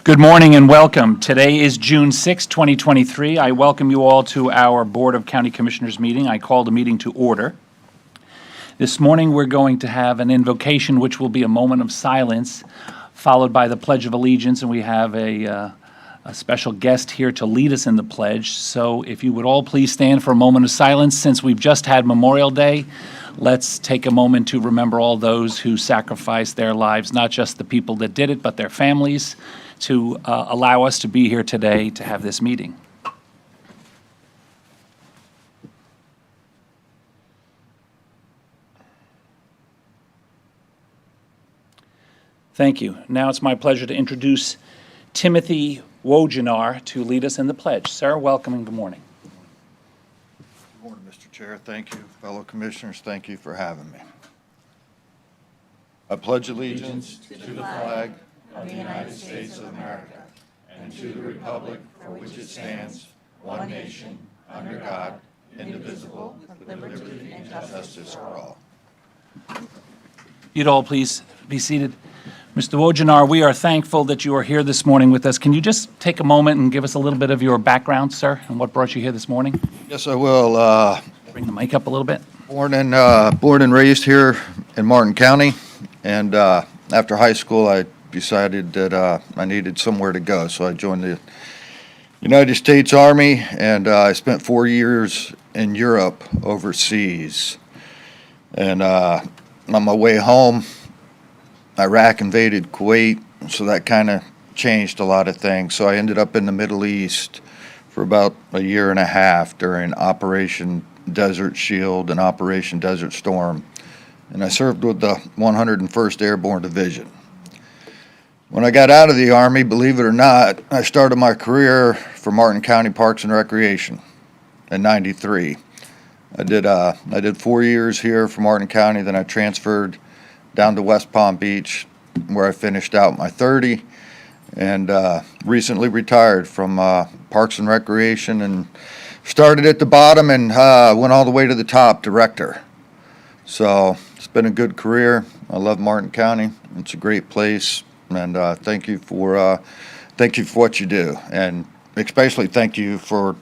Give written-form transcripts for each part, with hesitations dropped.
Good morning and welcome. Today is June 6, 2023. I welcome you all to our Board of County Commissioners meeting. I call the meeting to order. This morning we're going to have an invocation, which will be a moment of silence, followed by the Pledge of Allegiance, and we have a special guest here to lead us in the pledge. So if you would all please stand for a moment of silence. Since we've just had Memorial Day, let's take a moment to remember all those who sacrificed their lives, not just the people that did it, but their families, to allow us to be here today to have this meeting. Thank you. Now it's my pleasure to introduce Timothy Wojenar to lead us in the pledge. Sir, welcome and good morning. Good morning, Mr. Chair. Thank you. Fellow commissioners, thank you for having me. I pledge allegiance to the flag of the United States of America and to the republic for which it stands, one nation, under God, indivisible, with liberty and justice for all. You'd all please be seated. Mr. Wojenar, we are thankful that you are here this morning with us. Can you just take a moment and give us a little bit of your background, sir, and what brought you here this morning? Yes, I will. Bring the mic up a little bit. Born and raised here in Martin County, and after high school, I decided that I needed somewhere to go, so I joined the United States Army, and I spent 4 years in Europe overseas. And on my way home, Iraq invaded Kuwait, so that kind of changed a lot of things. So I ended up in the Middle East for about a year and a half during Operation Desert Shield and Operation Desert Storm, and I served with the 101st Airborne Division. When I got out of the Army, believe it or not, I started my career for Martin County Parks and Recreation in '93. I did 4 years here for Martin County, then I transferred down to West Palm Beach, where I finished out my 30, and recently retired from Parks and Recreation, and started at the bottom and went all the way to the top, director. So it's been a good career. I love Martin County. It's a great place. And thank you for what you do, and especially thank you for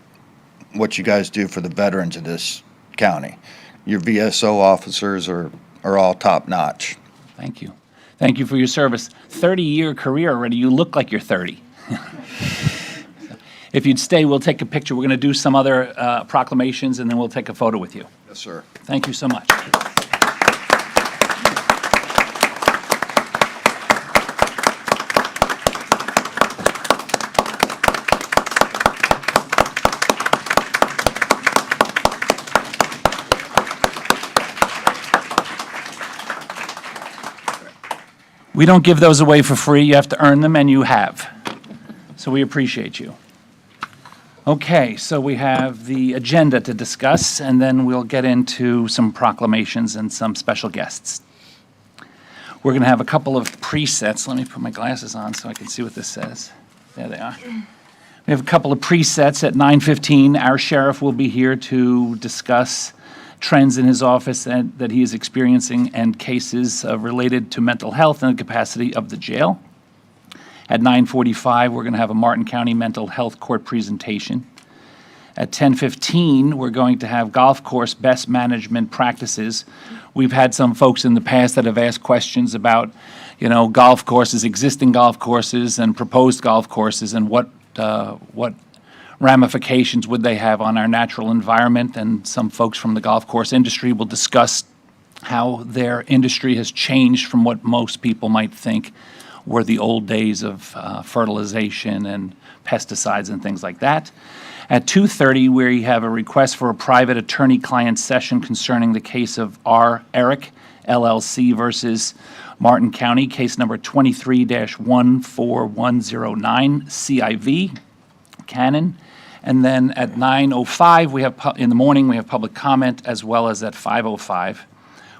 what you guys do for the veterans of this county. Your VSO officers are all top notch. Thank you. Thank you for your service. 30-year career already. You look like you're 30. If you'd stay, we'll take a picture. We're going to do some other proclamations, and then we'll take a photo with you. Yes, sir. Thank you so much. We don't give those away for free. You have to earn them, and you have. So we appreciate you. Okay, so we have the agenda to discuss, and then we'll get into some proclamations and some special guests. We're going to have a couple of presets. Let me put my glasses on so I can see what this says. There they are. We have a couple of presets at 9:15. Our sheriff will be here to discuss trends in his office that he is experiencing and cases related to mental health and the capacity of the jail. At 9:45, we're going to have a Martin County Mental Health Court presentation. At 10:15, we're going to have golf course best management practices. We've had some folks in the past that have asked questions about, golf courses, existing golf courses and proposed golf courses, and what ramifications would they have on our natural environment. And some folks from the golf course industry will discuss how their industry has changed from what most people might think were the old days of fertilization and pesticides and things like that. At 2:30, we have a request for a private attorney-client session concerning the case of R. Eric, LLC versus Martin County, case number 23-14109, CIV, Cannon. And then at 9:05, in the morning, we have public comment, as well as at 5:05.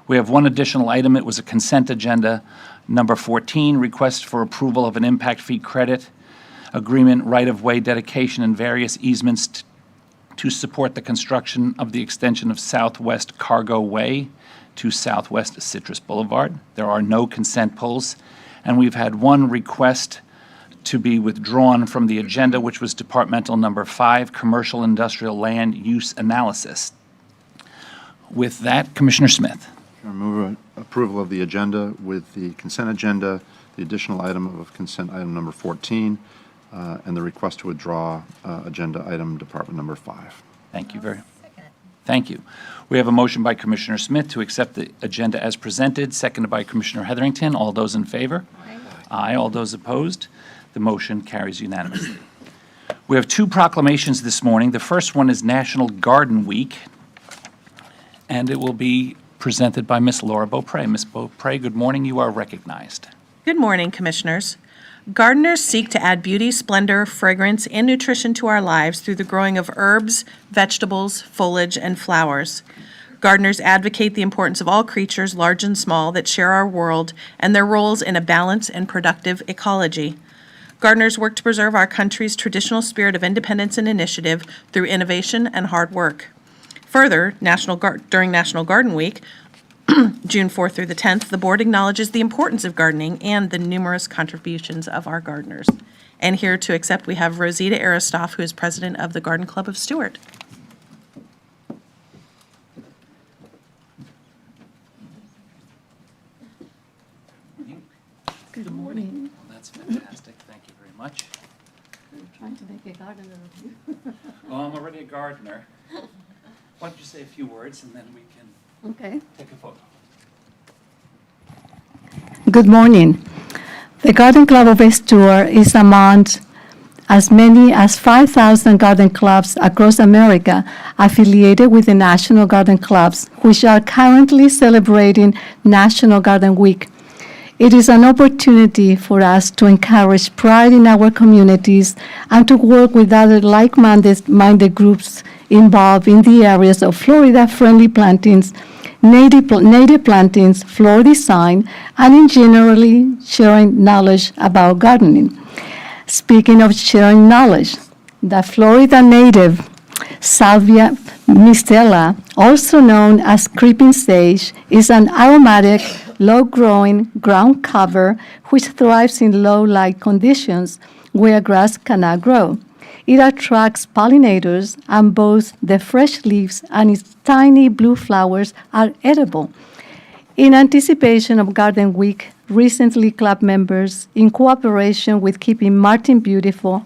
We have one additional item. It was a consent agenda, number 14, request for approval of an impact fee credit agreement, right-of-way dedication, and various easements to support the construction of the extension of Southwest Cargo Way to Southwest Citrus Boulevard. There are no consent pulls, and we've had one request to be withdrawn from the agenda, which was departmental number 5, Commercial Industrial Land Use Analysis. With that, Commissioner Smith. I move approval of the agenda with the consent agenda, the additional item of consent item number 14, and the request to withdraw agenda item department number 5. Thank you very. Thank you. We have a motion by Commissioner Smith to accept the agenda as presented, seconded by Commissioner Heatherington. All those in favor? Aye. All those opposed? The motion carries unanimously. We have 2 proclamations this morning. The first one is National Garden Week, and it will be presented by Ms. Laura Beaupre. Ms. Beaupre, good morning. You are recognized. Good morning, Commissioners. Gardeners seek to add beauty, splendor, fragrance, and nutrition to our lives through the growing of herbs, vegetables, foliage, and flowers. Gardeners advocate the importance of all creatures, large and small, that share our world and their roles in a balanced and productive ecology. Gardeners work to preserve our country's traditional spirit of independence and initiative through innovation and hard work. Further, during National Garden Week, June 4th through the 10th, the board acknowledges the importance of gardening and the numerous contributions of our gardeners. And here to accept, we have Rosita Aristoff, who is president of the Garden Club of Stewart. Good morning. That's fantastic. Thank you very much. I'm trying to make a gardener of you. Well, I'm already a gardener. Why don't you say a few words, and then we can Okay. take a photo. Good morning. The Garden Club of Stewart is among as many as 5,000 garden clubs across America affiliated with the National Garden Clubs, which are currently celebrating National Garden Week. It is an opportunity for us to encourage pride in our communities and to work with other like-minded groups involved in the areas of Florida-friendly plantings, native plantings, floor design, and in generally sharing knowledge about gardening. Speaking of sharing knowledge, the Florida native Salvia mistela, also known as creeping sage, is an aromatic, low-growing ground cover which thrives in low-light conditions where grass cannot grow. It attracts pollinators, and both the fresh leaves and its tiny blue flowers are edible. In anticipation of Garden Week, recently club members, in cooperation with Keeping Martin Beautiful,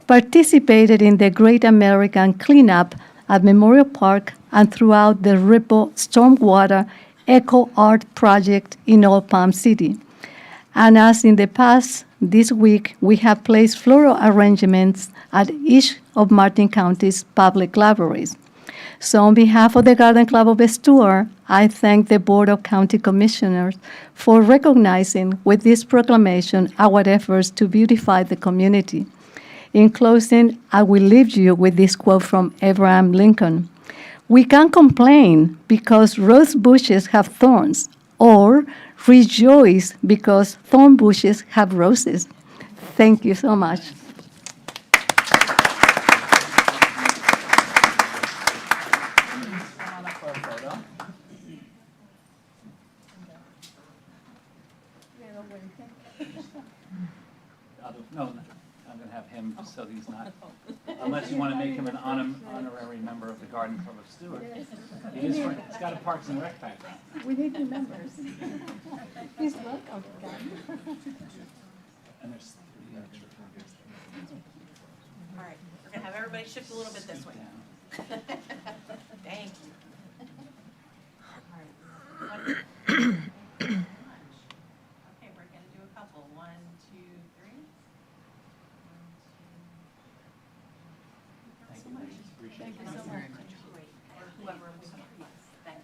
participated in the Great American Cleanup at Memorial Park and throughout the Ripple Stormwater Eco Art Project in Old Palm City. And as in the past, this week we have placed floral arrangements at each of Martin County's public libraries. So on behalf of the Garden Club of Stewart, I thank the Board of County Commissioners for recognizing with this proclamation our efforts to beautify the community. In closing, I will leave you with this quote from Abraham Lincoln. "We can't complain because rose bushes have thorns, or rejoice because thorn bushes have roses." Thank you so much. No, I'm going to have him so he's not, unless you want to make him an honorary member of the Garden Club of Stewart. He's got a Parks and Rec background. We need new members. Please welcome. And there's 3 extra. All right, we're going to have everybody shift a little bit this way. Thank you. All right. Okay, we're going to do a couple. 1, 2, 3. Thank you. Appreciate it. Thank you so much. Or whoever was here. Thank you.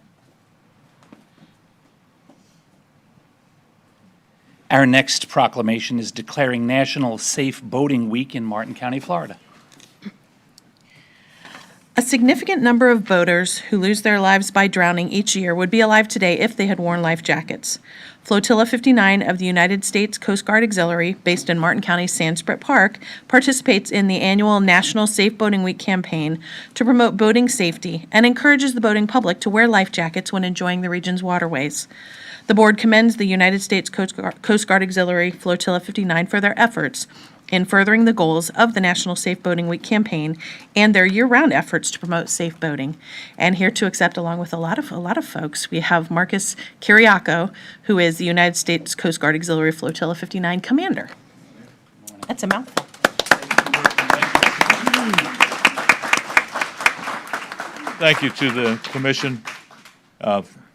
Our next proclamation is declaring National Safe Boating Week in Martin County, Florida. A significant number of boaters who lose their lives by drowning each year would be alive today if they had worn life jackets. Flotilla 59 of the United States Coast Guard Auxiliary, based in Martin County Sandspit Park, participates in the annual National Safe Boating Week campaign to promote boating safety and encourages the boating public to wear life jackets when enjoying the region's waterways. The board commends the United States Coast Guard Auxiliary Flotilla 59 for their efforts in furthering the goals of the National Safe Boating Week campaign and their year-round efforts to promote safe boating. And here to accept, along with a lot of folks, we have Marcus Kiriakou, who is the United States Coast Guard Auxiliary Flotilla 59 Commander. That's a mouthful. Thank you to the commission.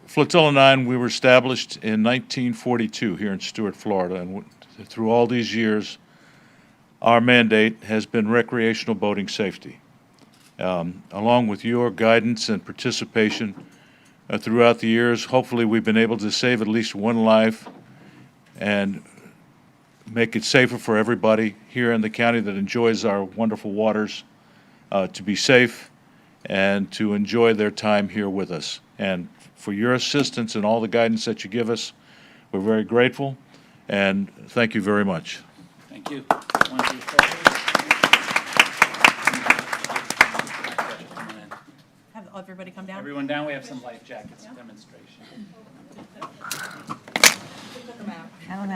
Flotilla 9, we were established in 1942 here in Stuart, Florida, and through all these years, our mandate has been recreational boating safety. Along with your guidance and participation throughout the years, hopefully we've been able to save at least one life and make it safer for everybody here in the county that enjoys our wonderful waters to be safe and to enjoy their time here with us. And for your assistance and all the guidance that you give us, we're very grateful, and thank you very much. Thank you. Have everybody come down. Everyone down, we have some life jackets demonstration.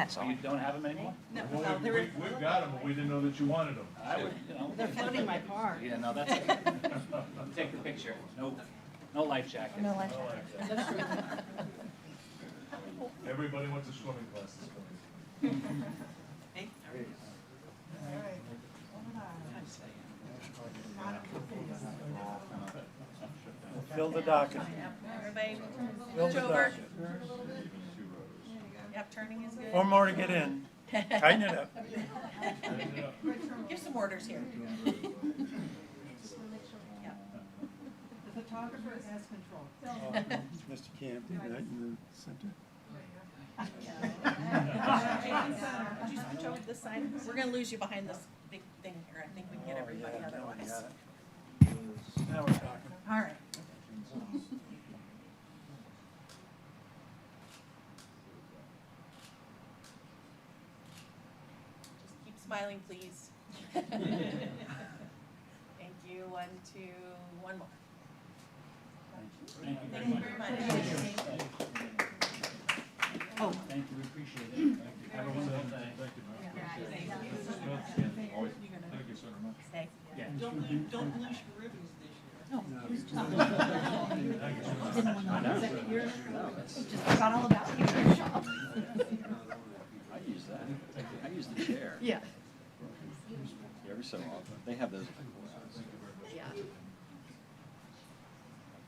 So you don't have them anymore? We've got them, but we didn't know that you wanted them. I would, They're floating my car. Yeah, no, that's okay. Take the picture. No life jacket. No life Everybody went to swimming classes. Fill the docket. Everybody, Fill reach the over. docket. Yep, turning is good. One more to get in. Tighten it up. Give some orders here. The photographer has control. Mr. Camp, right in the center. Would you switch over to this side? We're gonna lose you behind this big thing here. I think we can get everybody otherwise. Now we're talking. All right. Just keep smiling, please. Thank you. 1, 2, 1 more. Thank you very much. Oh, thank you, we appreciate it. Have a wonderful day. Stay. Don't lose your ribbons this year. Just forgot all about you. I use that. I use the chair. Yeah. Every so often. They have those at the courthouse. Yeah. I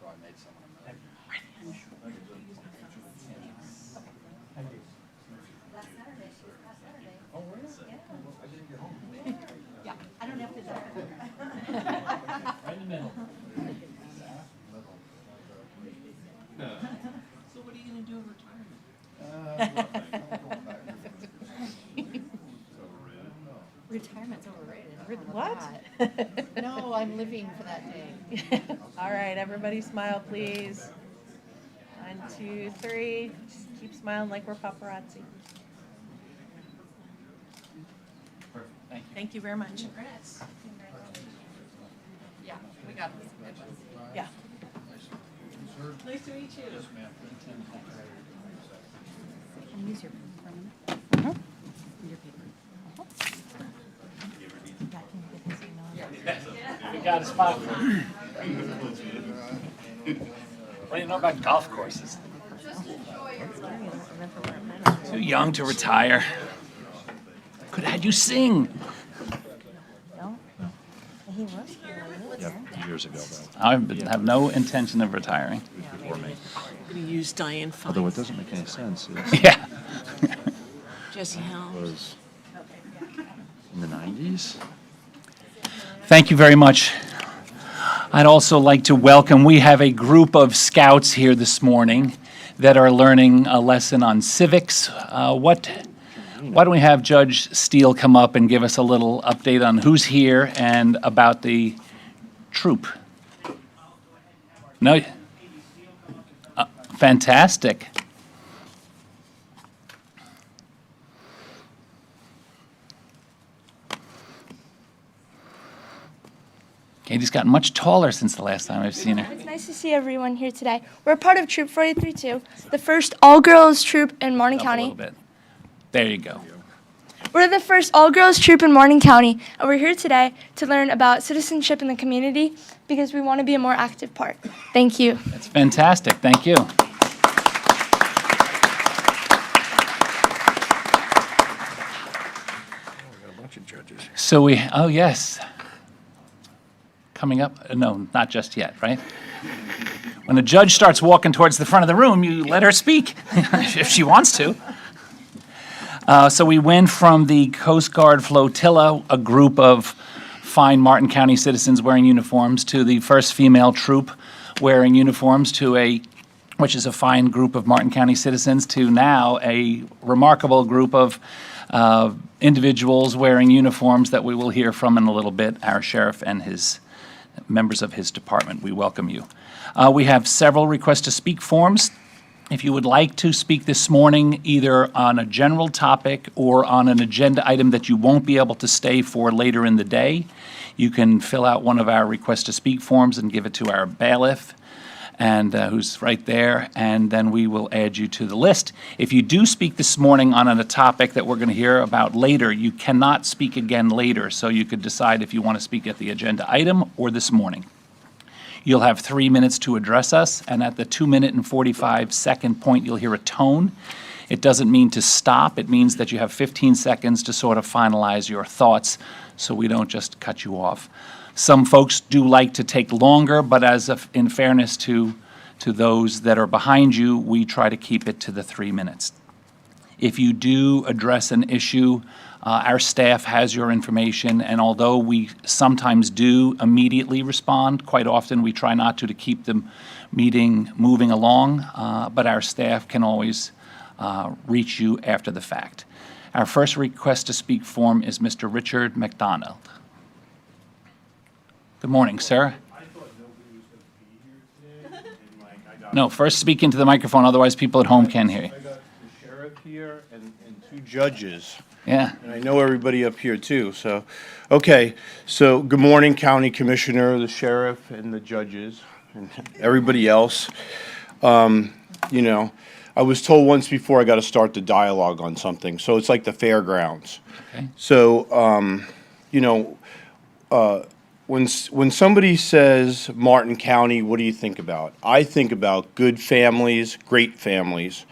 probably made someone a million. Yeah, I don't have to. Right in the middle. So what are you gonna do in retirement? Retirement's overrated. What? No, I'm living for that day. All right, everybody smile, please. 1, 2, 3. Just keep smiling like we're paparazzi. Perfect, thank you. Thank you very much. Yeah, we got this. Good one. Yeah. Nice to meet you. Can use your permanent. Your paper. We got a spot for you. What do you know about golf courses? Too young to retire. Could have had you sing. Yep, years ago, though, I have no intention of retiring. before me. I'm gonna use Diane Although Fine. it doesn't make any sense. It Yeah. Jesse Helms. was in the 90s. Thank you very much. I'd also like to welcome, we have a group of scouts here this morning that are learning a lesson on civics. Why don't we have Judge Steele come up and give us a little update on who's here and about the troop? No? Fantastic. Katie's gotten much taller since the last time I've seen her. It's nice to see everyone here today. We're part of Troop 432, the first all-girls troop in Martin Up a little County. bit. There you go. We're the first all-girls troop in Martin County, and we're here today to learn about citizenship in the community because we want to be a more active part. Thank you. That's fantastic. Thank you. So oh, yes. Coming up? No, not just yet, right? When a judge starts walking towards the front of the room, you let her speak if she wants to. So we went from the Coast Guard flotilla, a group of fine Martin County citizens wearing uniforms, to the first female troop wearing uniforms, which is a fine group of Martin County citizens, to now a remarkable group of individuals wearing uniforms that we will hear from in a little bit, our sheriff and his members of his department. We welcome you. We have several request to speak forms. If you would like to speak this morning, either on a general topic or on an agenda item that you won't be able to stay for later in the day, you can fill out one of our request to speak forms and give it to our bailiff, and who's right there, and then we will add you to the list. If you do speak this morning on a topic that we're going to hear about later, you cannot speak again later, so you could decide if you want to speak at the agenda item or this morning. You'll have 3 minutes to address us, and at the 2-minute and 45-second point, you'll hear a tone. It doesn't mean to stop. It means that you have 15 seconds to sort of finalize your thoughts, so we don't just cut you off. Some folks do like to take longer, but in fairness to those that are behind you, we try to keep it to the 3 minutes. If you do address an issue, our staff has your information, and although we sometimes do immediately respond, quite often we try not to keep the meeting moving along, but our staff can always reach you after the fact. Our first request to speak form is Mr. Richard McDonald. Good morning, sir. I thought nobody was going to be here today, and I got. No, first speak into the microphone, otherwise people at home can't hear you. I got the sheriff here and 2 judges, Yeah. and I know everybody up here too, so, okay. So, good morning, County Commissioner, the sheriff, and the judges, and everybody else. You know, I was told once before I got to start the dialogue on something, so it's like the fairgrounds. Okay. So, you know, when somebody says Martin County, what do you think about? I think about good families, great families.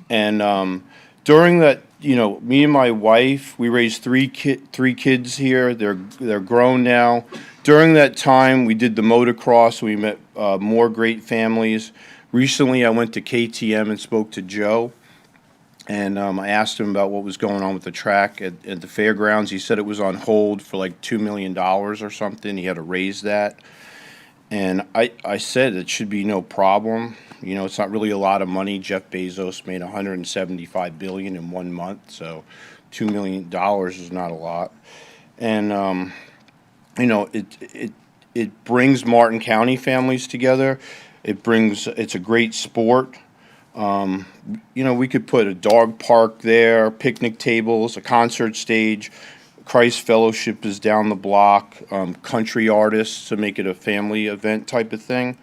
And during that, you know, me and my wife, we raised three kids here. They're grown now. During that time, we did the motocross. We met more great families. Recently, I went to KTM and spoke to Joe. And I asked him about what was going on with the track at the fairgrounds. He said it was on hold for like $2 million or something. He had to raise that. And I said it should be no problem. You know, it's not really a lot of money. Jeff Bezos made $175 billion in 1 month, so $2 million is not a lot. And you know, it brings Martin County families together. It's a great sport. You know, we could put a dog park there, picnic tables, a concert stage. Christ Fellowship is down the block, country artists to make it a family event type of thing.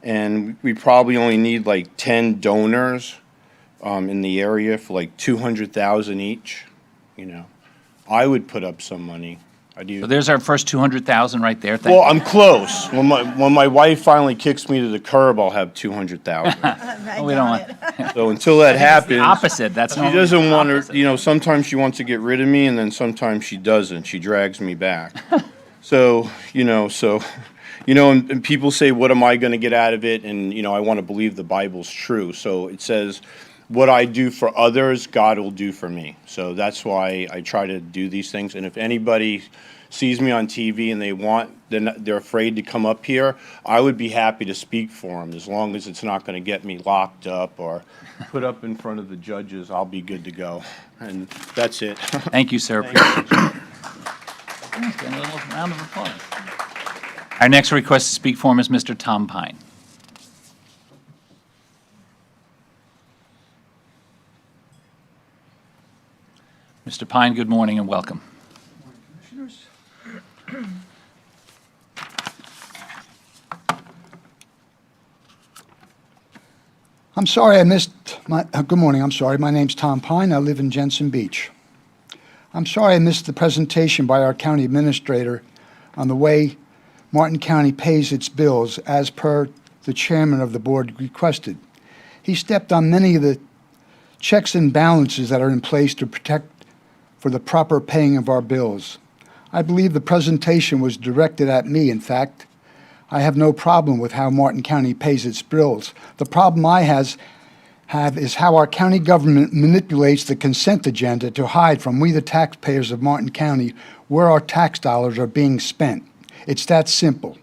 And we probably only need like 10 donors in the area for like $200,000 each. You know, I would put up some money. So there's our first 200,000 right there. Well, I'm close. When my wife finally kicks me to the curb, I'll have 200,000. Well, we don't want. So until that happens, Opposite. That's she normally doesn't the want her. opposite. You know, sometimes she wants to get rid of me, and then sometimes she doesn't. She drags me back. So and people say, "What am I going to get out of it?" And you know, I want to believe the Bible's true. So it says, "What I do for others, God will do for me." So that's why I try to do these things. And if anybody sees me on TV and they're afraid to come up here, I would be happy to speak for them as long as it's not going to get me locked up or put up in front of the judges. I'll be good to go, and that's it. Thank you, sir. Appreciate you. Let's get a little round of applause. Our next request to speak for him is Mr. Tom Pine. Mr. Pine, good morning and welcome. Commissioners. I'm sorry I missed my, good morning, I'm sorry. My name's Tom Pine. I live in Jensen Beach. I'm sorry I missed the presentation by our county administrator on the way Martin County pays its bills as per the chairman of the board requested. He stepped on many of the checks and balances that are in place to protect for the proper paying of our bills. I believe the presentation was directed at me, in fact. I have no problem with how Martin County pays its bills. The problem I have is how our county government manipulates the consent agenda to hide from we the taxpayers of Martin County where our tax dollars are being spent. It's that simple.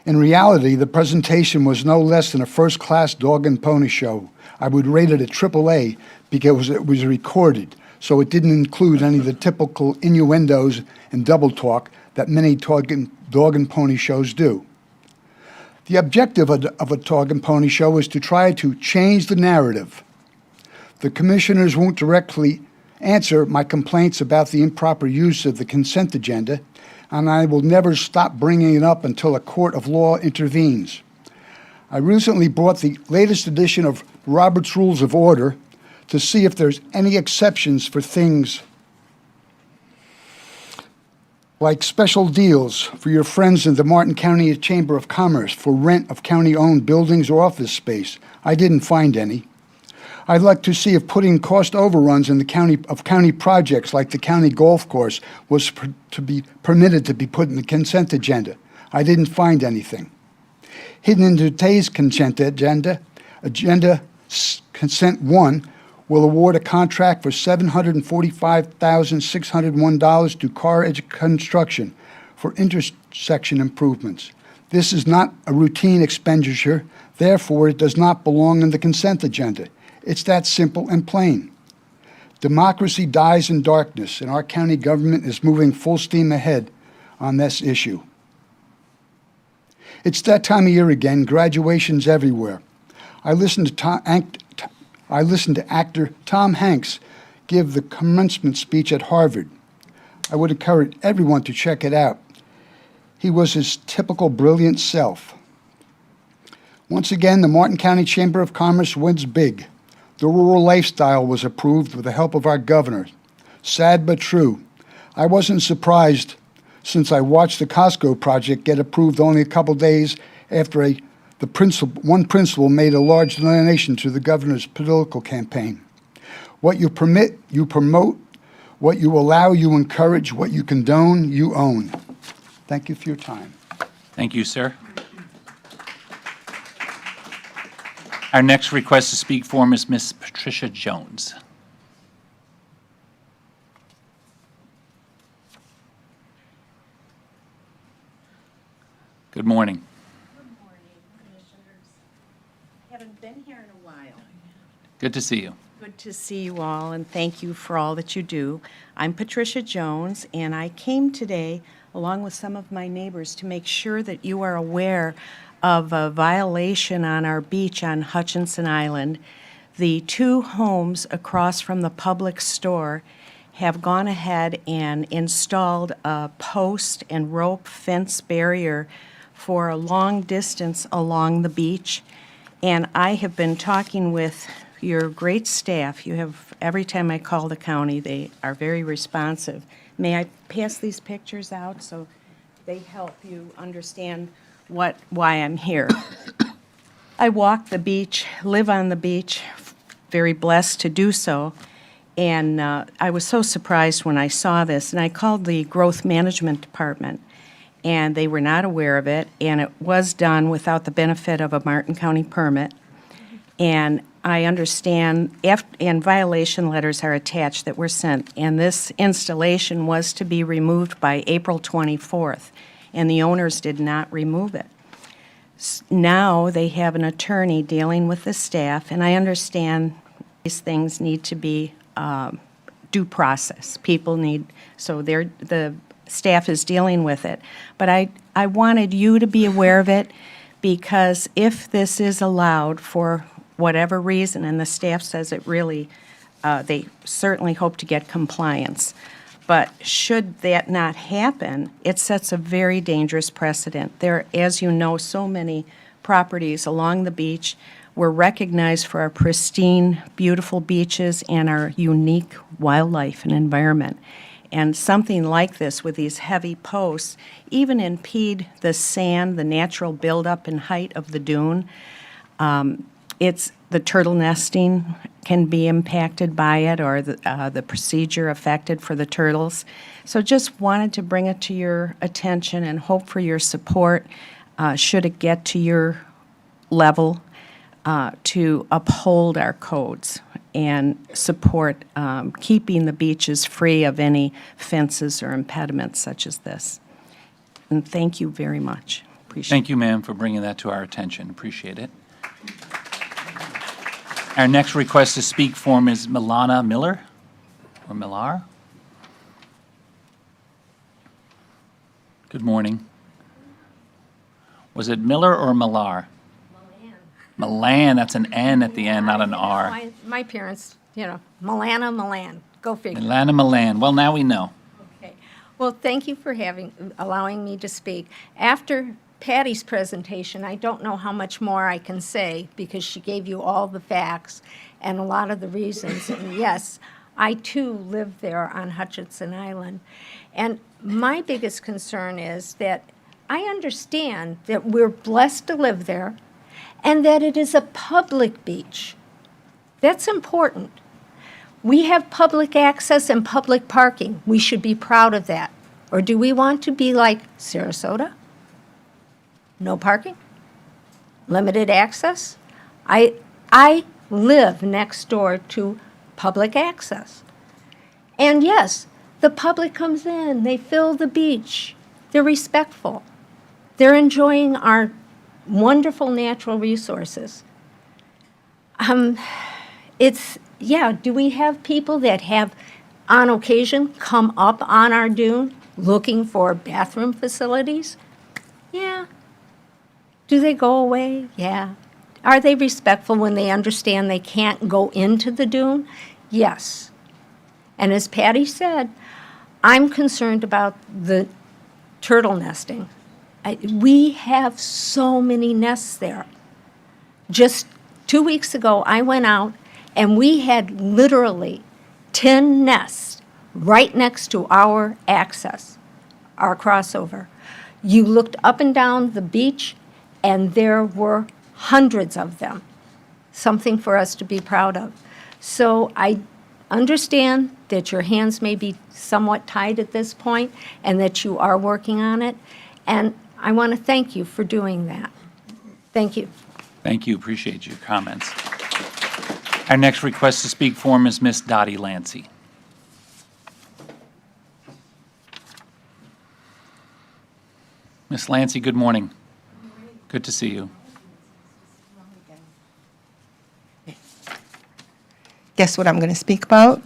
In reality, the presentation was no less than a first-class dog and pony show. I would rate it a AAA because it was recorded, so it didn't include any of the typical innuendos and double talk that many dog and pony shows do. The objective of a dog and pony show is to try to change the narrative. The commissioners won't directly answer my complaints about the improper use of the consent agenda, and I will never stop bringing it up until a court of law intervenes. I recently brought the latest edition of Robert's Rules of Order to see if there's any exceptions for things like special deals for your friends in the Martin County Chamber of Commerce for rent of county-owned buildings or office space. I didn't find any. I'd like to see if putting cost overruns in the county projects like the county golf course was to be permitted to be put in the consent agenda. I didn't find anything. Hidden in today's consent agenda consent 1 will award a contract for $745,601 to Car Edge Construction for intersection improvements. This is not a routine expenditure, therefore it does not belong in the consent agenda. It's that simple and plain. Democracy dies in darkness, and our county government is moving full steam ahead on this issue. It's that time of year again, graduations everywhere. I listened to actor Tom Hanks give the commencement speech at Harvard. I would encourage everyone to check it out. He was his typical brilliant self. Once again, the Martin County Chamber of Commerce wins big. The rural lifestyle was approved with the help of our governor. Sad but true. I wasn't surprised since I watched the Costco project get approved only a couple days after one principal made a large donation to the governor's political campaign. What you permit, you promote. What you allow, you encourage. What you condone, you own. Thank you for your time. Thank you, sir. Our next request to speak for is Ms. Patricia Jones. Good morning. Good morning, Commissioners. Haven't been here in a while. Good to see you. Good to see you all, and thank you for all that you do. I'm Patricia Jones, and I came today, along with some of my neighbors, to make sure that you are aware of a violation on our beach on Hutchinson Island. The two homes across from the public store have gone ahead and installed a post and rope fence barrier for a long distance along the beach. And I have been talking with your great staff. You have, every time I call the county, they are very responsive. May I pass these pictures out so they help you understand why I'm here? I walk the beach, live on the beach, very blessed to do so. And I was so surprised when I saw this, and I called the Growth Management Department, and they were not aware of it, and it was done without the benefit of a Martin County permit. And I understand, and violation letters are attached that were sent, and this installation was to be removed by April 24th, and the owners did not remove it. Now they have an attorney dealing with the staff, and I understand these things need to be due process. People need, so the staff is dealing with it. But I wanted you to be aware of it, because if this is allowed for whatever reason, and the staff says it really, they certainly hope to get compliance. But should that not happen, it sets a very dangerous precedent. There are, as you know, so many properties along the beach We're recognized for our pristine, beautiful beaches and our unique wildlife and environment. And something like this with these heavy posts even impede the sand, the natural buildup and height of the dune. It's the turtle nesting can be impacted by it, or the procedure affected for the turtles. So just wanted to bring it to your attention and hope for your support, should it get to your level, to uphold our codes and support keeping the beaches free of any fences or impediments such as this. And thank you very much. Appreciate it. Thank you, ma'am, for bringing that to our attention. Appreciate it. Our next request to speak form is Milana Miller, or Millar. Good morning. Was it Miller or Millar? Milan, that's an N at the end, not an R. My parents, Milan, go figure. Milana Milan. Well, now we know. Okay. Well, thank you for allowing me to speak. After Patty's presentation, I don't know how much more I can say because she gave you all the facts and a lot of the reasons. And yes, I too live there on Hutchinson Island. And my biggest concern is that I understand that we're blessed to live there and that it is a public beach. That's important. We have public access and public parking. We should be proud of that. Or do we want to be like Sarasota? No parking? Limited access? I live next door to public access. And yes, the public comes in, they fill the beach, they're respectful, they're enjoying our wonderful natural resources. Do we have people that have, on occasion, come up on our dune looking for bathroom facilities? Yeah. Do they go away? Yeah. Are they respectful when they understand they can't go into the dune? Yes. And as Patty said, I'm concerned about the turtle nesting. We have so many nests there. Just 2 weeks ago, I went out and we had literally 10 nests right next to our access, our crossover. You looked up and down the beach and there were hundreds of them, something for us to be proud of. So I understand that your hands may be somewhat tied at this point and that you are working on it, and I want to thank you for doing that. Thank you. Thank you. Appreciate your comments. Our next request to speak form is Miss Dottie Lancy. Miss Lancy, good morning. Good to see you. Guess what I'm going to speak about?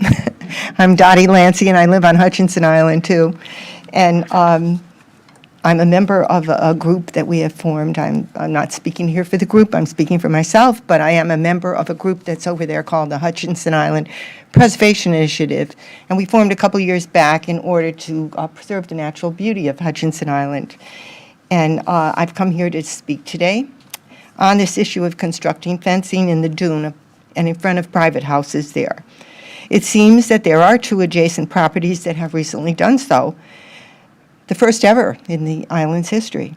I'm Dottie Lancy, and I live on Hutchinson Island, too. And I'm a member of a group that we have formed. I'm not speaking here for the group, I'm speaking for myself, but I am a member of a group that's over there called the Hutchinson Island Preservation Initiative. And we formed a couple years back in order to preserve the natural beauty of Hutchinson Island. And I've come here to speak today on this issue of constructing fencing in the dune and in front of private houses there. It seems that there are 2 adjacent properties that have recently done so, the first ever in the island's history.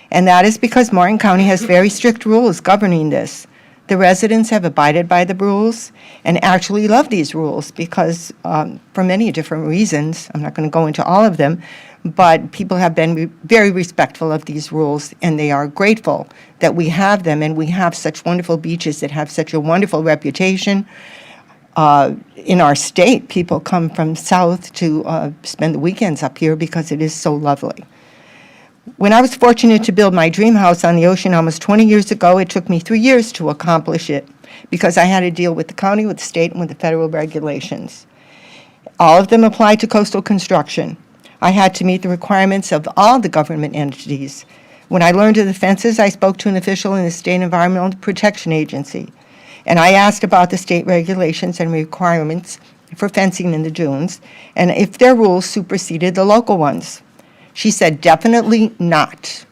And that is because Martin County has very strict rules governing this. The residents have abided by the rules and actually love these rules because for many different reasons, I'm not going to go into all of them, but people have been very respectful of these rules, and they are grateful that we have them, and we have such wonderful beaches that have such a wonderful reputation. In our state, people come from south to spend the weekends up here because it is so lovely. When I was fortunate to build my dream house on the ocean almost 20 years ago, it took me 3 years to accomplish it because I had to deal with the county, with the state, and with the federal regulations. All of them apply to coastal construction. I had to meet the requirements of all the government entities. When I learned of the fences, I spoke to an official in the State Environmental Protection Agency, and I asked about the state regulations and requirements for fencing in the dunes, and if their rules superseded the local ones. She said definitely not.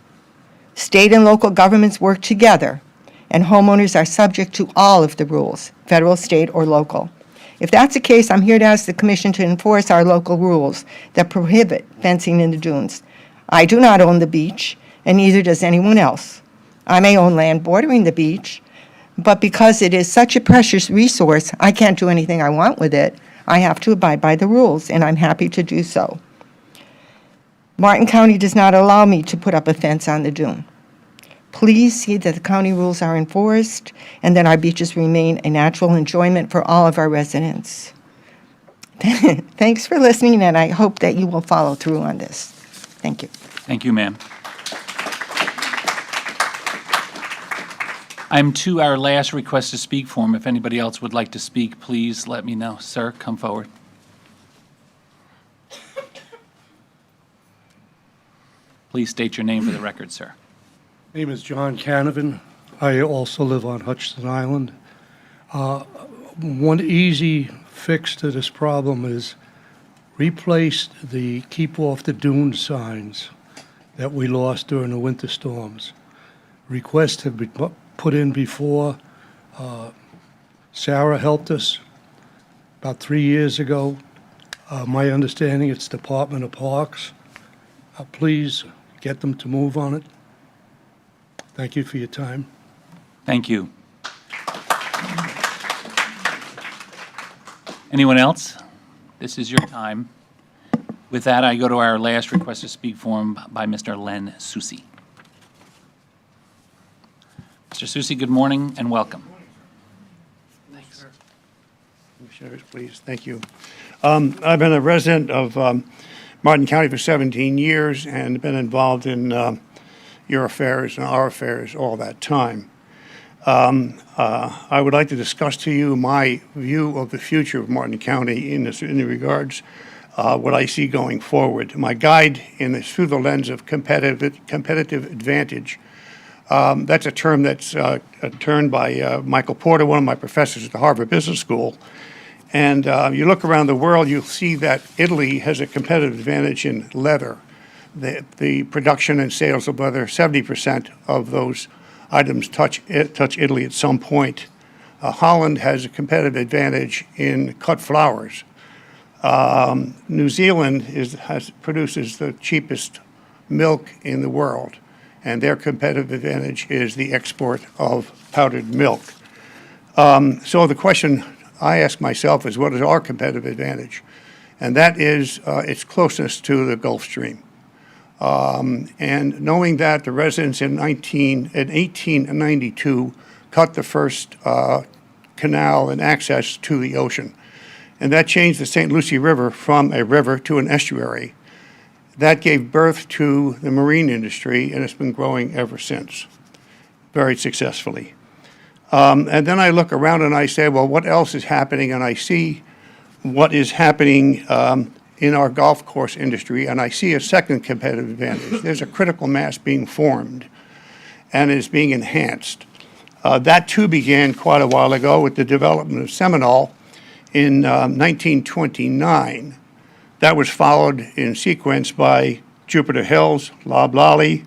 State and local governments work together, and homeowners are subject to all of the rules, federal, state, or local. If that's the case, I'm here to ask the Commission to enforce our local rules that prohibit fencing in the dunes. I do not own the beach, and neither does anyone else. I may own land bordering the beach, but because it is such a precious resource, I can't do anything I want with it. I have to abide by the rules, and I'm happy to do so. Martin County does not allow me to put up a fence on the dune. Please see that the county rules are enforced and that our beaches remain a natural enjoyment for all of our residents. Thanks for listening, and I hope that you will follow through on this. Thank you. Thank you, ma'am. I'm to our last request to speak form. If anybody else would like to speak, please let me know. Sir, come forward. Please state your name for the record, sir. Name is John Canavan. I also live on Hutchinson Island. One easy fix to this problem is replace the keep off the dune signs that we lost during the winter storms. Requests have been put in before. Sarah helped us about 3 years ago. My understanding, it's Department of Parks. Please get them to move on it. Thank you for your time. Thank you. Anyone else? This is your time. With that, I go to our last request to speak form by Mr. Len Susi. Mr. Susi, good morning and welcome. Commissioners, please. Thank you. I've been a resident of Martin County for 17 years and been involved in your affairs and our affairs all that time. I would like to discuss to you my view of the future of Martin County in regards what I see going forward. My guide in this through the lens of competitive advantage. That's a term that's turned by Michael Porter, one of my professors at the Harvard Business School. And you look around the world, you'll see that Italy has a competitive advantage in leather. The production and sales of leather, 70% of those items touch Italy at some point. Holland has a competitive advantage in cut flowers. New Zealand produces the cheapest milk in the world, and their competitive advantage is the export of powdered milk. So the question I ask myself is, what is our competitive advantage? And that is its closeness to the Gulf Stream. And knowing that the residents in 1892 cut the first canal and access to the ocean. And that changed the St. Lucie River from a river to an estuary. That gave birth to the marine industry, and it's been growing ever since, very successfully. And then I look around and I say, well, what else is happening? And I see what is happening in our golf course industry, and I see a second competitive advantage. There's a critical mass being formed and is being enhanced. That too began quite a while ago with the development of Seminole in 1929. That was followed in sequence by Jupiter Hills, Loblolly,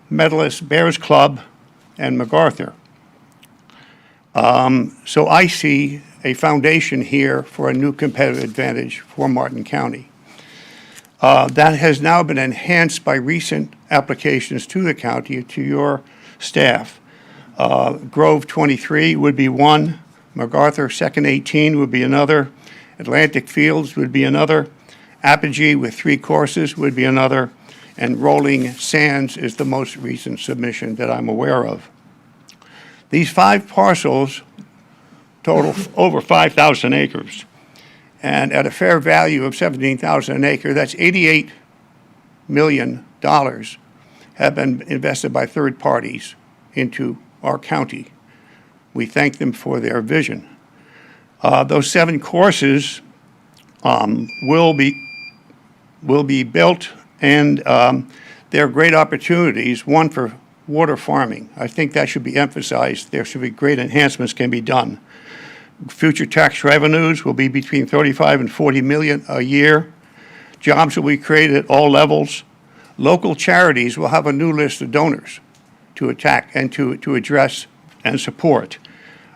Medalist Bears Club, and MacArthur. So I see a foundation here for a new competitive advantage for Martin County. That has now been enhanced by recent applications to the county, to your staff. Grove 23 would be one, MacArthur Second 18 would be another, Atlantic Fields would be another, Apogee with 3 courses would be another, and Rolling Sands is the most recent submission that I'm aware of. These 5 parcels total over 5,000 acres. And at a fair value of $17,000 an acre, that's $88 million have been invested by third parties into our county. We thank them for their vision. Those 7 courses will be built, and they're great opportunities, one for water farming. I think that should be emphasized. There should be great enhancements can be done. Future tax revenues will be between 35 and 40 million a year. Jobs will be created at all levels. Local charities will have a new list of donors to attack and to address and support.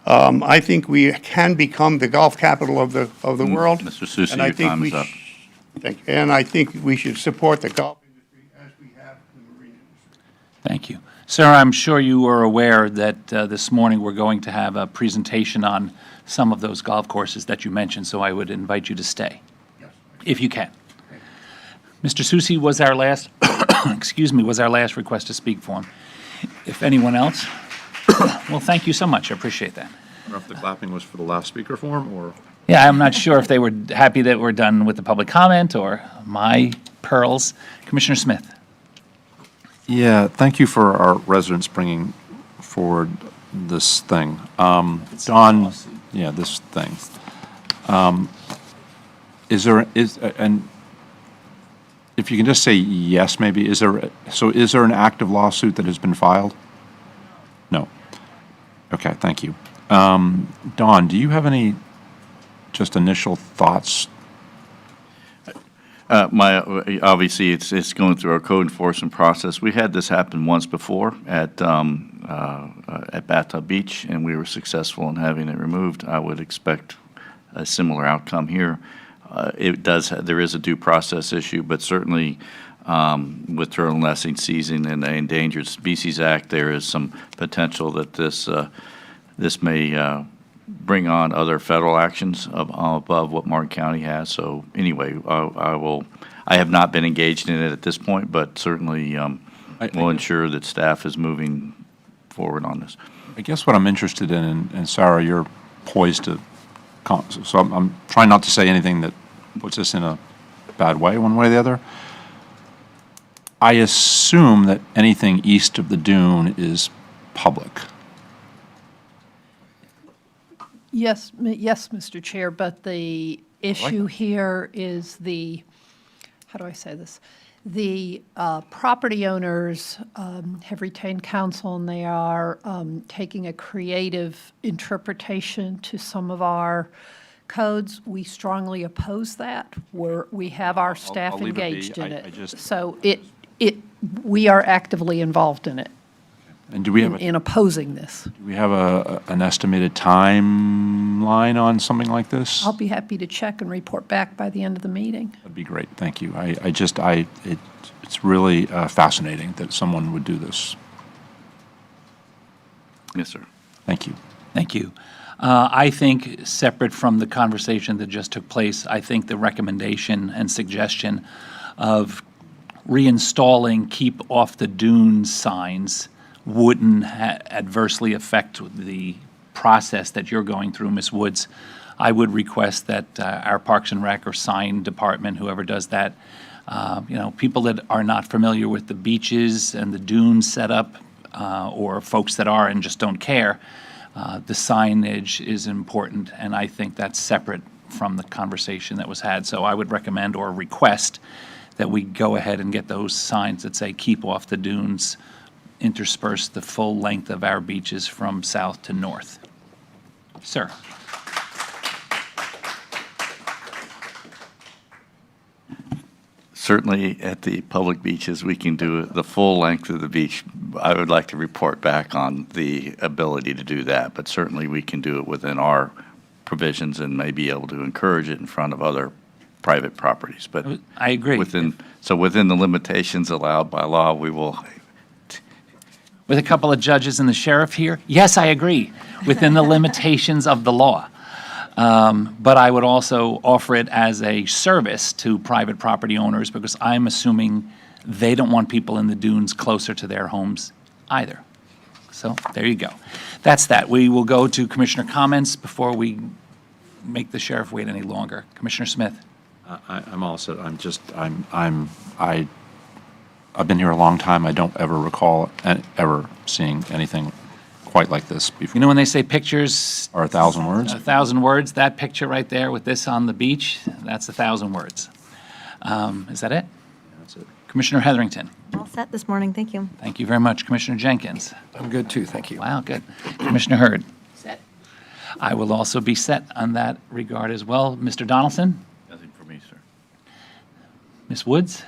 I think we can become the golf capital of the world. Mr. Susi, and I your think time we is up. Thank you. And I think we should support the golf industry as we have the marine industry. Thank you. Sir, I'm sure you are aware that this morning we're going to have a presentation on some of those golf courses that you mentioned, so I would invite you to stay, if you can. Mr. Susi was our last, excuse me, was our last request to speak for him. If anyone else, well, thank you so much. I appreciate that. I don't know if the clapping was for the last speaker form or. Yeah, I'm not sure if they were happy that we're done with the public comment or my pearls. Commissioner Smith. Yeah, thank you for our residents bringing forward this thing. Don, yeah, this thing. And if you can just say yes, maybe, is there an active lawsuit that has been filed? No. Okay, thank you. Don, do you have any just initial thoughts? Obviously, it's going through our code enforcement process. We had this happen once before at Bathtub Beach, and we were successful in having it removed. I would expect a similar outcome here. There is a due process issue, but certainly with turtle nesting season and the Endangered Species Act, there is some potential that this may bring on other federal actions above what Martin County has. So anyway, I have not been engaged in it at this point, but certainly will ensure that staff is moving forward on this. I guess what I'm interested in, and Sarah, you're poised to, so I'm trying not to say anything that puts us in a bad way, one way or the other. I assume that anything east of the dune is public. Yes, Mr. Chair, but the issue here is how do I say this? The property owners have retained counsel, and they are taking a creative interpretation to some of our codes. We strongly oppose that. We have our staff I'll leave it be. engaged in I it. just- So we are actively involved in it, And do we have in opposing this. do we have an estimated timeline on something like this? I'll be happy to check and report back by the end of the meeting. That'd be great, thank you. It's really fascinating that someone would do this. Yes, sir. Thank you. Thank you. I think, separate from the conversation that just took place, I think the recommendation and suggestion of reinstalling keep off the dunes signs wouldn't adversely affect the process that you're going through, Ms. Woods. I would request that our Parks and Rec or sign department, whoever does that, people that are not familiar with the beaches and the dunes setup, or folks that are and just don't care, the signage is important, and I think that's separate from the conversation that was had. So I would recommend or request that we go ahead and get those signs that say keep off the dunes, intersperse the full length of our beaches from south to north. Sir. Certainly at the public beaches, we can do the full length of the beach. I would like to report back on the ability to do that, but certainly we can do it within our provisions and may be able to encourage it in front of other private properties. But I agree. within the limitations allowed by law, we will. With a couple of judges and the sheriff here, yes, I agree, within the limitations of the law. But I would also offer it as a service to private property owners, because I'm assuming they don't want people in the dunes closer to their homes either. So there you go. That's that. We will go to commissioner comments before we make the sheriff wait any longer. Commissioner Smith. I'm all set. I've been here a long time. I don't ever recall ever seeing anything quite like this before. You know when they say pictures are 1,000 words? 1,000 words, that picture right there with this on the beach, that's 1,000 words. Is that it? That's it. Commissioner Heatherington. All set this morning, thank you. Thank you very much. Commissioner Jenkins. I'm good too, thank you. Wow, good. Commissioner Hurd. Set. I will also be set on that regard as well. Mr. Donaldson? Nothing for me, sir. Ms. Woods?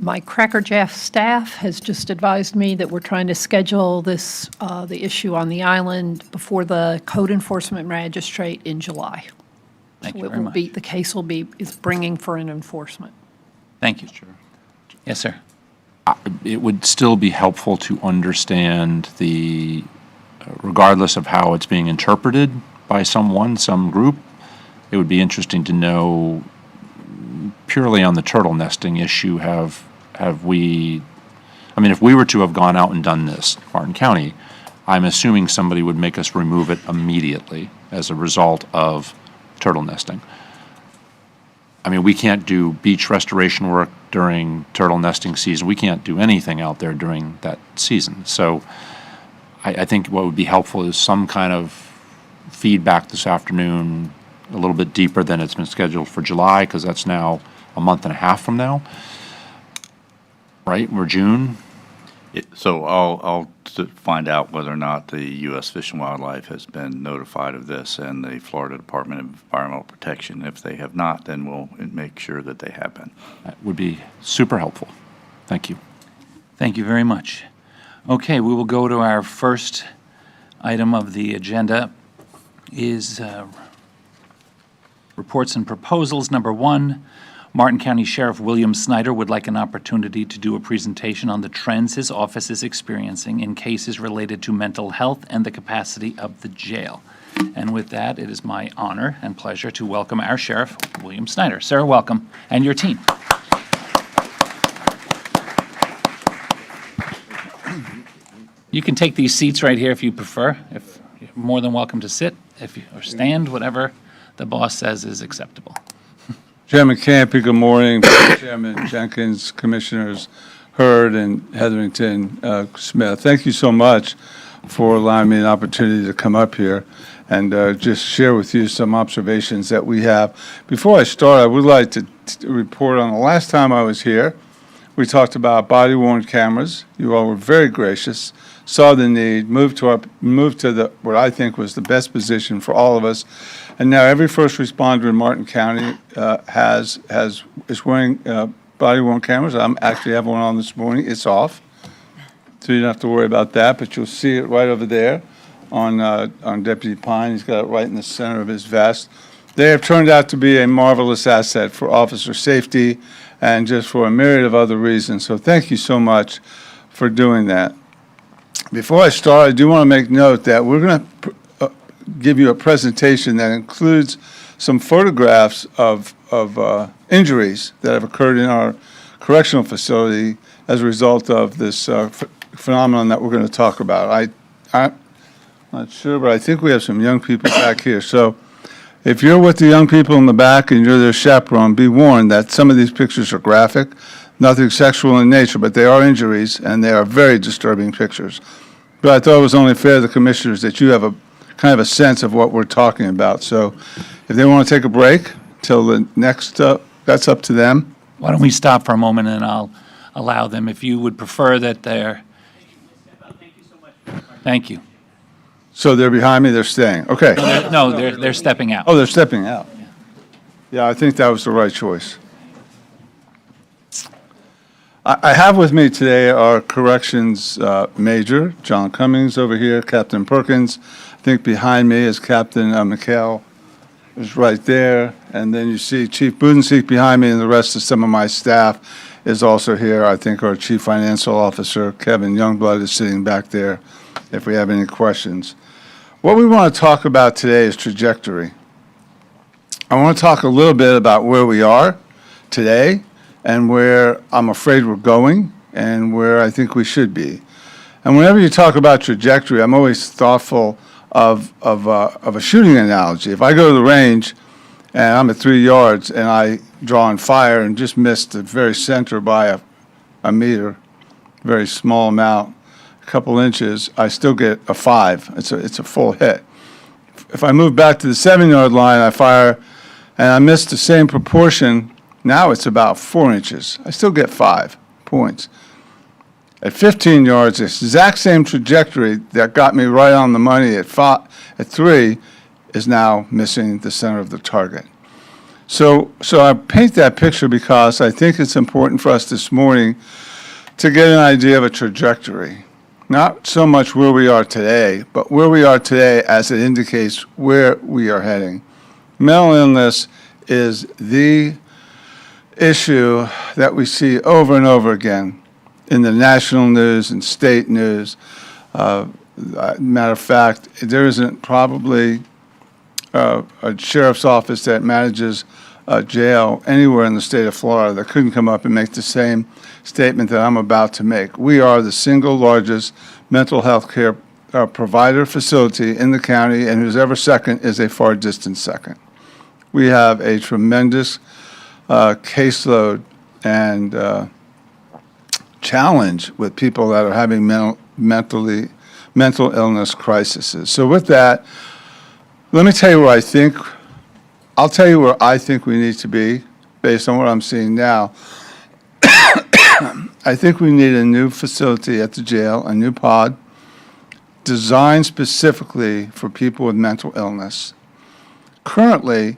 My Cracker Jack staff has just advised me that we're trying to schedule this, the issue on the island before the code enforcement magistrate in July. Thank So you it very will much. be, the case will be, is bringing for an enforcement. Thank you. Yes, sir. It would still be helpful to understand the, regardless of how it's being interpreted by some group, it would be interesting to know purely on the turtle nesting issue, have we, I mean, if we were to have gone out and done this, Martin County, I'm assuming somebody would make us remove it immediately as a result of turtle nesting. I mean, we can't do beach restoration work during turtle nesting season. We can't do anything out there during that season. So I think what would be helpful is some kind of feedback this afternoon, a little bit deeper than it's been scheduled for July, because that's now a month and a half from now, right? We're June. So I'll find out whether or not the U.S. Fish and Wildlife has been notified of this and the Florida Department of Environmental Protection. If they have not, then we'll make sure that they have been. That would be super helpful. Thank you. Thank you very much. Okay, we will go to our first item of the agenda is reports and proposals. Number 1, Martin County Sheriff William Snyder would like an opportunity to do a presentation on the trends his office is experiencing in cases related to mental health and the capacity of the jail. And with that, it is my honor and pleasure to welcome our Sheriff, William Snyder. Sir, welcome, and your team. You can take these seats right here if you prefer. If you're more than welcome to sit, or stand, whatever the boss says is acceptable. Chairman Campy, good morning. Chairman Jenkins, Commissioners Hurd and Hetherington Smith. Thank you so much for allowing me an opportunity to come up here and just share with you some observations that we have. Before I start, I would like to report on the last time I was here. We talked about body-worn cameras. You all were very gracious, saw the need, moved to the what I think was the best position for all of us. And now every first responder in Martin County is wearing body-worn cameras. I actually have one on this morning. It's off, so you don't have to worry about that. But you'll see it right over there on Deputy Pine. He's got it right in the center of his vest. They have turned out to be a marvelous asset for officer safety and just for a myriad of other reasons. So thank you so much for doing that. Before I start, I do want to make note that we're going to give you a presentation that includes some photographs of injuries that have occurred in our correctional facility as a result of this phenomenon that we're going to talk about. I'm not sure, but I think we have some young people back here. So if you're with the young people in the back and you're their chaperone, be warned that some of these pictures are graphic, nothing sexual in nature, but they are injuries, and they are very disturbing pictures. But I thought it was only fair to the commissioners that you have a kind of a sense of what we're talking about. So if they want to take a break till the next, that's up to them. Why don't we stop for a moment and I'll allow them, if you would prefer that they're. Thank you. So they're behind me, they're staying. Okay. No, they're stepping out. Oh, they're stepping out. Yeah, I think that was the right choice. I have with me today our corrections major, John Cummings over here, Captain Perkins. I think behind me is Captain McHale is right there. And then you see Chief Budenseek behind me, and the rest of some of my staff is also here. I think our Chief Financial Officer, Kevin Youngblood, is sitting back there if we have any questions. What we want to talk about today is trajectory. I want to talk a little bit about where we are today and where I'm afraid we're going and where I think we should be. And whenever you talk about trajectory, I'm always thoughtful of a shooting analogy. If I go to the range and I'm at 3 yards and I draw and fire and just miss the very center by a meter, very small amount, a couple inches, I still get a 5. It's a full hit. If I move back to the 7-yard line, I fire and I miss the same proportion. Now it's about 4 inches. I still get 5 points. At 15 yards, this exact same trajectory that got me right on the money at 3 is now missing the center of the target. So I paint that picture because I think it's important for us this morning to get an idea of a trajectory. Not so much where we are today, but where we are today as it indicates where we are heading. Mental illness is the issue that we see over and over again in the national news and state news. Matter of fact, there isn't probably a sheriff's office that manages a jail anywhere in the state of Florida that couldn't come up and make the same statement that I'm about to make. We are the single largest mental health care provider facility in the county, and who's ever second is a far distant second. We have a tremendous caseload and challenge with people that are having mental illness crises. So with that, let me tell you where I'll tell you where I think we need to be based on what I'm seeing now. I think we need a new facility at the jail, a new pod, designed specifically for people with mental illness. Currently,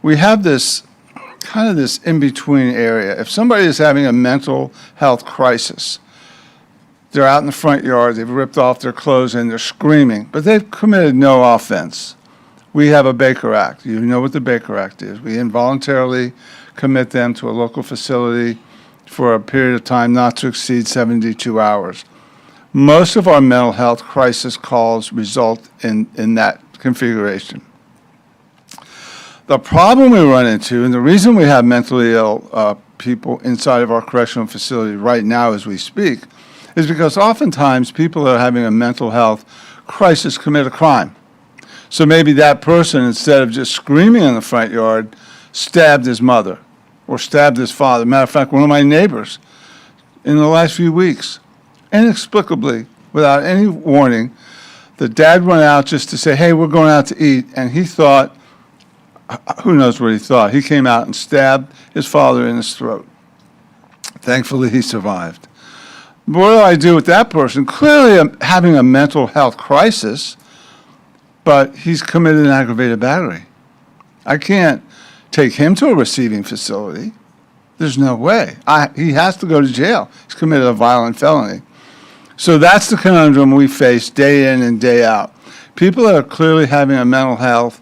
we have this kind of this in-between area. If somebody is having a mental health crisis, they're out in the front yard, they've ripped off their clothes and they're screaming, but they've committed no offense. We have a Baker Act. You know what the Baker Act is. We involuntarily commit them to a local facility for a period of time not to exceed 72 hours. Most of our mental health crisis calls result in that configuration. The problem we run into, and the reason we have mentally ill people inside of our correctional facility right now as we speak, is because oftentimes people that are having a mental health crisis commit a crime. So maybe that person, instead of just screaming in the front yard, stabbed his mother or stabbed his father. Matter of fact, one of my neighbors in the last few weeks, inexplicably, without any warning, the dad went out just to say, hey, we're going out to eat, and he thought, who knows what he thought, he came out and stabbed his father in his throat. Thankfully, he survived. But what do I do with that person? Clearly having a mental health crisis, but he's committed an aggravated battery. I can't take him to a receiving facility. There's no way. He has to go to jail. He's committed a violent felony. So that's the conundrum we face day in and day out. People that are clearly having a mental health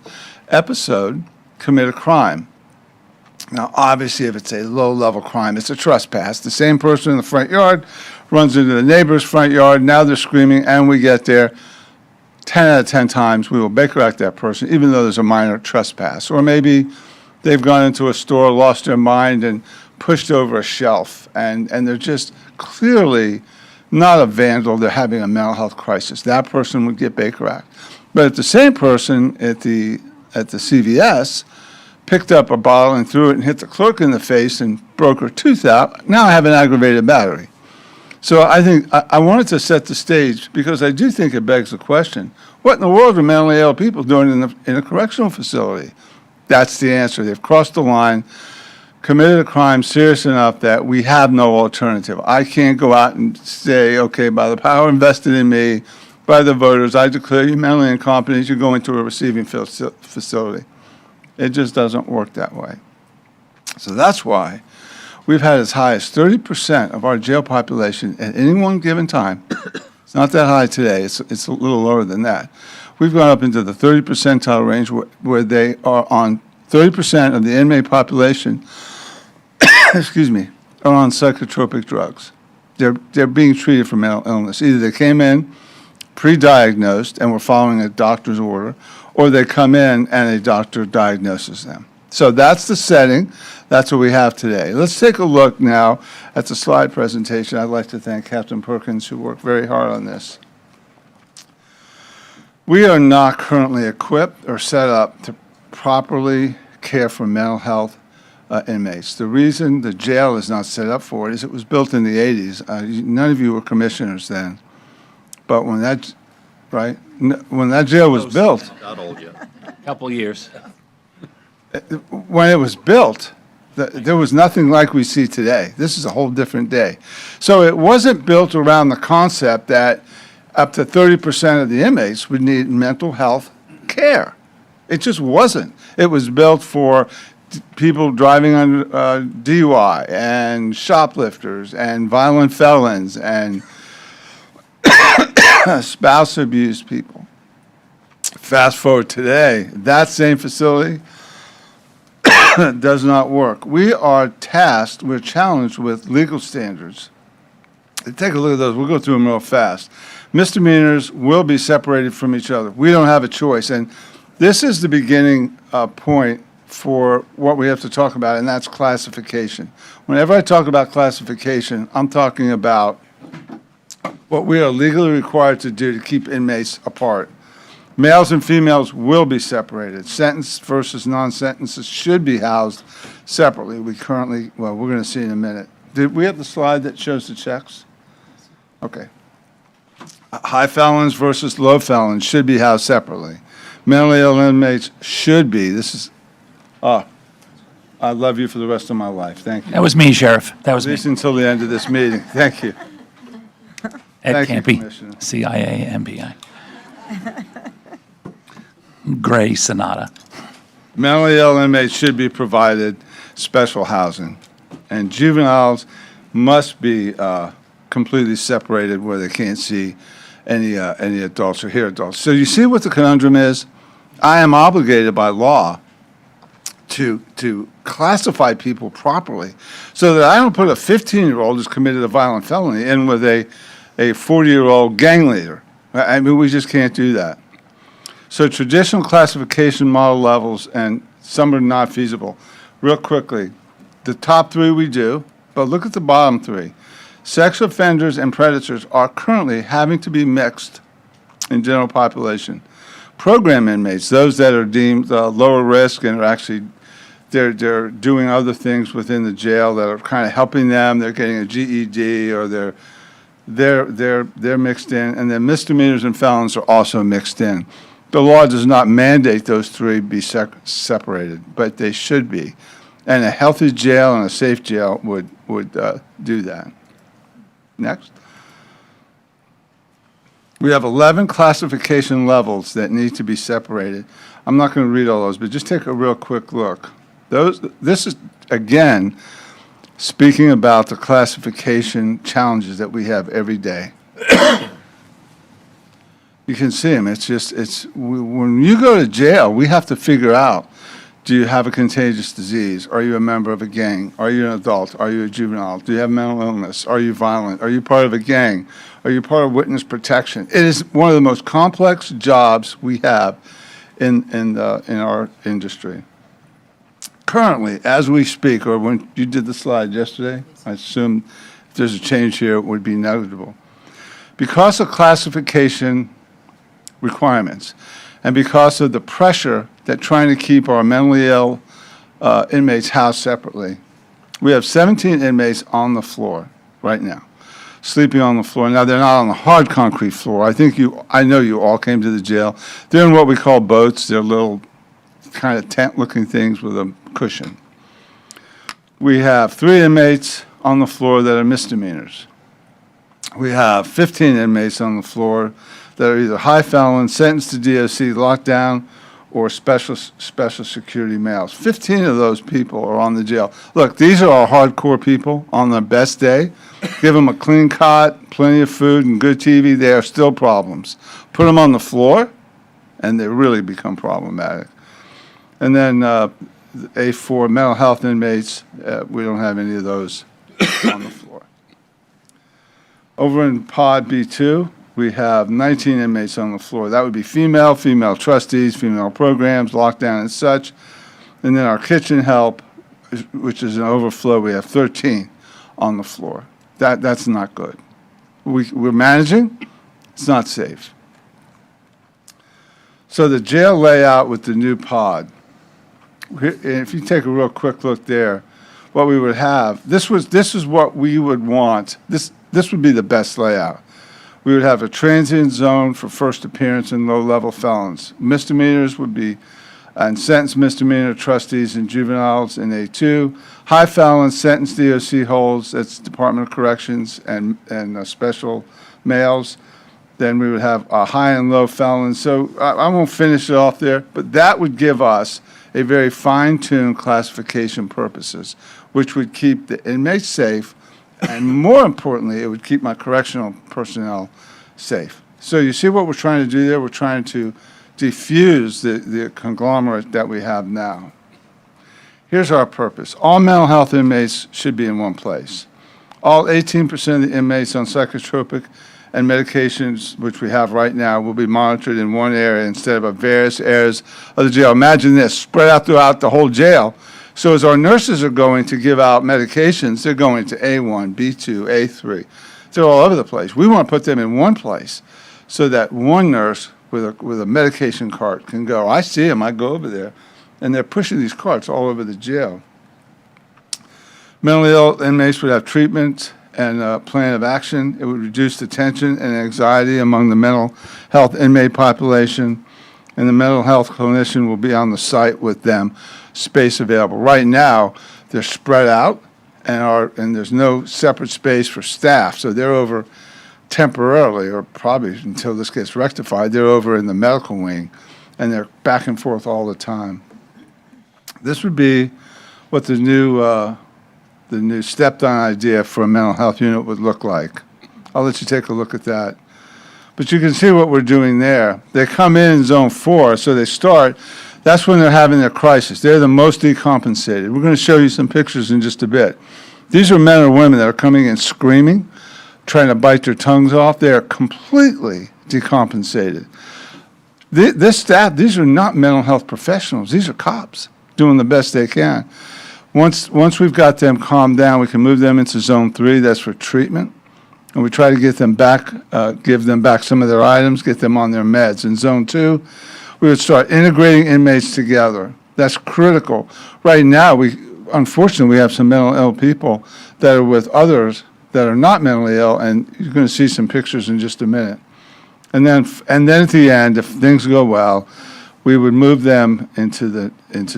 episode commit a crime. Now, obviously, if it's a low-level crime, it's a trespass. The same person in the front yard runs into the neighbor's front yard. Now they're screaming, and we get there. 10 out of 10 times, we will Baker Act that person, even though there's a minor trespass. Or maybe they've gone into a store, lost their mind, and pushed over a shelf, and they're just clearly not a vandal. They're having a mental health crisis. That person would get Baker Act. But if the same person at the CVS picked up a bottle and threw it and hit the clerk in the face and broke her tooth out, now I have an aggravated battery. So I think I wanted to set the stage because I do think it begs the question, what in the world are mentally ill people doing in a correctional facility? That's the answer. They've crossed the line, committed a crime serious enough that we have no alternative. I can't go out and say, okay, by the power invested in me, by the voters, I declare you mentally incompetent, you go into a receiving facility. It just doesn't work that way. So that's why we've had as high as 30% of our jail population at any one given time. It's not that high today. It's a little lower than that. We've gone up into the 30 percentile range where they are on 30% of the inmate population, excuse me, are on psychotropic drugs. They're being treated for mental illness. Either they came in pre-diagnosed and were following a doctor's order, or they come in and a doctor diagnoses them. So that's the setting. That's what we have today. Let's take a look now at the slide presentation. I'd like to thank Captain Perkins, who worked very hard on this. We are not currently equipped or set up to properly care for mental health inmates. The reason the jail is not set up for it is it was built in the 80s. None of you were commissioners then. But when that, right, when that jail was built, Not old yet. Couple years. when it was built, there was nothing like we see today. This is a whole different day. So it wasn't built around the concept that up to 30% of the inmates would need mental health care. It just wasn't. It was built for people driving under DUI and shoplifters and violent felons and spouse abuse people. Fast forward today, that same facility does not work. We are tasked, we're challenged with legal standards. Take a look at those. We'll go through them real fast. Misdemeanors will be separated from each other. We don't have a choice. And this is the beginning point for what we have to talk about, and that's classification. Whenever I talk about classification, I'm talking about what we are legally required to do to keep inmates apart. Males and females will be separated. Sentenced versus non-sentenced should be housed separately. We currently, well, we're going to see in a minute. Did we have the slide that shows the checks? Okay. High felons versus low felons should be housed separately. Mentally ill inmates should be. This is, I love you for the rest of my life. Thank you. That was me, Sheriff. That was At me. least until the end of this meeting. Thank you. Ed Thank you, Campy, Commissioner. CIA, MPI. Gray Sonata. Mentally ill inmates should be provided special housing, and juveniles must be completely separated where they can't see any adults or hear adults. So you see what the conundrum is? I am obligated by law to classify people properly so that I don't put a 15-year-old who's committed a violent felony in with a 40-year-old gang leader. I mean, we just can't do that. So traditional classification model levels, and some are not feasible. Real quickly, the top three we do, but look at the bottom three. Sex offenders and predators are currently having to be mixed in general population. Program inmates, those that are deemed lower risk and are actually, they're doing other things within the jail that are kind of helping them. They're getting a GED or they're mixed in, and then misdemeanors and felons are also mixed in. The law does not mandate those three be separated, but they should be. And a healthy jail and a safe jail would do that. Next. We have 11 classification levels that need to be separated. I'm not going to read all those, but just take a real quick look. This is, again, speaking about the classification challenges that we have every day. You can see them. When you go to jail, we have to figure out, do you have a contagious disease? Are you a member of a gang? Are you an adult? Are you a juvenile? Do you have mental illness? Are you violent? Are you part of a gang? Are you part of witness protection? It is one of the most complex jobs we have in our industry. Currently, as we speak, or when you did the slide yesterday, I assume if there's a change here, it would be negligible. Because of classification requirements and because of the pressure that trying to keep our mentally ill inmates housed separately, we have 17 inmates on the floor right now, sleeping on the floor. Now, they're not on the hard concrete floor. I know you all came to the jail. They're in what we call boats. They're little kind of tent-looking things with a cushion. We have 3 inmates on the floor that are misdemeanors. We have 15 inmates on the floor that are either high felons, sentenced to DOC, lockdown, or special security males. 15 of those people are on the jail. Look, these are our hardcore people on their best day. Give them a clean cot, plenty of food, and good TV, they are still problems. Put them on the floor, and they really become problematic. And then A4, mental health inmates, we don't have any of those on the floor. Over in Pod B2, we have 19 inmates on the floor. That would be female trustees, female programs, lockdown and such. And then our kitchen help, which is an overflow, we have 13 on the floor. That's not good. We're managing. It's not safe. So the jail layout with the new pod, if you take a real quick look there, what we would have, this is what we would want. This would be the best layout. We would have a transient zone for first appearance and low-level felons. Misdemeanors would be, and sentenced misdemeanor trustees and juveniles in A2. High felons, sentenced DOC holds, that's Department of Corrections, and special males. Then we would have high and low felons. So I won't finish it off there, but that would give us a very fine-tuned classification purposes, which would keep the inmates safe, and more importantly, it would keep my correctional personnel safe. So you see what we're trying to do there? We're trying to diffuse the conglomerate that we have now. Here's our purpose. All mental health inmates should be in one place. All 18% of the inmates on psychotropic and medications, which we have right now, will be monitored in one area instead of various areas of the jail. Imagine this, spread out throughout the whole jail. So as our nurses are going to give out medications, they're going to A1, B2, A3. They're all over the place. We want to put them in one place so that one nurse with a medication cart can go. I see them, I go over there, and they're pushing these carts all over the jail. Mentally ill inmates would have treatment and a plan of action. It would reduce the tension and anxiety among the mental health inmate population, and the mental health clinician will be on the site with them, space available. Right now, they're spread out, and there's no separate space for staff, so they're over temporarily, or probably until this gets rectified, they're over in the medical wing, and they're back and forth all the time. This would be what the new stepped-on idea for a mental health unit would look like. I'll let you take a look at that. But you can see what we're doing there. They come in zone 4, so they start. That's when they're having their crisis. They're the most decompensated. We're going to show you some pictures in just a bit. These are men or women that are coming in screaming, trying to bite their tongues off. They are completely decompensated. This staff, these are not mental health professionals. These are cops doing the best they can. Once we've got them calmed down, we can move them into zone 3. That's for treatment. And we try to get them back, give them back some of their items, get them on their meds. In zone 2, we would start integrating inmates together. That's critical. Right now, unfortunately, we have some mentally ill people that are with others that are not mentally ill, and you're going to see some pictures in just a minute. And then at the end, if things go well, we would move them into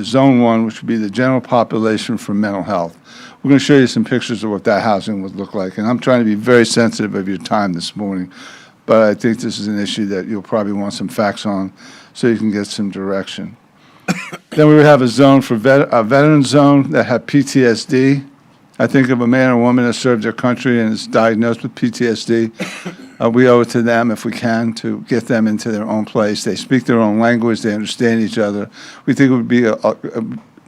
zone 1, which would be the general population for mental health. We're going to show you some pictures of what that housing would look like, and I'm trying to be very sensitive of your time this morning, but I think this is an issue that you'll probably want some facts on so you can get some direction. Then we would have a zone for a veteran zone that had PTSD. I think of a man or woman that served their country and is diagnosed with PTSD. We owe it to them, if we can, to get them into their own place. They speak their own language. They understand each other. We think it would be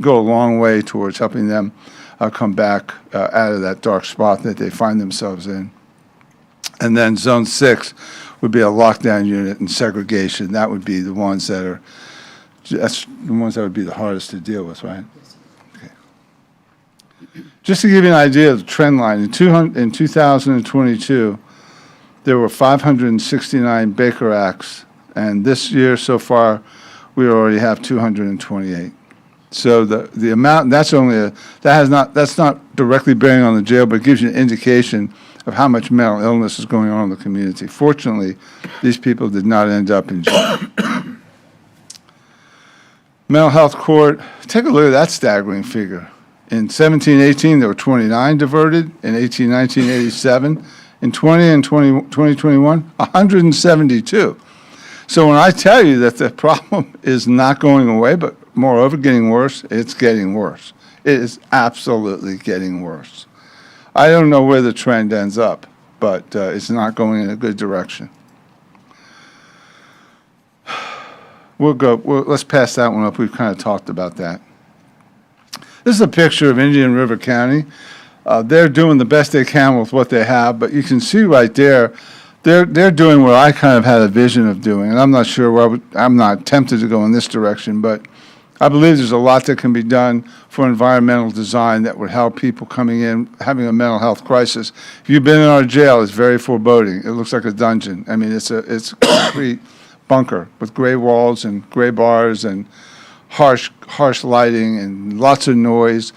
go a long way towards helping them come back out of that dark spot that they find themselves in. And then zone 6 would be a lockdown unit and segregation. That would be the ones that would be the hardest to deal with, right? Okay. Just to give you an idea of the trend line, in 2022, there were 569 Baker Acts, and this year so far, we already have 228. So the amount, that's not directly bearing on the jail, but it gives you an indication of how much mental illness is going on in the community. Fortunately, these people did not end up in jail. Mental health court, take a look at that staggering figure. In 1718, there were 29 diverted. In 1819, 87. In 2021, 172. So when I tell you that the problem is not going away, but moreover getting worse, it's getting worse. It is absolutely getting worse. I don't know where the trend ends up, but it's not going in a good direction. Let's pass that one up. We've kind of talked about that. This is a picture of Indian River County. They're doing the best they can with what they have, but you can see right there, they're doing what I kind of had a vision of doing, and I'm not sure where I'm not tempted to go in this direction, but I believe there's a lot that can be done for environmental design that would help people coming in, having a mental health crisis. If you've been in our jail, it's very foreboding. It looks like a dungeon. I mean, it's a concrete bunker with gray walls and gray bars and harsh lighting and lots of noise.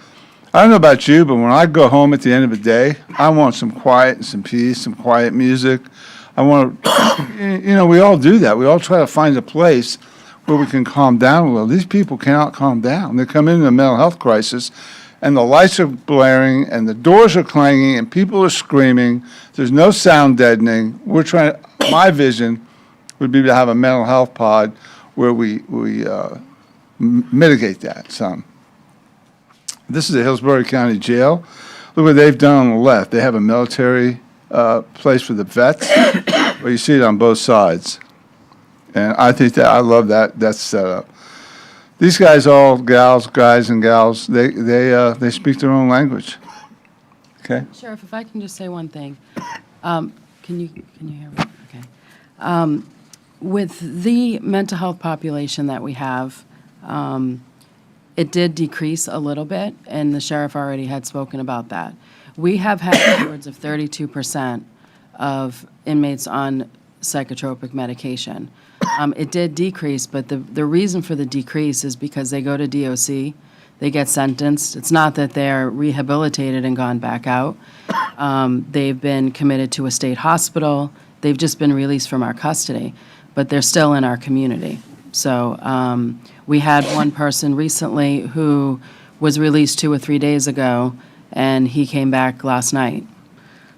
I don't know about you, but when I go home at the end of the day, I want some quiet and some peace, some quiet music. I want to, we all do that. We all try to find a place where we can calm down a little. These people cannot calm down. They come into a mental health crisis, and the lights are blaring, and the doors are clanging, and people are screaming. There's no sound deadening. My vision would be to have a mental health pod where we mitigate that some. This is the Hillsborough County Jail. Look what they've done on the left. They have a military place for the vets, where you see it on both sides. And I think I love that setup. These guys, all guys and gals, they speak their own language. Okay? Sheriff, if I can just say one thing. Can you hear me? Okay. With the mental health population that we have, it did decrease a little bit, and the sheriff already had spoken about that. We have had upwards of 32% of inmates on psychotropic medication. It did decrease, but the reason for the decrease is because they go to DOC, they get sentenced. It's not that they're rehabilitated and gone back out. They've been committed to a state hospital. They've just been released from our custody, but they're still in our community. So we had one person recently who was released 2 or 3 days ago, and he came back last night.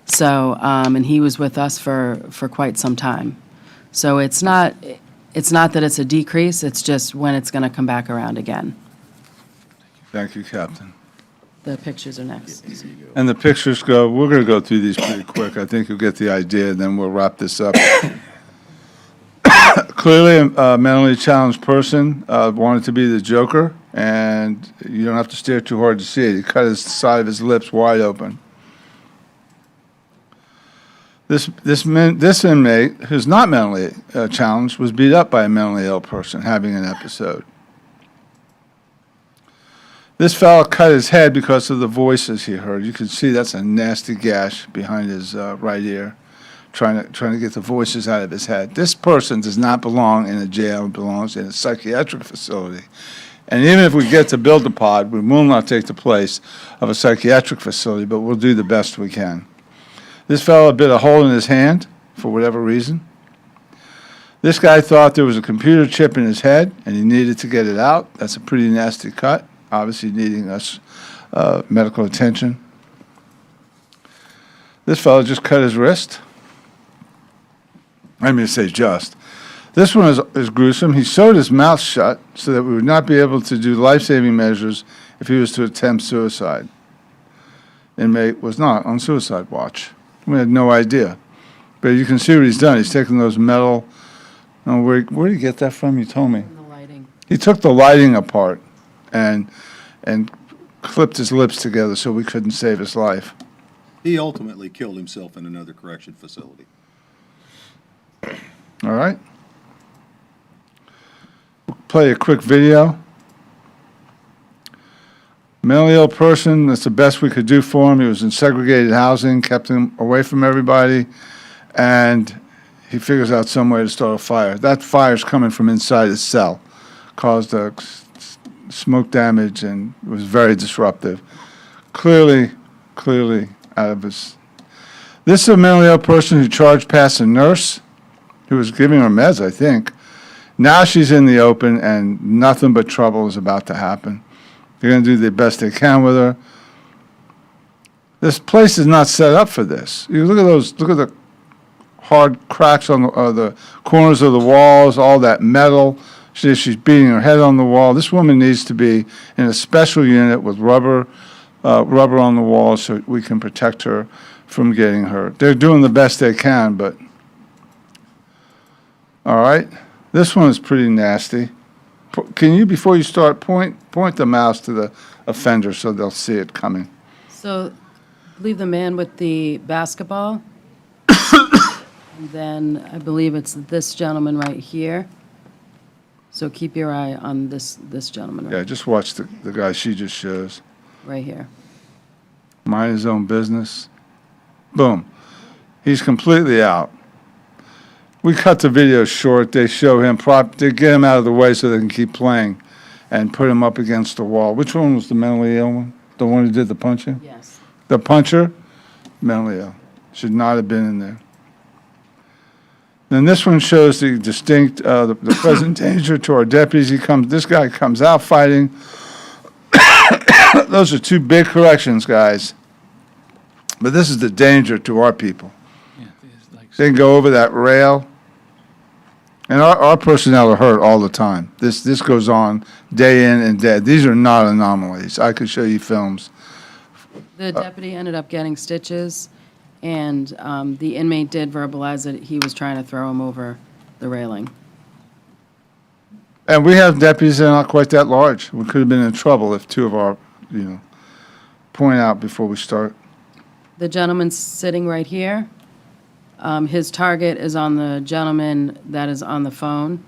So, and he was with us for quite some time. So it's not that it's a decrease, it's just when it's going to come back around again. Thank you, Captain. The pictures are next. And the pictures we're going to go through these pretty quick. I think you'll get the idea, and then we'll wrap this up. Clearly, a mentally challenged person wanted to be the Joker, and you don't have to stare too hard to see it. He cut his side of his lips wide open. This inmate, who's not mentally challenged, was beat up by a mentally ill person having an episode. This fellow cut his head because of the voices he heard. You can see that's a nasty gash behind his right ear, trying to get the voices out of his head. This person does not belong in a jail; it belongs in a psychiatric facility. And even if we get to build a pod, we will not take the place of a psychiatric facility, but we'll do the best we can. This fellow bit a hole in his hand for whatever reason. This guy thought there was a computer chip in his head, and he needed to get it out. That's a pretty nasty cut, obviously needing us medical attention. This fellow just cut his wrist. I mean to say just. This one is gruesome. He sewed his mouth shut so that we would not be able to do life-saving measures if he was to attempt suicide. Inmate was not on suicide watch. We had no idea. But you can see what he's done. He's taken those metal... Oh, where did he get that from? You told me. The lighting. He took the lighting apart and clipped his lips together so we couldn't save his life. He ultimately killed himself in another correction facility. All right. We'll play a quick video. Mentally ill person, that's the best we could do for him. He was in segregated housing, kept him away from everybody, and he figures out some way to start a fire. That fire's coming from inside his cell, caused smoke damage, and was very disruptive. Clearly out of his... This is a mentally ill person who charged past a nurse who was giving her meds, I think. Now she's in the open, and nothing but trouble is about to happen. They're going to do the best they can with her. This place is not set up for this. You look at the hard cracks on the corners of the walls, all that metal. She's beating her head on the wall. This woman needs to be in a special unit with rubber on the wall so we can protect her from getting hurt. They're doing the best they can, but... All right. This one is pretty nasty. Can you, before you start, point the mouse to the offender so they'll see it coming? So, I believe the man with the basketball. And then I believe it's this gentleman right here. So keep your eye on this gentleman Yeah, just watch the guy she just shows. right here. Mind his own business. Boom. He's completely out. We cut the video short. They show him, they get him out of the way so they can keep playing and put him up against the wall. Which one was the mentally ill one? The one who did the punching? Yes. The puncher? Mentally ill. Should not have been in there. Then this one shows the distinct, the present danger to our deputies. This guy comes out fighting. Those are two big corrections, guys. But this is the danger to our people. They can go over that rail And our personnel are hurt all the time. This goes on day in and day. These are not anomalies. I could show you films. The deputy ended up getting stitches, and the inmate did verbalize that he was trying to throw him over the railing. And we have deputies that are not quite that large. We could have been in trouble if two of our, point out before we start. The gentleman sitting right here, his target is on the gentleman that is on the phone,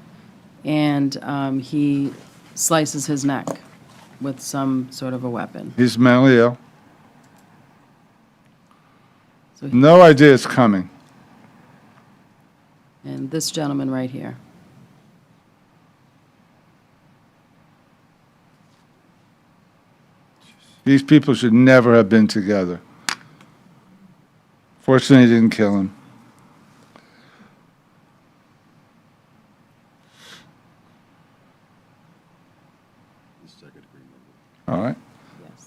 and he slices his neck with some sort of a weapon. He's mentally ill. So No idea it's coming. And this gentleman right here. These people should never have been together. Fortunately, he didn't kill him. All right.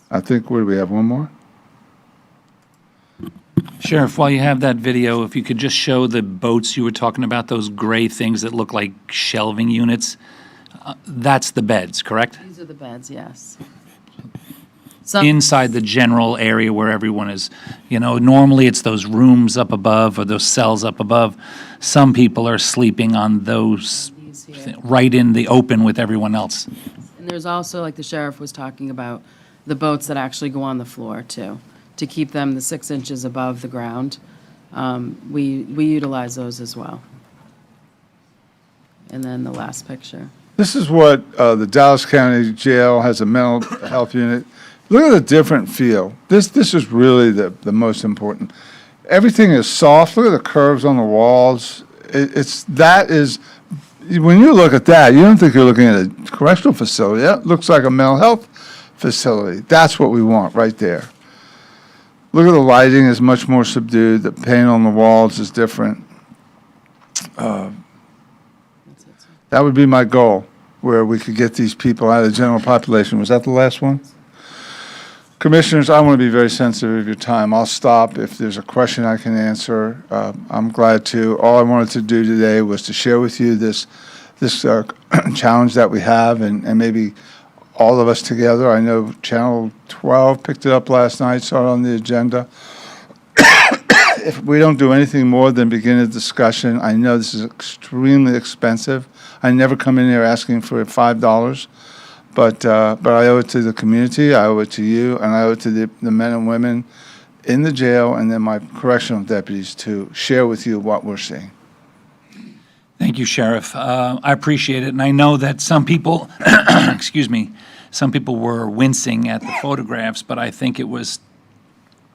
I think, what do we have, one more? Sheriff, while you have that video, if you could just show the boats you were talking about, those gray things that look like shelving units, that's the beds, correct? These are the beds, yes. Inside the general area where everyone is, normally it's those rooms up above or those cells up above. Some people are sleeping on those right in the open with everyone else. And there's also, like the sheriff was talking about, the boats that actually go on the floor, too, to keep them the 6 inches above the ground. We utilize those as well. And then the last picture. This is what the Dallas County Jail has, a mental health unit. Look at the different feel. This is really the most important. Everything is soft. Look at the curves on the walls. When you look at that, you don't think you're looking at a correctional facility. That looks like a mental health facility. That's what we want right there. Look at the lighting is much more subdued. The paint on the walls is different. That would be my goal, where we could get these people out of the general population. Was that the last one? Commissioners, I want to be very sensitive of your time. I'll stop if there's a question I can answer. I'm glad to. All I wanted to do today was to share with you this challenge that we have, and maybe all of us together. I know Channel 12 picked it up last night, saw it on the agenda. If we don't do anything more than begin a discussion, I know this is extremely expensive. I never come in here asking for $5. But I owe it to the community, I owe it to you, and I owe it to the men and women in the jail and then my correctional deputies to share with you what we're seeing. Thank you, Sheriff. I appreciate it, and I know that some people, some people were wincing at the photographs, but I think it was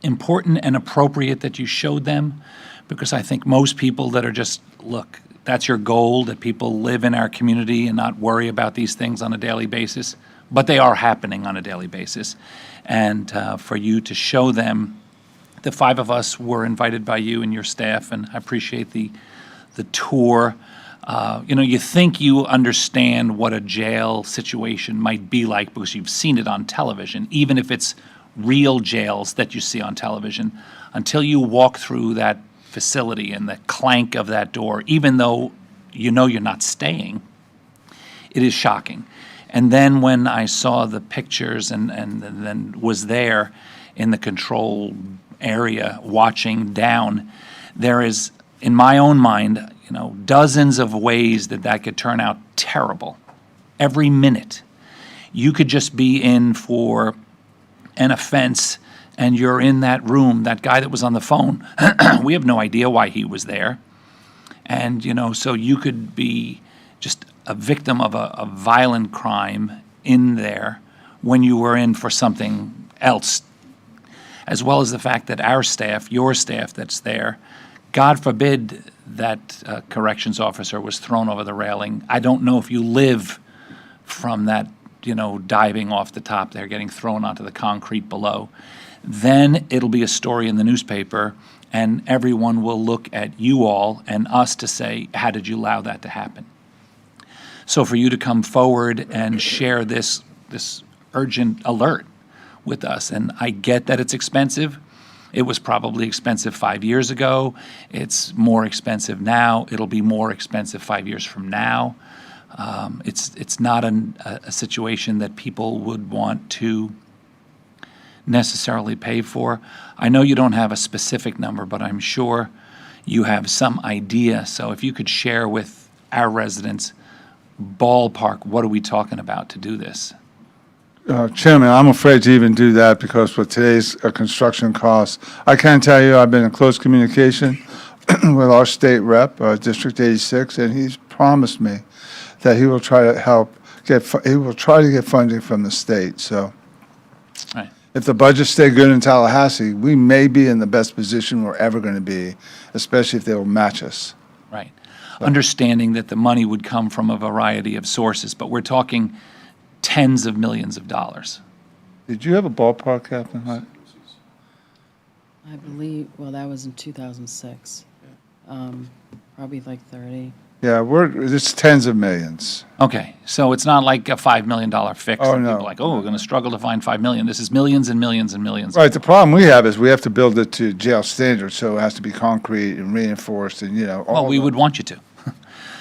important and appropriate that you showed them, because I think most people that are just, look, that's your goal, that people live in our community and not worry about these things on a daily basis, but they are happening on a daily basis. And for you to show them, the 5 of us were invited by you and your staff, and I appreciate the tour. You think you understand what a jail situation might be like because you've seen it on television, even if it's real jails that you see on television, until you walk through that facility and the clank of that door, even though you're not staying, it is shocking. And then when I saw the pictures and then was there in the control area watching down, there is, in my own mind, dozens of ways that could turn out terrible. Every minute. You could just be in for an offense and you're in that room, that guy that was on the phone, we have no idea why he was there. And, so you could be just a victim of a violent crime in there when you were in for something else, as well as the fact that our staff, your staff that's there, God forbid that corrections officer was thrown over the railing. I don't know if you live from that, diving off the top there, getting thrown onto the concrete below. Then it'll be a story in the newspaper, and everyone will look at you all and us to say, how did you allow that to happen? So for you to come forward and share this urgent alert with us, and I get that it's expensive, It was probably expensive 5 years ago. It's more expensive now. It'll be more expensive 5 years from now. It's not a situation that people would want to necessarily pay for. I know you don't have a specific number, but I'm sure you have some idea. So if you could share with our residents, ballpark, what are we talking about to do this? Chairman, I'm afraid to even do that because with today's construction costs, I can tell you I've been in close communication with our state rep, District 86, and he's promised me that he will try to he will try to get funding from the state. So Right. if the budgets stay good in Tallahassee, we may be in the best position we're ever going to be, especially if they will match us. Right. Understanding that the money would come from a variety of sources, but we're talking tens of millions of dollars. Did you have a ballpark, Captain Hunt? I believe, well, that was in 2006. Probably like 30. Yeah, it's tens of millions. Okay, so it's not like a $5 million fix. Oh, that no. People are like, oh, we're going to struggle to find $5 million. This is millions and millions and millions. Right, the problem we have is we have to build it to jail standards, so it has to be concrete and reinforced and, all Well, we the- would want you to.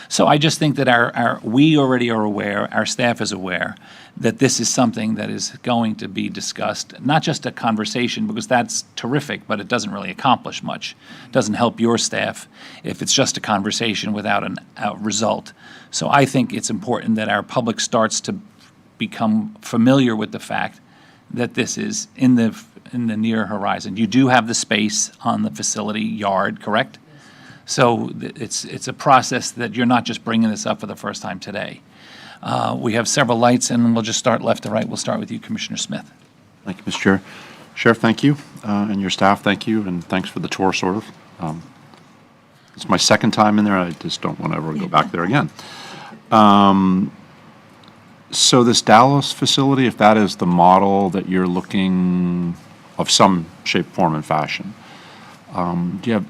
So I just think that we already are aware, our staff is aware, that this is something that is going to be discussed, not just a conversation, because that's terrific, but it doesn't really accomplish much. It doesn't help your staff if it's just a conversation without a result. So I think it's important that our public starts to become familiar with the fact that this is in the near horizon. You do have the space on the facility yard, correct? So it's a process that you're not just bringing this up for the first time today. We have several lights, and we'll just start left to right. We'll start with you, Commissioner Smith. Thank you, Mr. Chair. Sheriff, thank you, and your staff, thank you, and thanks for the tour, sort of. It's my second time in there. I just don't want to ever go back there again. So this Dallas facility, if that is the model that you're looking of some shape, form, and fashion, do you have,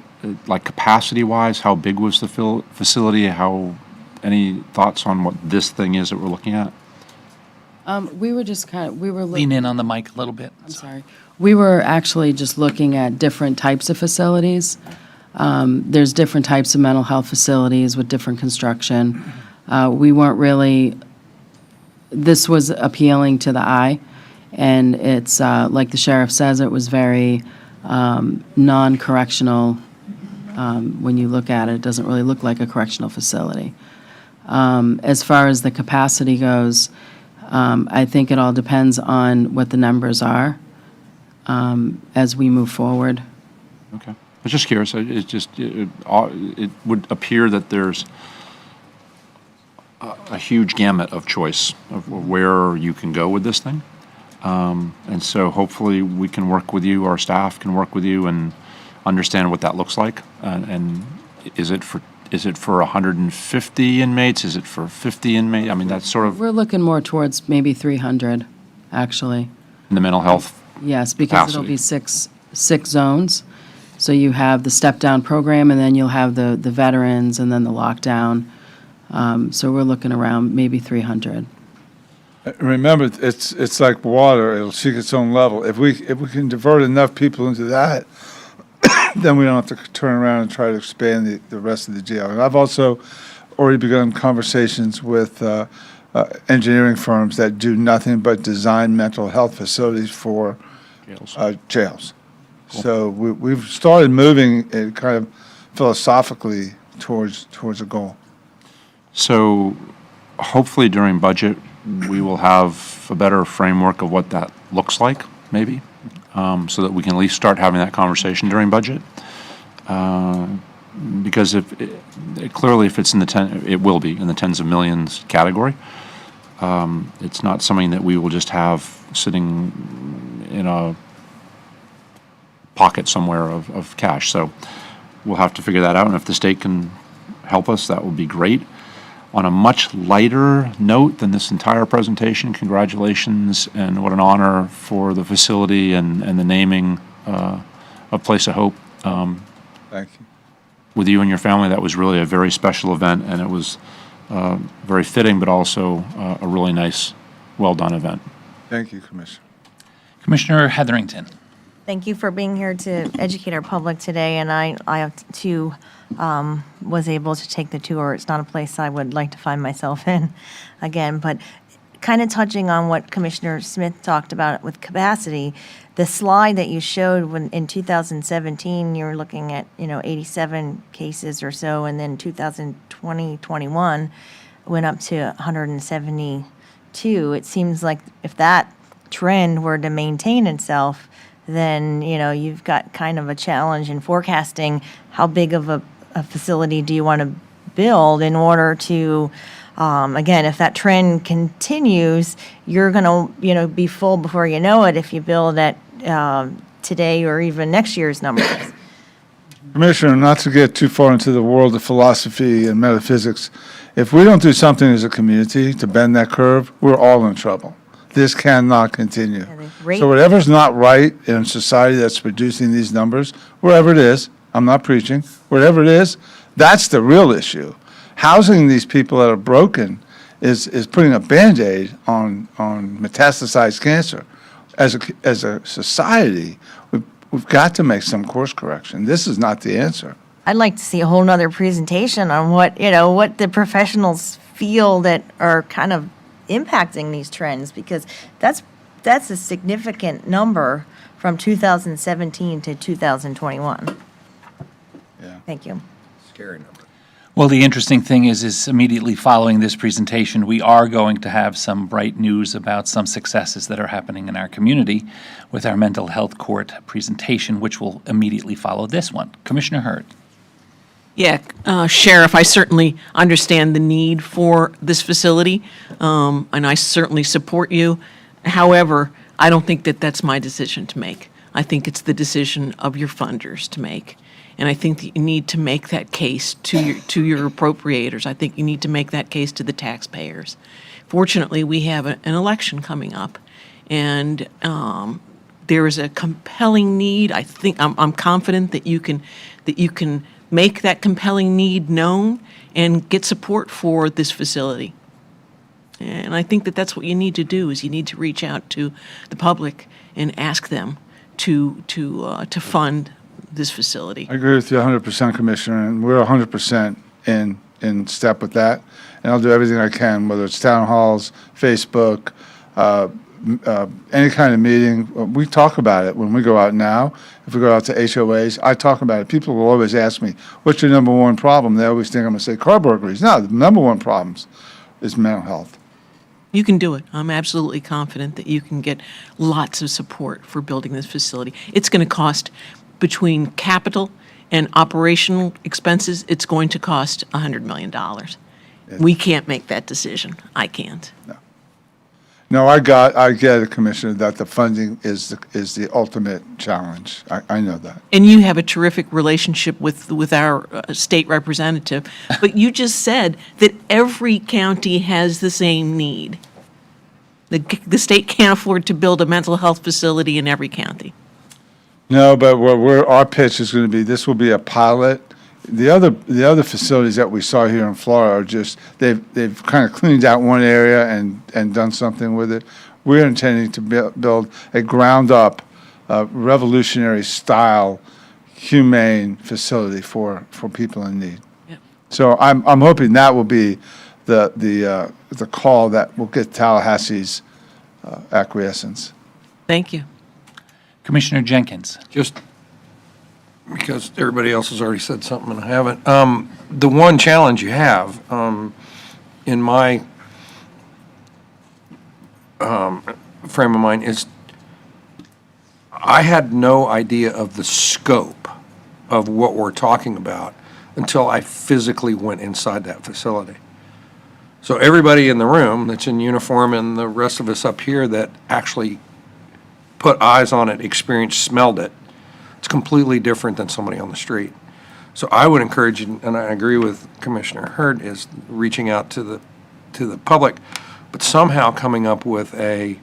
like capacity-wise, how big was the facility? Any thoughts on what this thing is that we're looking at? We were just we were Lean in on the mic a little bit. I'm sorry. We were actually just looking at different types of facilities. There's different types of mental health facilities with different construction. We weren't really, this was appealing to the eye, and it's, like the sheriff says, it was very non-correctional. When you look at it, it doesn't really look like a correctional facility. As far as the capacity goes, I think it all depends on what the numbers are as we move forward. Okay. I was just curious. It would appear that there's a huge gamut of choice of where you can go with this thing. And so hopefully we can work with you, our staff can work with you and understand what that looks like. And is it for 150 inmates? Is it for 50 inmates? I mean, that's sort of We're looking more towards maybe 300, actually. in the mental health. Yes, because it'll capacity. be six zones. So you have the step-down program, and then you'll have the veterans, and then the lockdown. So we're looking around maybe 300. Remember, it's like water, it'll seek its own level. If we can divert enough people into that, then we don't have to turn around and try to expand the rest of the jail. And I've also already begun conversations with engineering firms that do nothing but design mental health facilities for jails. So we've started moving it kind of philosophically towards a goal. So hopefully during budget, we will have a better framework of what that looks like, maybe, so that we can at least start having that conversation during budget. Because clearly if it's it will be in the tens of millions category. It's not something that we will just have sitting in a pocket somewhere of cash. So we'll have to figure that out, and if the state can help us, that would be great. On a much lighter note than this entire presentation, congratulations, and what an honor for the facility and the naming of Place of Hope. Thank you. With you and your family, that was really a very special event, and it was very fitting, but also a really nice, well-done event. Thank you, Commissioner. Commissioner Hetherington. Thank you for being here to educate our public today, and I too was able to take the tour. It's not a place I would like to find myself in again, but kind of touching on what Commissioner Smith talked about with capacity, the slide that you showed when in 2017, you were looking at, 87 cases or so, and then 2020, 21 went up to 172. It seems like if that trend were to maintain itself, then, you've got kind of a challenge in forecasting how big of a facility do you want to build in order to, again, if that trend continues, you're going to, be full before you know it if you build at today or even next year's numbers. Commissioner, not to get too far into the world of philosophy and metaphysics, if we don't do something as a community to bend that curve, we're all in trouble. This cannot continue. So whatever's not right in society that's producing these numbers, wherever it is, I'm not preaching, wherever it is, that's the real issue. Housing these people that are broken is putting a Band-Aid on metastasized cancer. As a society, we've got to make some course correction. This is not the answer. I'd like to see a whole nother presentation on what the professionals feel that are kind of impacting these trends, because that's a significant number from 2017 to 2021. Yeah. Thank you. Scary number. Well, the interesting thing is immediately following this presentation, we are going to have some bright news about some successes that are happening in our community with our mental health court presentation, which will immediately follow this one. Commissioner Hurd. Yeah, Sheriff, I certainly understand the need for this facility, and I certainly support you. However, I don't think that that's my decision to make. I think it's the decision of your funders to make. And I think that you need to make that case to your appropriators. I think you need to make that case to the taxpayers. Fortunately, we have an election coming up, and there is a compelling need. I think I'm confident that you can make that compelling need known and get support for this facility. And I think that that's what you need to do, is you need to reach out to the public and ask them to fund this facility. I agree with you 100%, Commissioner, and we're 100% in step with that. And I'll do everything I can, whether it's town halls, Facebook, any kind of meeting. We talk about it when we go out now. If we go out to HOAs, I talk about it. People will always ask me, what's your number one problem? They always think I'm going to say car burglaries. No, the number one problem is mental health. You can do it. I'm absolutely confident that you can get lots of support for building this facility. It's going to cost, between capital and operational expenses, it's going to cost $100 million. We can't make that decision. I can't. No, I get it, Commissioner, that the funding is the ultimate challenge. I know that. And you have a terrific relationship with our state representative, but you just said that every county has the same need. The state can't afford to build a mental health facility in every county. No, but our pitch is going to be, this will be a pilot. The other facilities that we saw here in Florida are just, they've kind of cleaned out one area and done something with it. We're intending to build a ground-up, revolutionary-style, humane facility for people in need. Yep. So I'm hoping that will be the call that will get Tallahassee's acquiescence. Thank you. Commissioner Jenkins. Just because everybody else has already said something and I haven't. The one challenge you have, in my frame of mind, is I had no idea of the scope of what we're talking about until I physically went inside that facility. So everybody in the room that's in uniform and the rest of us up here that actually put eyes on it, experienced, smelled it, it's completely different than somebody on the street. So I would encourage you, and I agree with Commissioner Hurd, is reaching out to the public, but somehow coming up with a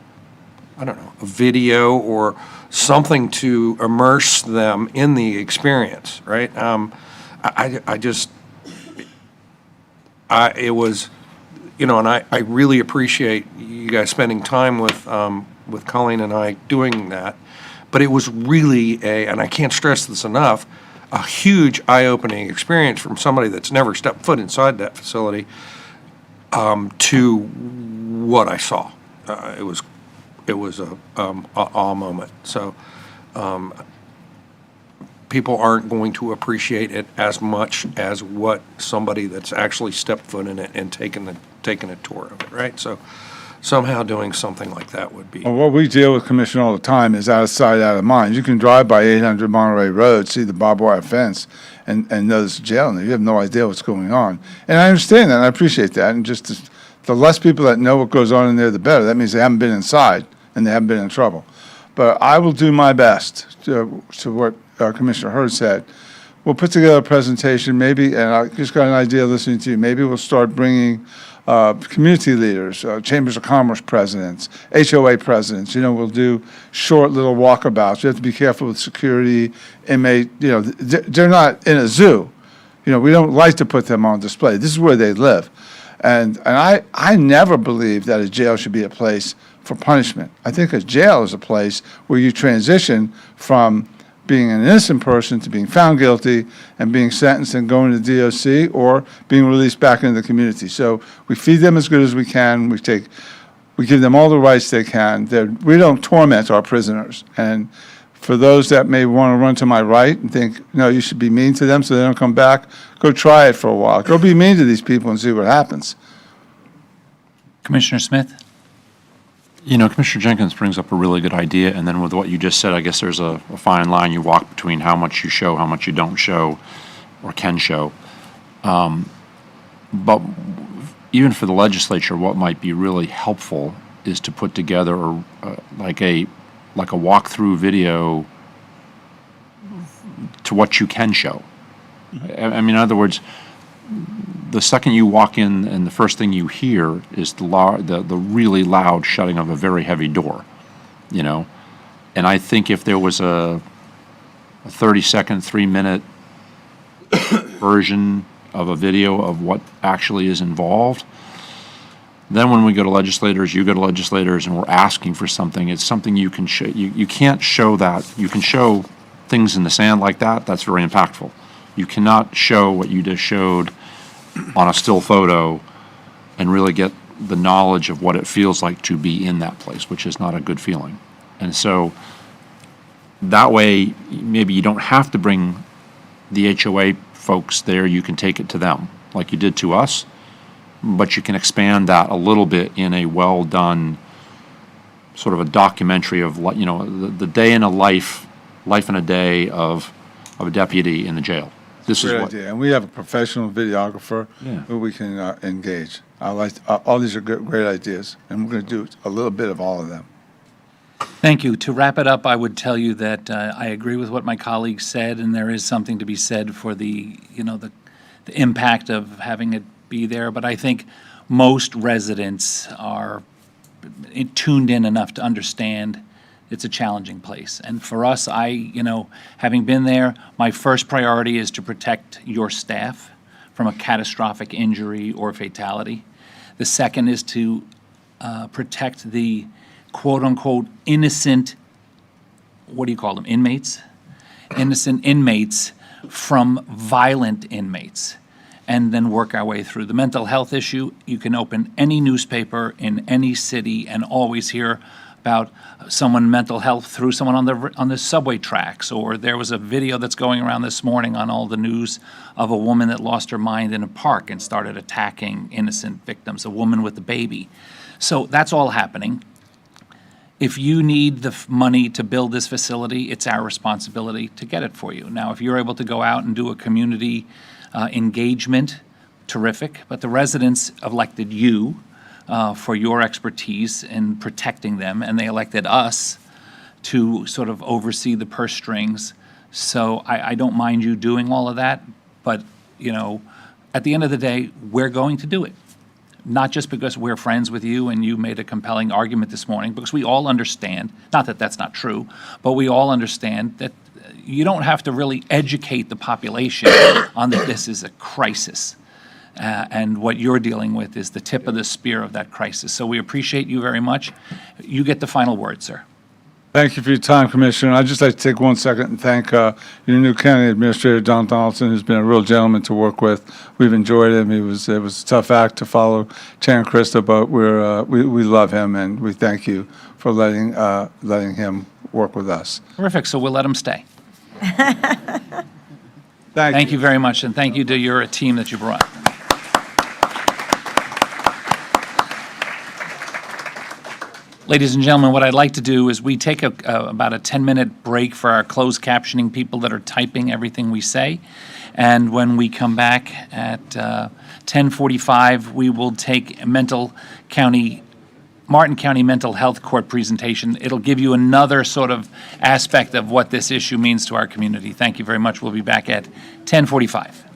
video or something to immerse them in the experience, right? It was, and I really appreciate you guys spending time with Colleen and I doing that, But it was really and I can't stress this enough, a huge eye-opening experience from somebody that's never stepped foot inside that facility to what I saw. It was a awe moment. So people aren't going to appreciate it as much as what somebody that's actually stepped foot in it and taken a tour of it, right? So somehow doing something like that would be. Well, what we deal with, Commissioner, all the time is out of sight, out of mind. You can drive by 800 Monterey Road, see the barbed wire fence, and know there's a jail in there. You have no idea what's going on. And I understand that, and I appreciate that. And just the less people that know what goes on in there, the better. That means they haven't been inside, and they haven't been in trouble. But I will do my best to what Commissioner Hurd said. We'll put together a presentation, maybe, and I just got an idea listening to you. Maybe we'll start bringing community leaders, chambers of commerce presidents, HOA presidents. We'll do short little walkabouts. You have to be careful with security, inmate. They're not in a zoo. We don't like to put them on display. This is where they live. And I never believe that a jail should be a place for punishment. I think a jail is a place where you transition from being an innocent person to being found guilty and being sentenced and going to DOC or being released back into the community. So we feed them as good as we can. We give them all the rights they can. We don't torment our prisoners. And for those that may want to run to my right and think, no, you should be mean to them so they don't come back, go try it for a while. Go be mean to these people and see what happens. Commissioner Smith? Commissioner Jenkins brings up a really good idea, and then with what you just said, I guess there's a fine line you walk between how much you show, how much you don't show, or can show. But even for the legislature, what might be really helpful is to put together like a walkthrough video to what you can show. I mean, in other words, the second you walk in and the first thing you hear is the really loud shutting of a very heavy door, And I think if there was a 30-second, 3-minute version of a video of what actually is involved, then when we go to legislators, you go to legislators, and we're asking for something, it's something you can show. You can't show that. You can show things in the sand like that. That's very impactful. You cannot show what you just showed on a still photo and really get the knowledge of what it feels like to be in that place, which is not a good feeling. And so that way, maybe you don't have to bring the HOA folks there. You can take it to them like you did to us, but you can expand that a little bit in a well-done sort of a documentary of, the day in a life in a day of a deputy in the jail. This is Great what. idea. And we have a professional videographer who we can engage. All these are great ideas, and we're going to do a little bit of all of them. Thank you. To wrap it up, I would tell you that I agree with what my colleague said, and there is something to be said for the impact of having it be there. But I think most residents are tuned in enough to understand it's a challenging place. And for us, having been there, my first priority is to protect your staff from a catastrophic injury or fatality. The second is to protect the quote-unquote innocent, what do you call them, inmates? Innocent inmates from violent inmates, and then work our way through. The mental health issue, you can open any newspaper in any city and always hear about someone mental health through someone on the subway tracks, or there was a video that's going around this morning on all the news of a woman that lost her mind in a park and started attacking innocent victims, a woman with a baby. So that's all happening. If you need the money to build this facility, it's our responsibility to get it for you. Now, if you're able to go out and do a community engagement, terrific, but the residents elected you for your expertise in protecting them, and they elected us to sort of oversee the purse strings. So I don't mind you doing all of that, but, at the end of the day, we're going to do it. Not just because we're friends with you and you made a compelling argument this morning, because we all understand, not that that's not true, but we all understand that you don't have to really educate the population on that this is a crisis. And what you're dealing with is the tip of the spear of that crisis. So we appreciate you very much. You get the final word, sir. Thank you for your time, Commissioner. I'd just like to take 1 second and thank your new county administrator, Don Donaldson, who's been a real gentleman to work with. We've enjoyed him. It was a tough act to follow Chair Krista, but we love him, and we thank you for letting him work with us. Terrific, so we'll let him stay. Thank Thank you very much, and thank you to your team that you brought. Ladies and gentlemen, what I'd like to do is we take about a 10-minute break for our closed captioning people that are typing everything we say. And when we come back at 10:45, we will take Martin County Mental Health Court presentation. It'll give you another sort of aspect of what this issue means to our community. Thank you very much. We'll be back at 10:45.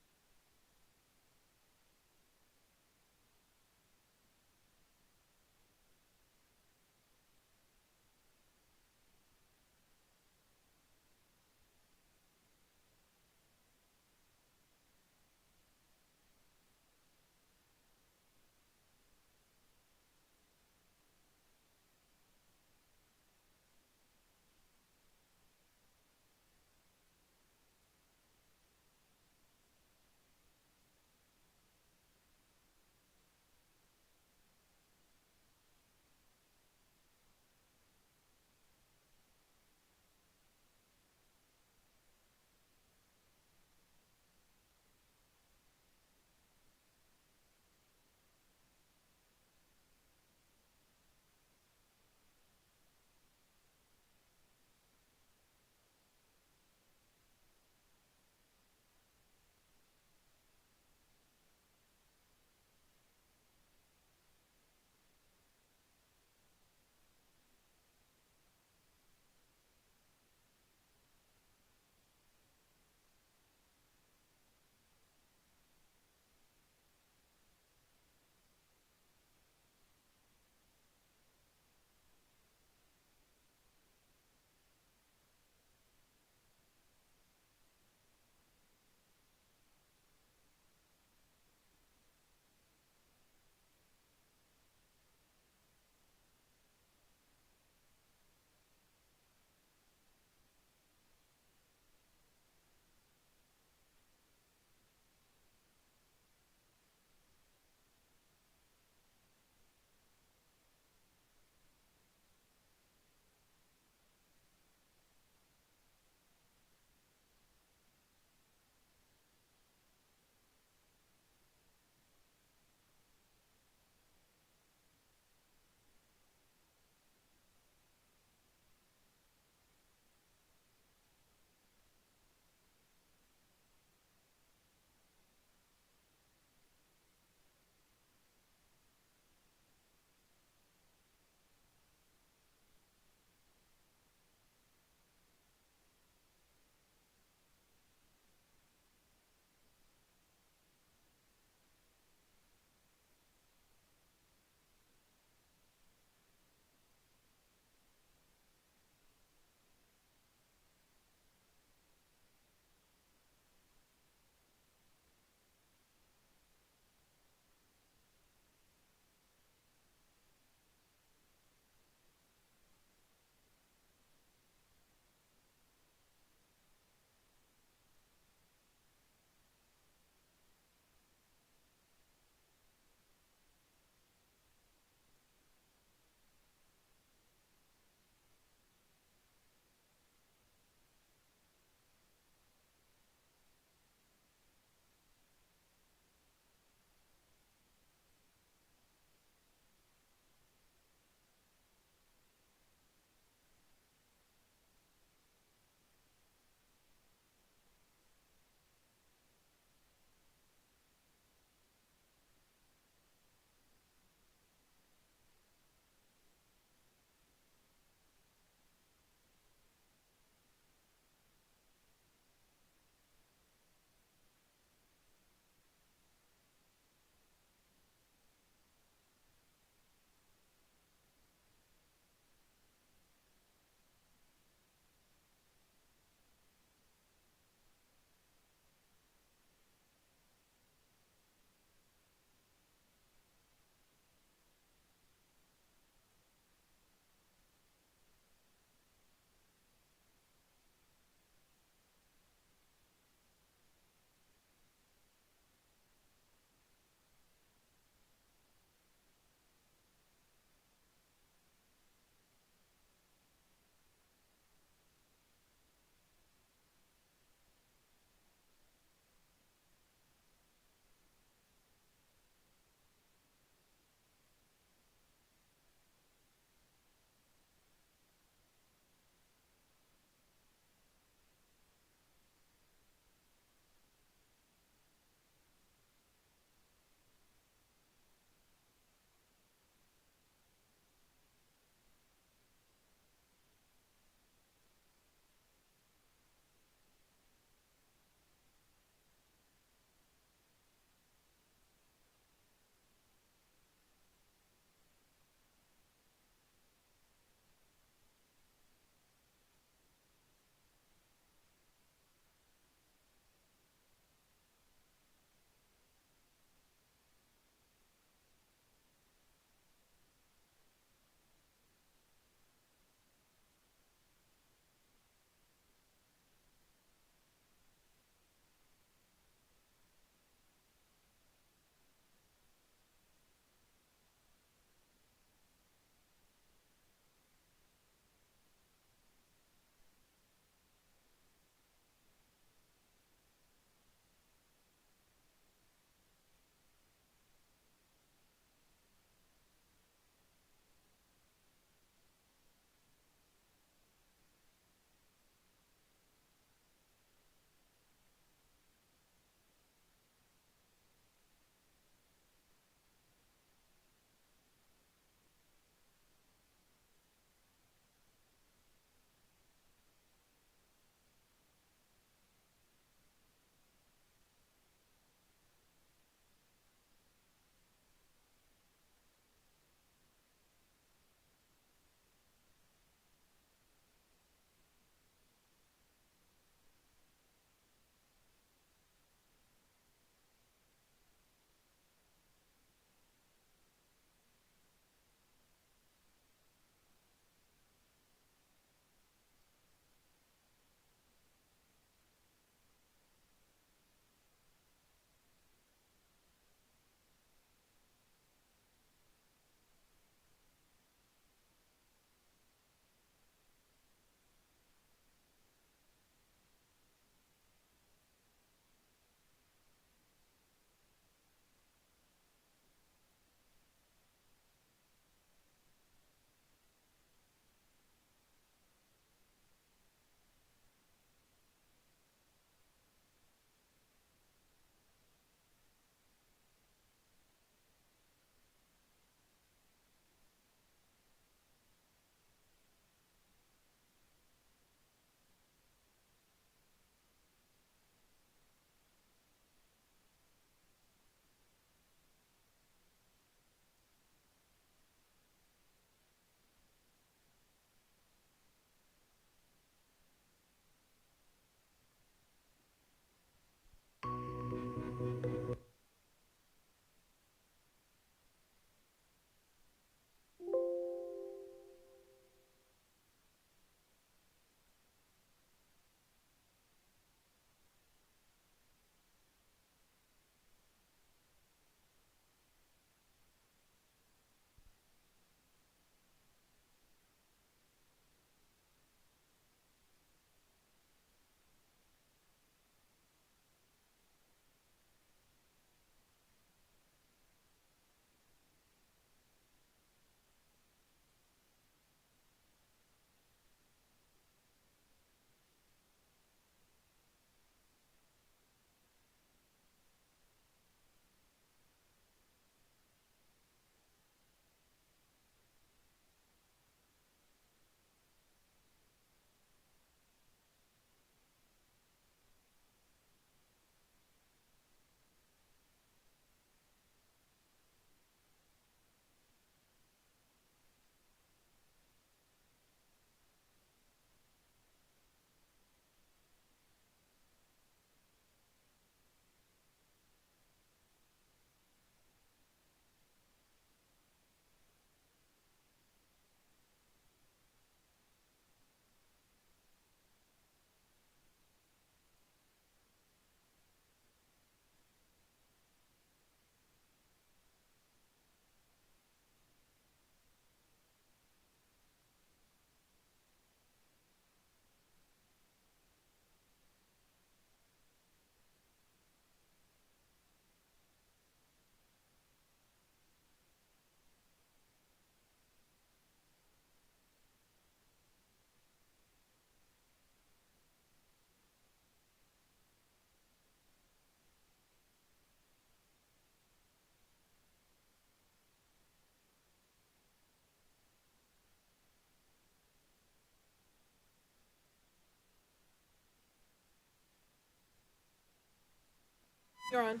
You're on.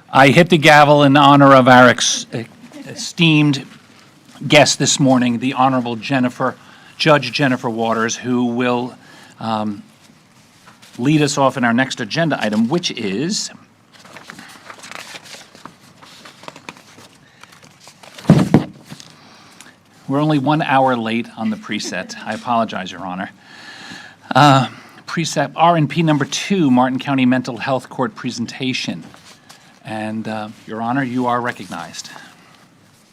I hit the gavel in honor of our esteemed guest this morning, the Honorable Judge Jennifer Waters, who will lead us off in our next agenda item, which is we're only 1 hour late on the preset. I apologize, Your Honor. Precept R&P number 2, Martin County Mental Health Court presentation. And, Your Honor, you are recognized.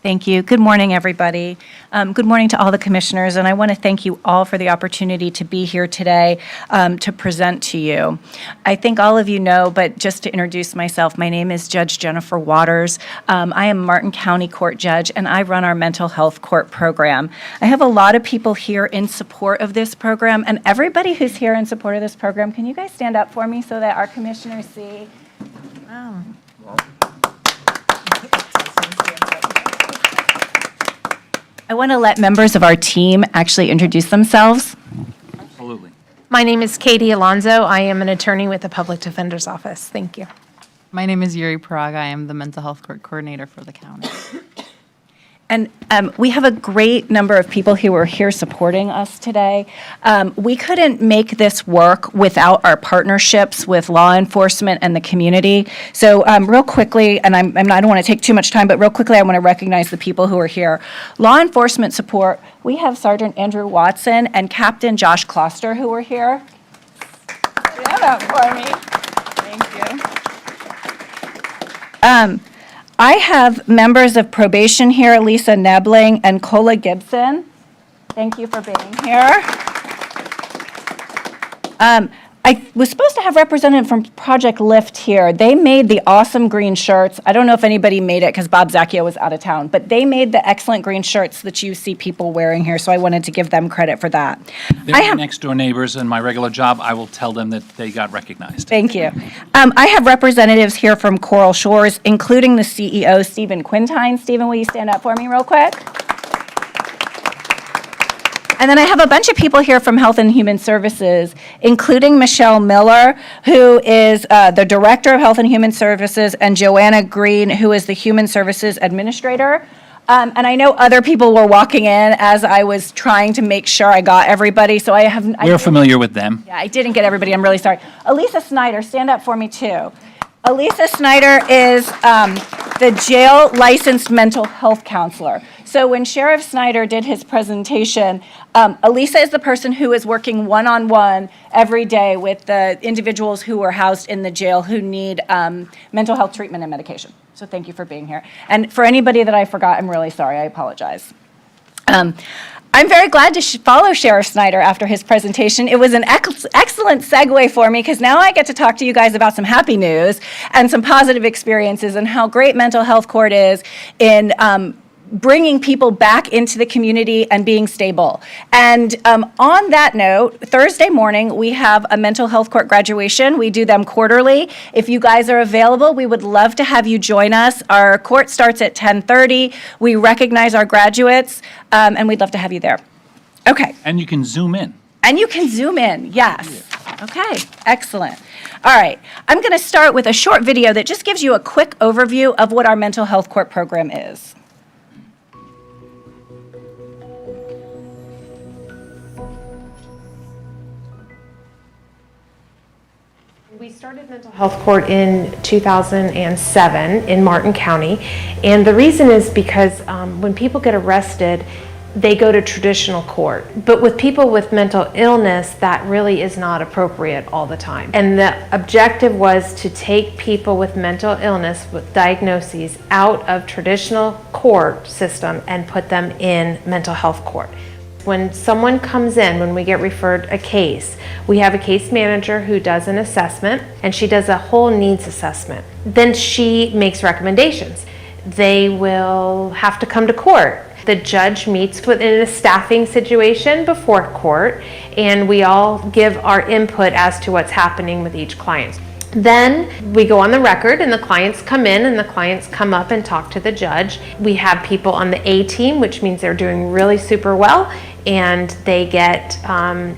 Thank you. Good morning, everybody. Good morning to all the commissioners, and I want to thank you all for the opportunity to be here today to present to you. I think all of you know, but just to introduce myself, my name is Judge Jennifer Waters. I am Martin County Court Judge, and I run our mental health court program. I have a lot of people here in support of this program, and everybody who's here in support of this program, can you guys stand up for me so that our commissioners see? Wow. I want to let members of our team actually introduce themselves. Absolutely. My name is Katie Alonso. I am an attorney with the Public Defender's Office. Thank you. My name is Yuri Prague. I am the mental health court coordinator for the county. And we have a great number of people who are here supporting us today. We couldn't make this work without our partnerships with law enforcement and the community. So real quickly, and I don't want to take too much time, but real quickly I want to recognize the people who are here. Law enforcement support, we have Sergeant Andrew Watson and Captain Josh Kloster who are here. Stand up for me. Thank you. I have members of probation here, Lisa Nebling and Cola Gibson. Thank you for being here. I was supposed to have representative from Project Lift here. They made the awesome green shirts. I don't know if anybody made it because Bob Zacchio was out of town, but they made the excellent green shirts that you see people wearing here, so I wanted to give them credit for that. They're my next door neighbors, and my regular job, I will tell them that they got recognized. Thank you. I have representatives here from Coral Shores, including the CEO, Stephen Quintine. Stephen, will you stand up for me real quick? And then I have a bunch of people here from Health and Human Services, including Michelle Miller, who is the Director of Health and Human Services, and Joanna Green, who is the Human Services Administrator. And I know other people were walking in as I was trying to make sure I got everybody, so We're familiar with them. Yeah, I didn't get everybody, I'm really sorry. Elisa Snyder, stand up for me too. Elisa Snyder is the jail licensed mental health counselor. So when Sheriff Snyder did his presentation, Elisa is the person who is working one-on-one every day with the individuals who are housed in the jail who need mental health treatment and medication. So thank you for being here. And for anybody that I forgot, I'm really sorry, I apologize. I'm very glad to follow Sheriff Snyder after his presentation. It was an excellent segue for me because now I get to talk to you guys about some happy news and some positive experiences and how great mental health court is in bringing people back into the community and being stable. And on that note, Thursday morning, we have a mental health court graduation. We do them quarterly. If you guys are available, we would love to have you join us. Our court starts at 10:30. We recognize our graduates, and we'd love to have you there. Okay. And you can zoom in. And you can zoom in, yes. Okay, excellent. All right, I'm going to start with a short video that just gives you a quick overview of what our mental health court program is. We started mental health court in 2007 in Martin County, and the reason is because when people get arrested, they go to traditional court. But with people with mental illness, that really is not appropriate all the time. And the objective was to take people with mental illness with diagnoses out of traditional court system and put them in mental health court. When someone comes in, when we get referred a case, we have a case manager who does an assessment, and she does a whole needs assessment. Then she makes recommendations. They will have to come to court. The judge meets within a staffing situation before court, and we all give our input as to what's happening with each client. Then we go on the record and the clients come in and the clients come up and talk to the judge. We have people on the A team, which means they're doing really super well, and they get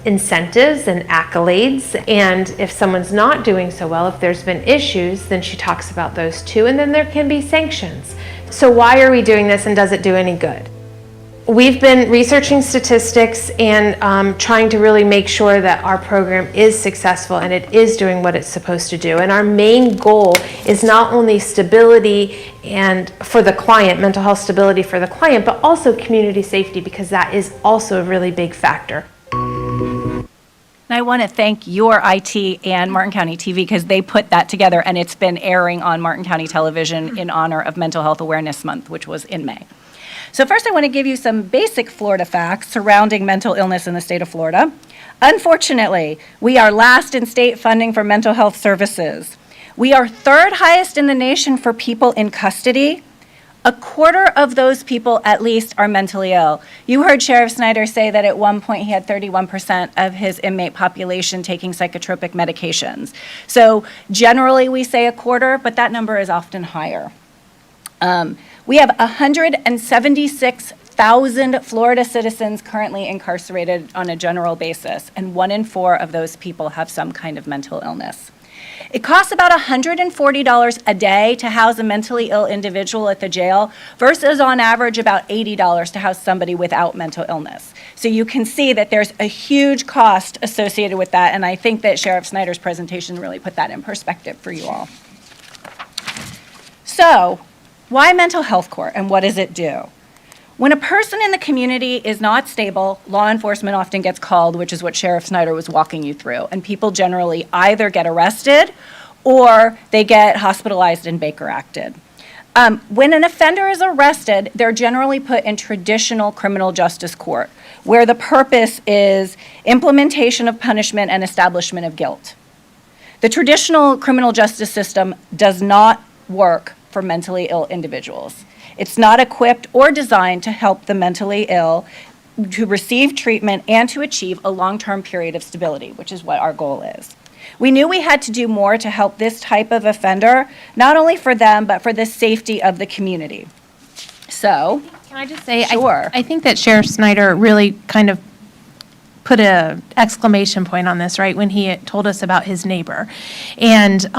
incentives and accolades. And if someone's not doing so well, if there's been issues, then she talks about those too, and then there can be sanctions. So why are we doing this, and does it do any good? We've been researching statistics and trying to really make sure that our program is successful and it is doing what it's supposed to do. And our main goal is not only stability and for the client, mental health stability for the client, but also community safety, because that is also a really big factor. And I want to thank your IT and Martin County TV because they put that together, and it's been airing on Martin County Television in honor of Mental Health Awareness Month, which was in May. So first I want to give you some basic Florida facts surrounding mental illness in the state of Florida. Unfortunately, we are last in state funding for mental health services. We are third highest in the nation for people in custody. A quarter of those people at least are mentally ill. You heard Sheriff Snyder say that at one point he had 31% of his inmate population taking psychotropic medications. So generally we say a quarter, but that number is often higher. We have 176,000 Florida citizens currently incarcerated on a general basis, and 1 in 4 of those people have some kind of mental illness. It costs about $140 a day to house a mentally ill individual at the jail versus on average about $80 to house somebody without mental illness. So you can see that there's a huge cost associated with that, and I think that Sheriff Snyder's presentation really put that in perspective for you all. So, why mental health court and what does it do? When a person in the community is not stable, law enforcement often gets called, which is what Sheriff Snyder was walking you through, and people generally either get arrested or they get hospitalized and Baker Acted. When an offender is arrested, they're generally put in traditional criminal justice court, where the purpose is implementation of punishment and establishment of guilt. The traditional criminal justice system does not work for mentally ill individuals. It's not equipped or designed to help the mentally ill to receive treatment and to achieve a long-term period of stability, which is what our goal is. We knew we had to do more to help this type of offender, not only for them, but for the safety of the community. So, Can I just say, Sure. I think that Sheriff Snyder really kind of put a exclamation point on this, right, when he told us about his neighbor. And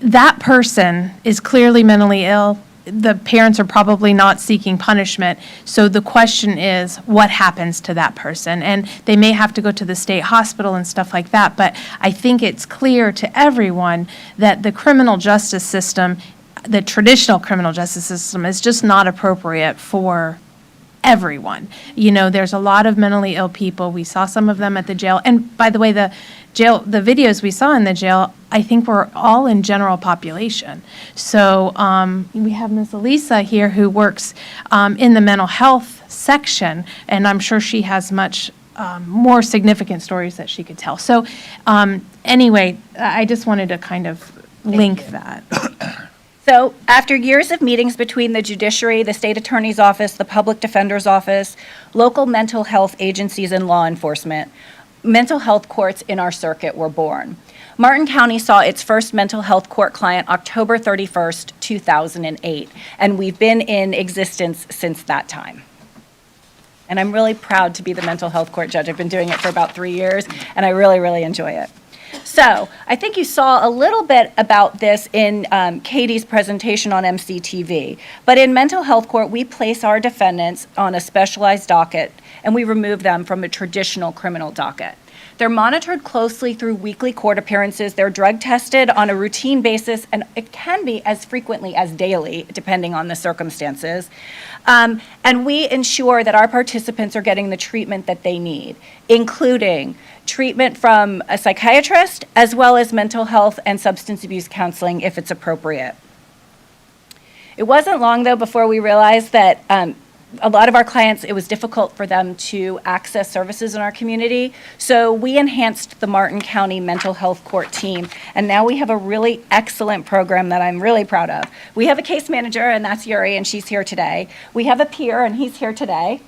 that person is clearly mentally ill. The parents are probably not seeking punishment. So the question is, what happens to that person? And they may have to go to the state hospital and stuff like that. But I think it's clear to everyone that the criminal justice system, the traditional criminal justice system, is just not appropriate for everyone. You know, there's a lot of mentally ill people. We saw some of them at the jail. And by the way, the videos we saw in the jail, I think were all in general population. So we have Ms. Elisa here who works in the mental health section, and I'm sure she has much more significant stories that she could tell. So anyway, I just wanted to kind of link that. So after years of meetings between the judiciary, the state attorney's office, the public defender's office, local mental health agencies, and law enforcement, mental health courts in our circuit were born. Martin County saw its first mental health court client October 31st, 2008, and we've been in existence since that time. And I'm really proud to be the mental health court judge. I've been doing it for about 3 years, and I really, really enjoy it. So I think you saw a little bit about this in Katie's presentation on MCTV. But in mental health court, we place our defendants on a specialized docket, and we remove them from a traditional criminal docket. They're monitored closely through weekly court appearances. They're drug tested on a routine basis, and it can be as frequently as daily, depending on the circumstances. And we ensure that our participants are getting the treatment that they need, including treatment from a psychiatrist, as well as mental health and substance abuse counseling if it's appropriate. It wasn't long, though, before we realized that a lot of our clients, it was difficult for them to access services in our community. So we enhanced the Martin County Mental Health Court team, and now we have a really excellent program that I'm really proud of. We have a case manager, and that's Yuri, and she's here today. We have a peer, and he's here today.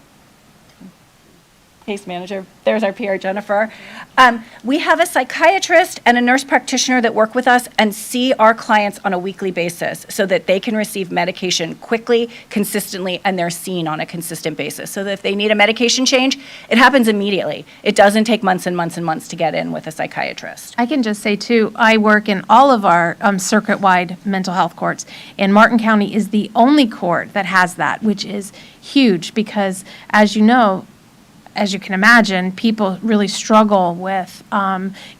case manager. There's our PR, Jennifer. We have a psychiatrist and a nurse practitioner that work with us and see our clients on a weekly basis so that they can receive medication quickly, consistently, and they're seen on a consistent basis. So that if they need a medication change, it happens immediately. It doesn't take months and months and months to get in with a psychiatrist. I can just say too, I work in all of our circuit-wide mental health courts, and Martin County is the only court that has that, which is huge because, as you know, as you can imagine, people really struggle with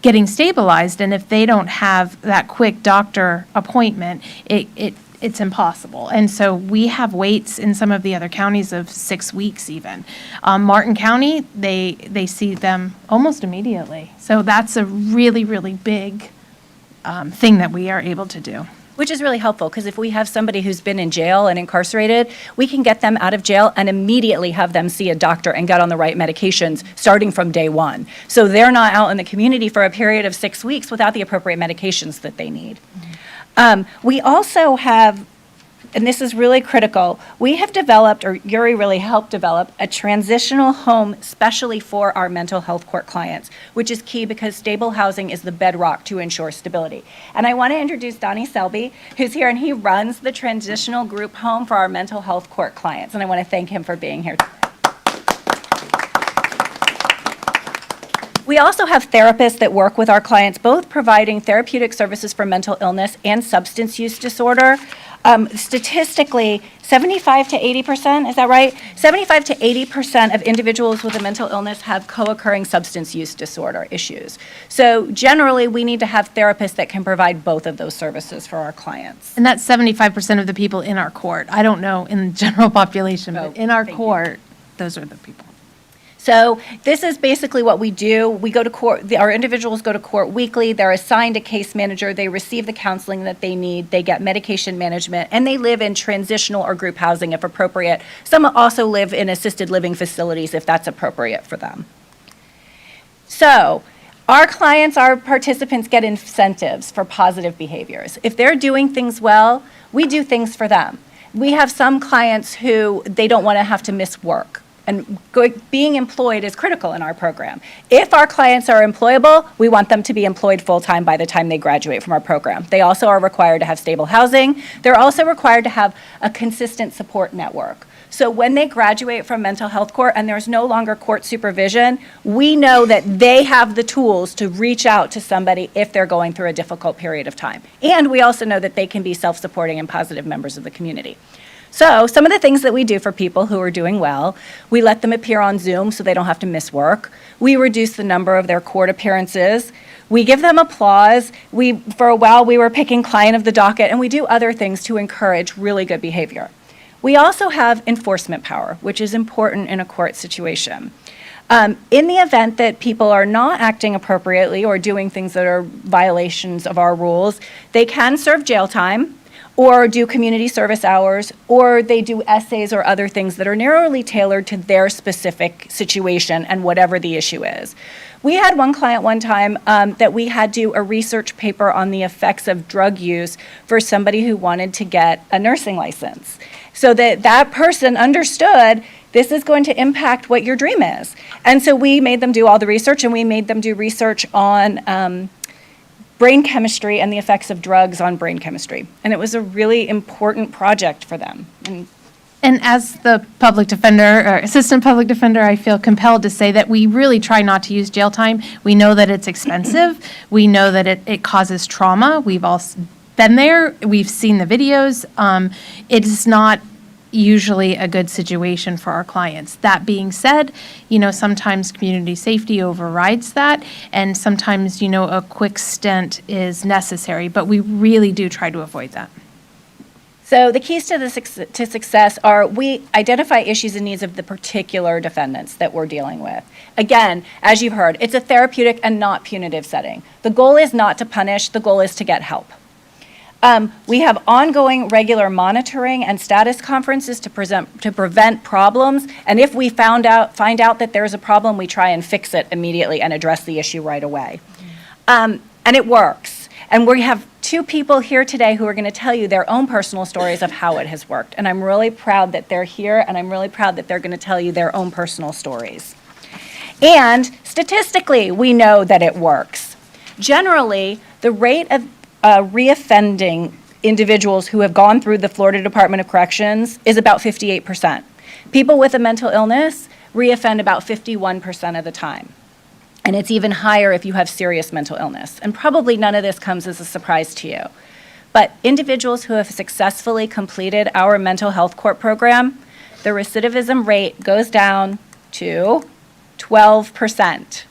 getting stabilized, and if they don't have that quick doctor appointment, it's impossible. And so we have waits in some of the other counties of 6 weeks even. Martin County, they see them almost immediately. So that's a really, really big thing that we are able to do. Which is really helpful, because if we have somebody who's been in jail and incarcerated, we can get them out of jail and immediately have them see a doctor and get on the right medications starting from day one. So they're not out in the community for a period of 6 weeks without the appropriate medications that they need. We also have, and this is really critical, we have developed, or Yuri really helped develop, a transitional home specially for our mental health court clients, which is key because stable housing is the bedrock to ensure stability. And I want to introduce Donnie Selby, who's here, and he runs the transitional group home for our mental health court clients. And I want to thank him for being here today. We also have therapists that work with our clients, both providing therapeutic services for mental illness and substance use disorder. Statistically, 75 to 80%, is that right? 75 to 80% of individuals with a mental illness have co-occurring substance use disorder issues. So generally, we need to have therapists that can provide both of those services for our clients. And that's 75% of the people in our court. I don't know in the general population, but in our court, those are the people. So this is basically what we do. We go to court, our individuals go to court weekly, they're assigned a case manager, they receive the counseling that they need, they get medication management, and they live in transitional or group housing if appropriate. Some also live in assisted living facilities if that's appropriate for them. So our clients, our participants get incentives for positive behaviors. If they're doing things well, we do things for them. We have some clients who they don't want to have to miss work. And being employed is critical in our program. If our clients are employable, we want them to be employed full-time by the time they graduate from our program. They also are required to have stable housing. They're also required to have a consistent support network. So when they graduate from mental health court and there's no longer court supervision, we know that they have the tools to reach out to somebody if they're going through a difficult period of time. And we also know that they can be self-supporting and positive members of the community. So some of the things that we do for people who are doing well, we let them appear on Zoom so they don't have to miss work. We reduce the number of their court appearances. We give them applause. For a while, we were picking client of the docket, and we do other things to encourage really good behavior. We also have enforcement power, which is important in a court situation. In the event that people are not acting appropriately or doing things that are violations of our rules, they can serve jail time, or do community service hours, or they do essays or other things that are narrowly tailored to their specific situation and whatever the issue is. We had one client one time that we had to do a research paper on the effects of drug use for somebody who wanted to get a nursing license, so that that person understood this is going to impact what your dream is. And so we made them do all the research, and we made them do research on brain chemistry and the effects of drugs on brain chemistry. And it was a really important project for them. And as the public defender, or assistant public defender, I feel compelled to say that we really try not to use jail time. We know that it's expensive. We know that it causes trauma. We've all been there. We've seen the videos. It is not usually a good situation for our clients. That being said, sometimes community safety overrides that, and sometimes, a quick stint is necessary, but we really do try to avoid that. So the keys to success are we identify issues and needs of the particular defendants that we're dealing with. Again, as you've heard, it's a therapeutic and not punitive setting. The goal is not to punish, the goal is to get help. We have ongoing regular monitoring and status conferences to prevent problems. And if we find out that there's a problem, we try and fix it immediately and address the issue right away. And it works. And we have two people here today who are going to tell you their own personal stories of how it has worked. And I'm really proud that they're here, and I'm really proud that they're going to tell you their own personal stories. And statistically, we know that it works. Generally, the rate of reoffending individuals who have gone through the Florida Department of Corrections is about 58%. People with a mental illness reoffend about 51% of the time. And it's even higher if you have serious mental illness. And probably none of this comes as a surprise to you. But individuals who have successfully completed our mental health court program, the recidivism rate goes down to 12%.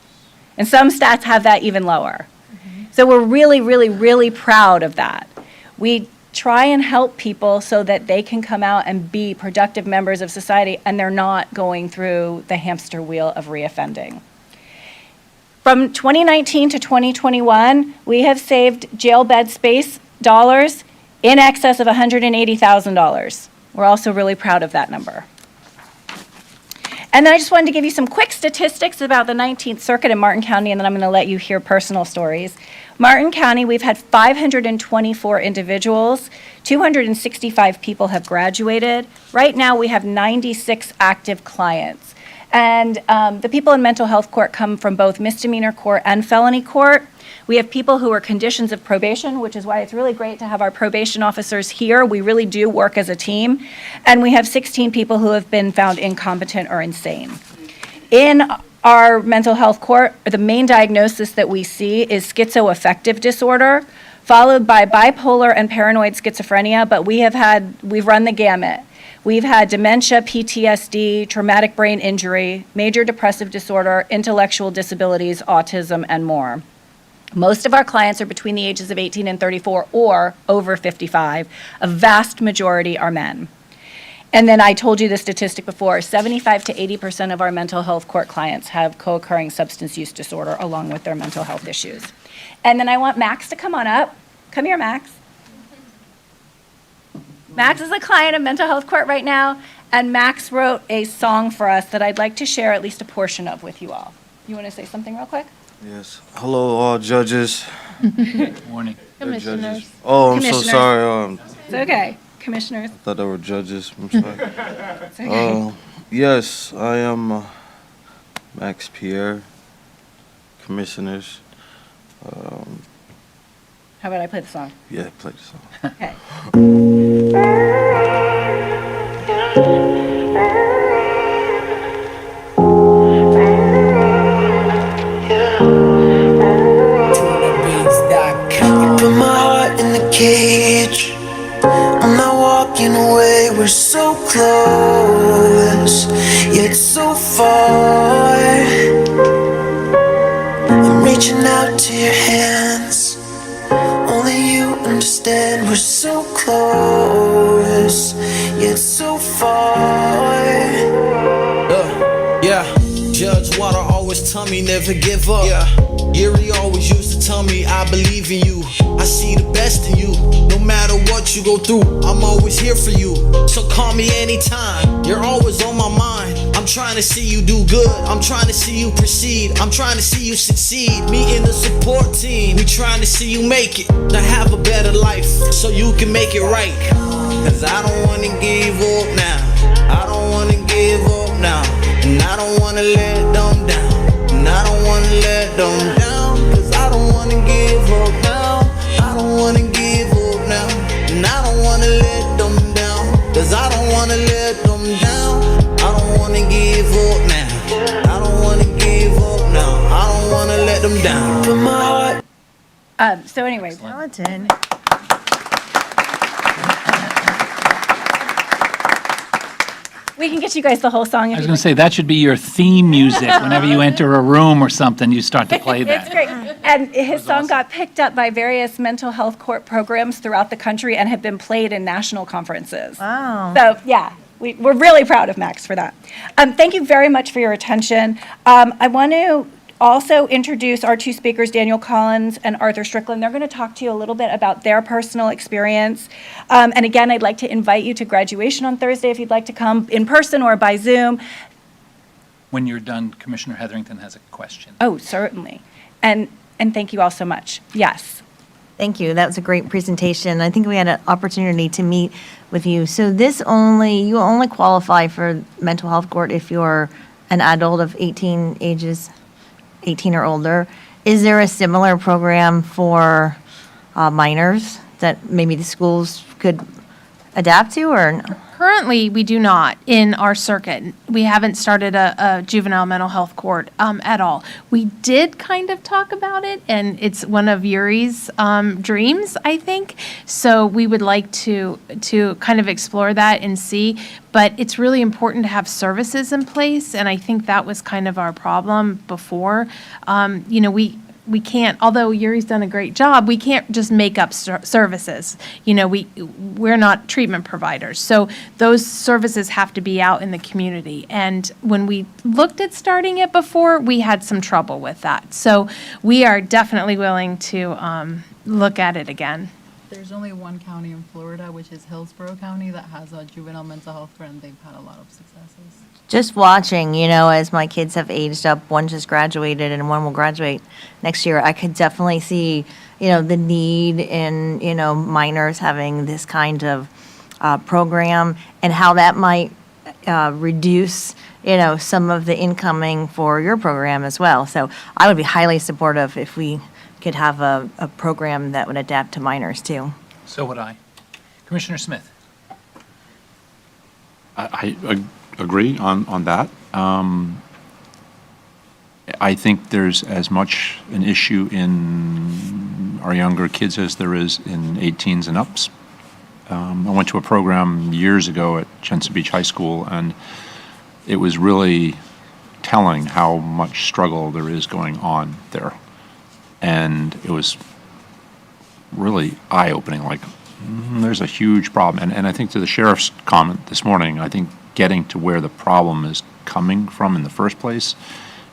And some stats have that even lower. So we're really, really, really proud of that. We try and help people so that they can come out and be productive members of society and they're not going through the hamster wheel of reoffending. From 2019 to 2021, we have saved jail bed space dollars in excess of $180,000. We're also really proud of that number. And then I just wanted to give you some quick statistics about the 19th Circuit in Martin County, and then I'm going to let you hear personal stories. Martin County, we've had 524 individuals, 265 people have graduated. Right now, we have 96 active clients. And the people in mental health court come from both misdemeanor court and felony court. We have people who are conditions of probation, which is why it's really great to have our probation officers here. We really do work as a team. And we have 16 people who have been found incompetent or insane. In our mental health court, the main diagnosis that we see is schizoaffective disorder, followed by bipolar and paranoid schizophrenia, but we've run the gamut. We've had dementia, PTSD, traumatic brain injury, major depressive disorder, intellectual disabilities, autism, and more. Most of our clients are between the ages of 18 and 34 or over 55. A vast majority are men. And then I told you the statistic before, 75 to 80% of our mental health court clients have co-occurring substance use disorder along with their mental health issues. And then I want Max to come on up. Come here, Max. Max is a client of mental health court right now, and Max wrote a song for us that I'd like to share at least a portion of with you all. You want to say something real quick? Yes. Hello, all judges. Good morning. Commissioners. Oh, I'm so sorry. It's okay. Commissioners. I thought they were judges. I'm sorry. It's okay. Yes, I am Max Pierre, commissioners. How about I play the song? Yeah, play the song. Okay. Put my heart in the cage. I'm not walking away. We're so close, yet so far. I'm reaching out to your hands. Only you understand. We're so close, yet so far. Yeah. Judge Water always tell me never give up. Yeah. Yuri always used to tell me I believe in you. I see the best in you. No matter what you go through, I'm always here for you. So call me anytime. You're always on my mind. I'm trying to see you do good. I'm trying to see you proceed. I'm trying to see you succeed. Me and the support team, we trying to see you make it. To have a better life so you can make it right. Cause I don't wanna give up now. I don't wanna give up now. And I don't wanna let them down. And I don't wanna let them down. Cause I don't wanna give up now. I don't wanna give up now. And I don't wanna let them down. Cause I don't wanna let them down. I don't wanna give up now. I don't wanna give up now. I don't wanna let them down. Put my heart. So anyway. Skeleton. We can get you guys the whole song if I was you going to say, that should be your theme music. Whenever you enter a room or something, you start to play that. It's great. And his song got picked up by various mental health court programs throughout the country and have been played in national conferences. Wow. So, yeah, we're really proud of Max for that. Thank you very much for your attention. I want to also introduce our two speakers, Daniel Collins and Arthur Strickland. They're going to talk to you a little bit about their personal experience. And again, I'd like to invite you to graduation on Thursday if you'd like to come in person or by Zoom. When you're done, Commissioner Hetherington has a question. Oh, certainly. And thank you all so much. Yes. Thank you. That was a great presentation. I think we had an opportunity to meet with you. So you only qualify for mental health court if you're an adult of 18 ages, 18 or older. Is there a similar program for minors that maybe the schools could adapt to, or? Currently, we do not in our circuit. We haven't started a juvenile mental health court at all. We did kind of talk about it, and it's one of Yuri's dreams, I think. So we would like to kind of explore that and see. But it's really important to have services in place, and I think that was kind of our problem before. We can't, although Yuri's done a great job, we can't just make up services. We're not treatment providers. So those services have to be out in the community. And when we looked at starting it before, we had some trouble with that. So we are definitely willing to look at it again. There's only one county in Florida, which is Hillsborough County, that has a juvenile mental health court, and they've had a lot of successes. Just watching, as my kids have aged up, one just graduated and one will graduate next year, I could definitely see, the need in, minors having this kind of program and how that might reduce, some of the incoming for your program as well. So I would be highly supportive if we could have a program that would adapt to minors too. So would I. Commissioner Smith? I agree on that. I think there's as much an issue in our younger kids as there is in 18s and ups. I went to a program years ago at Jensen Beach High School, and it was really telling how much struggle there is going on there. And it was really eye-opening, like, there's a huge problem. And I think to the sheriff's comment this morning, I think getting to where the problem is coming from in the first place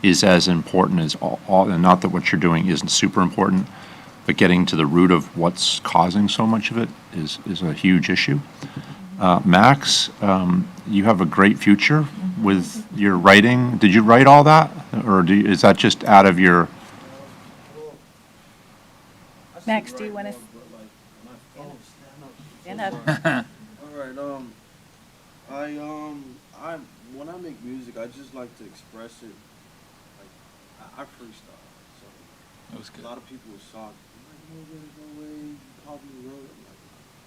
is as important as all, and not that what you're doing isn't super important, but getting to the root of what's causing so much of it is a huge issue. Max, you have a great future with your writing. Did you write all that? Or is that just out of your... Max, do you want to stand up? All right. When I make music, I just like to express it. Like I freestyle, so That was good. a lot of people were shocked. I'm like, no way, you probably wrote it. I'm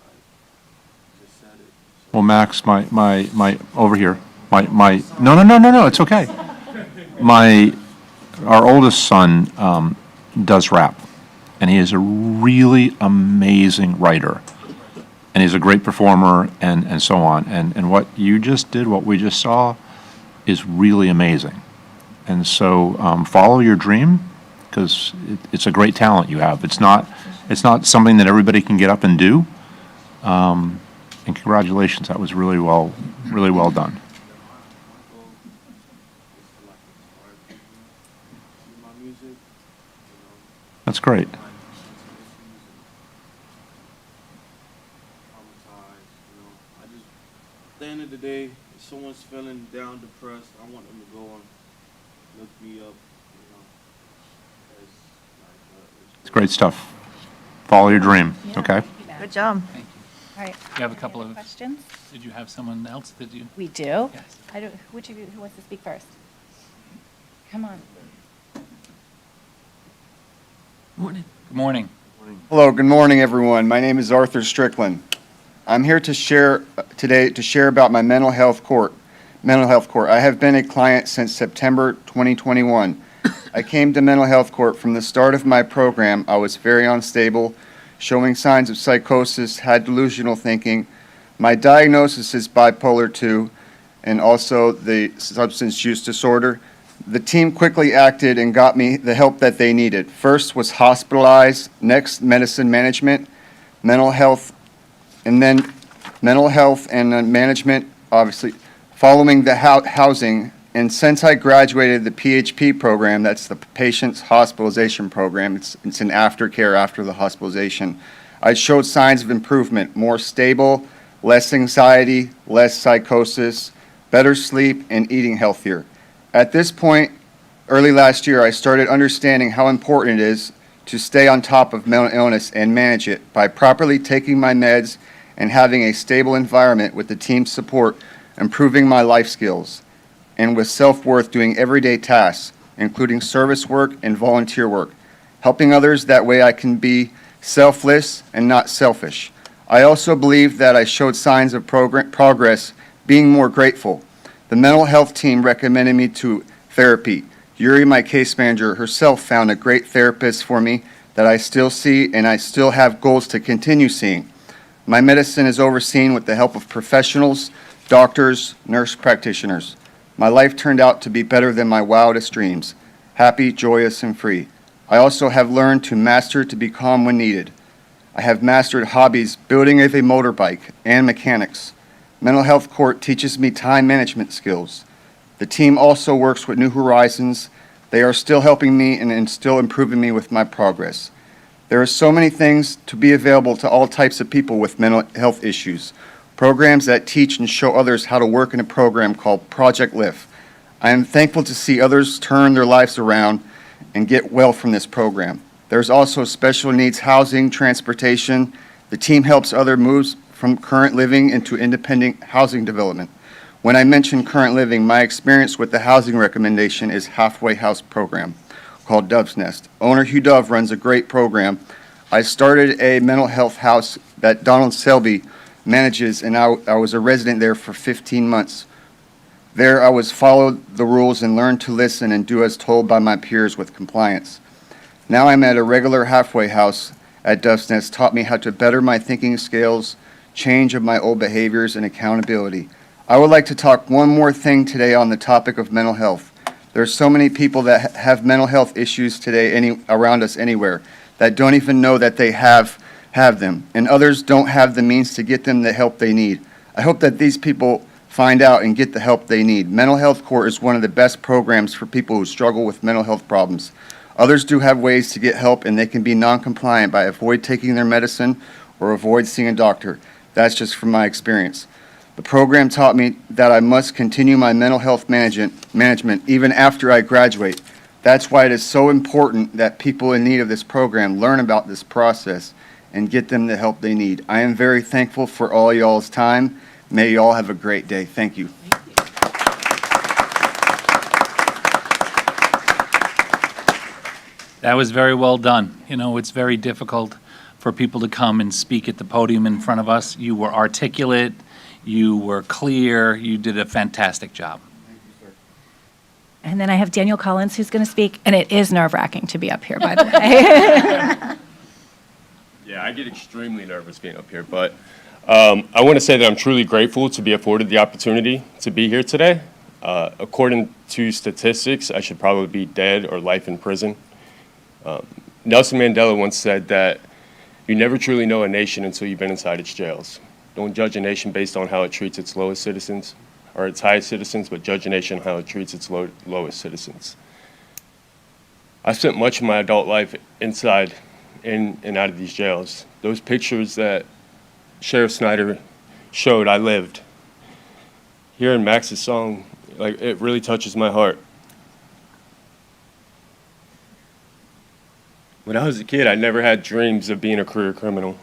like, I just said it. So Well, Max, my over here, no, it's okay. Our oldest son does rap, and he is a really amazing writer, and he's a great performer, and so on. And what you just did, what we just saw, is really amazing. And so follow your dream, because it's a great talent you have. It's not something that everybody can get up and do. And congratulations, that was really well done. That's great. at the end of the day, if someone's feeling down, depressed, I want them to go and look me up. It's great stuff. Follow your dream, okay? Good job. Thank you. All right. You have a couple of... Questions? Did you have someone else? Did you? We do? Yes. Which of you, who wants to speak first? Come on. Morning. Good morning. Hello, good morning, everyone. My name is Arthur Strickland. I'm here to share today about my mental health court. I have been a client since September 2021. I came to mental health court from the start of my program. I was very unstable, showing signs of psychosis, had delusional thinking. My diagnosis is bipolar 2 and also the substance use disorder. The team quickly acted and got me the help that they needed. First was hospitalized, next medicine management, mental health, and then mental health and management, obviously, following the housing. And since I graduated the PHP program, that's the Patient's Hospitalization Program, it's an aftercare after the hospitalization, I showed signs of improvement, more stable, less anxiety, less psychosis, better sleep, and eating healthier. At this point, early last year, I started understanding how important it is to stay on top of mental illness and manage it by properly taking my meds and having a stable environment with the team's support, improving my life skills. and with self-worth doing everyday tasks, including service work and volunteer work, helping others. That way I can be selfless and not selfish. I also believe that I showed signs of progress, being more grateful. The mental health team recommended me to therapy. Yuri, my case manager, herself found a great therapist for me that I still see, and I still have goals to continue seeing. My medicine is overseen with the help of professionals, doctors, nurse practitioners. My life turned out to be better than my wildest dreams, happy, joyous, and free. I also have learned to master to be calm when needed. I have mastered hobbies, building of a motorbike, and mechanics. Mental Health Court teaches me time management skills. The team also works with New Horizons. They are still helping me and still improving me with my progress. There are so many things to be available to all types of people with mental health issues. Programs that teach and show others how to work in a program called Project Lift. I am thankful to see others turn their lives around and get well from this program. There's also special needs housing, transportation. The team helps other moves from current living into independent housing development. When I mention current living, my experience with the housing recommendation is Halfway House program called Dove's Nest. Owner Hugh Dove runs a great program. I started a mental health house that Donald Selby manages, and I was a resident there for 15 months. There I was followed the rules and learned to listen and do as told by my peers with compliance. Now I'm at a regular halfway house at Dove's Nest, taught me how to better my thinking skills, change of my old behaviors, and accountability. I would like to talk one more thing today on the topic of mental health. There are so many people that have mental health issues today around us anywhere that don't even know that they have them, and others don't have the means to get them the help they need. I hope that these people find out and get the help they need. Mental Health Court is one of the best programs for people who struggle with mental health problems. Others do have ways to get help, and they can be non-compliant by avoid taking their medicine or avoid seeing a doctor. That's just from my experience. The program taught me that I must continue my mental health management even after I graduate. That's why it is so important that people in need of this program learn about this process and get them the help they need. I am very thankful for all y'all's time. May you all have a great day. Thank you. That was very well done. You know, it's very difficult for people to come and speak at the podium in front of us. You were articulate, you were clear, you did a fantastic job. And then I have Daniel Collins who's going to speak, and it is nerve-wracking to be up here, by the way. Yeah, I get extremely nervous being up here, but I want to say that I'm truly grateful to be afforded the opportunity to be here today. According to statistics, I should probably be dead or life in prison. Nelson Mandela once said that you never truly know a nation until you've been inside its jails. Don't judge a nation based on how it treats its lowest citizens or its highest citizens, but judge a nation on how it treats its lowest citizens. I spent much of my adult life inside and out of these jails. Those pictures that Sheriff Snyder showed, I lived. Hearing Max's song, like, it really touches my heart. When I was a kid, I never had dreams of being a career criminal.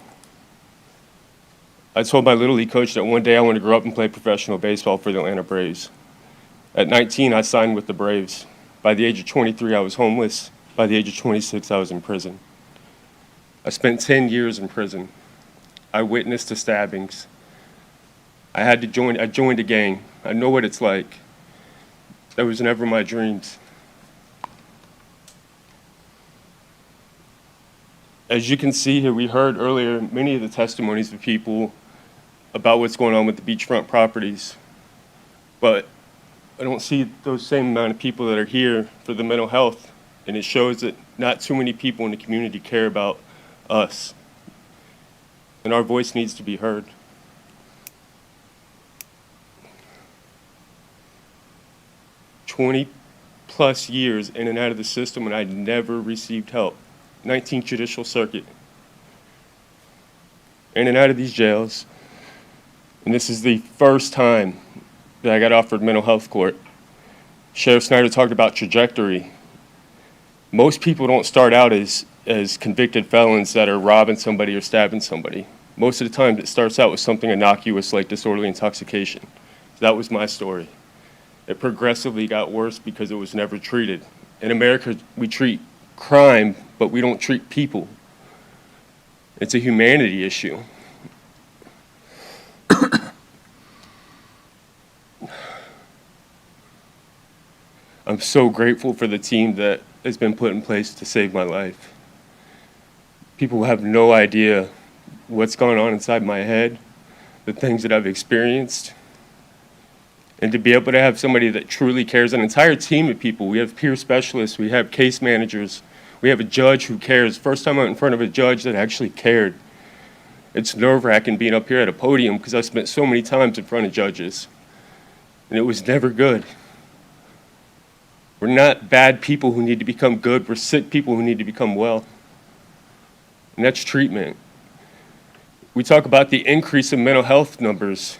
I told my Little League coach that one day I want to grow up and play professional baseball for the Atlanta Braves. At 19, I signed with the Braves. By the age of 23, I was homeless. By the age of 26, I was in prison. I spent 10 years in prison. I witnessed the stabbings. I joined a gang. I know what it's like. That was never my dreams. As you can see here, we heard earlier many of the testimonies of people about what's going on with the beachfront properties. But I don't see those same amount of people that are here for the mental health, and it shows that not too many people in the community care about us. And our voice needs to be heard. +20 years in and out of the system, and I never received help. 19th Judicial Circuit. In and out of these jails. And this is the first time that I got offered mental health court. Sheriff Snyder talked about trajectory. Most people don't start out as convicted felons that are robbing somebody or stabbing somebody. Most of the time it starts out with something innocuous like disorderly intoxication. So that was my story. It progressively got worse because it was never treated. In America, we treat crime, but we don't treat people. It's a humanity issue. I'm so grateful for the team that has been put in place to save my life. People have no idea what's going on inside my head, the things that I've experienced. And to be able to have somebody that truly cares, an entire team of people. We have peer specialists, we have case managers, we have a judge who cares. First time I'm in front of a judge that actually cared. It's nerve-wracking being up here at a podium because I spent so many times in front of judges, and it was never good. We're not bad people who need to become good. We're sick people who need to become well. And that's treatment. We talk about the increase in mental health numbers.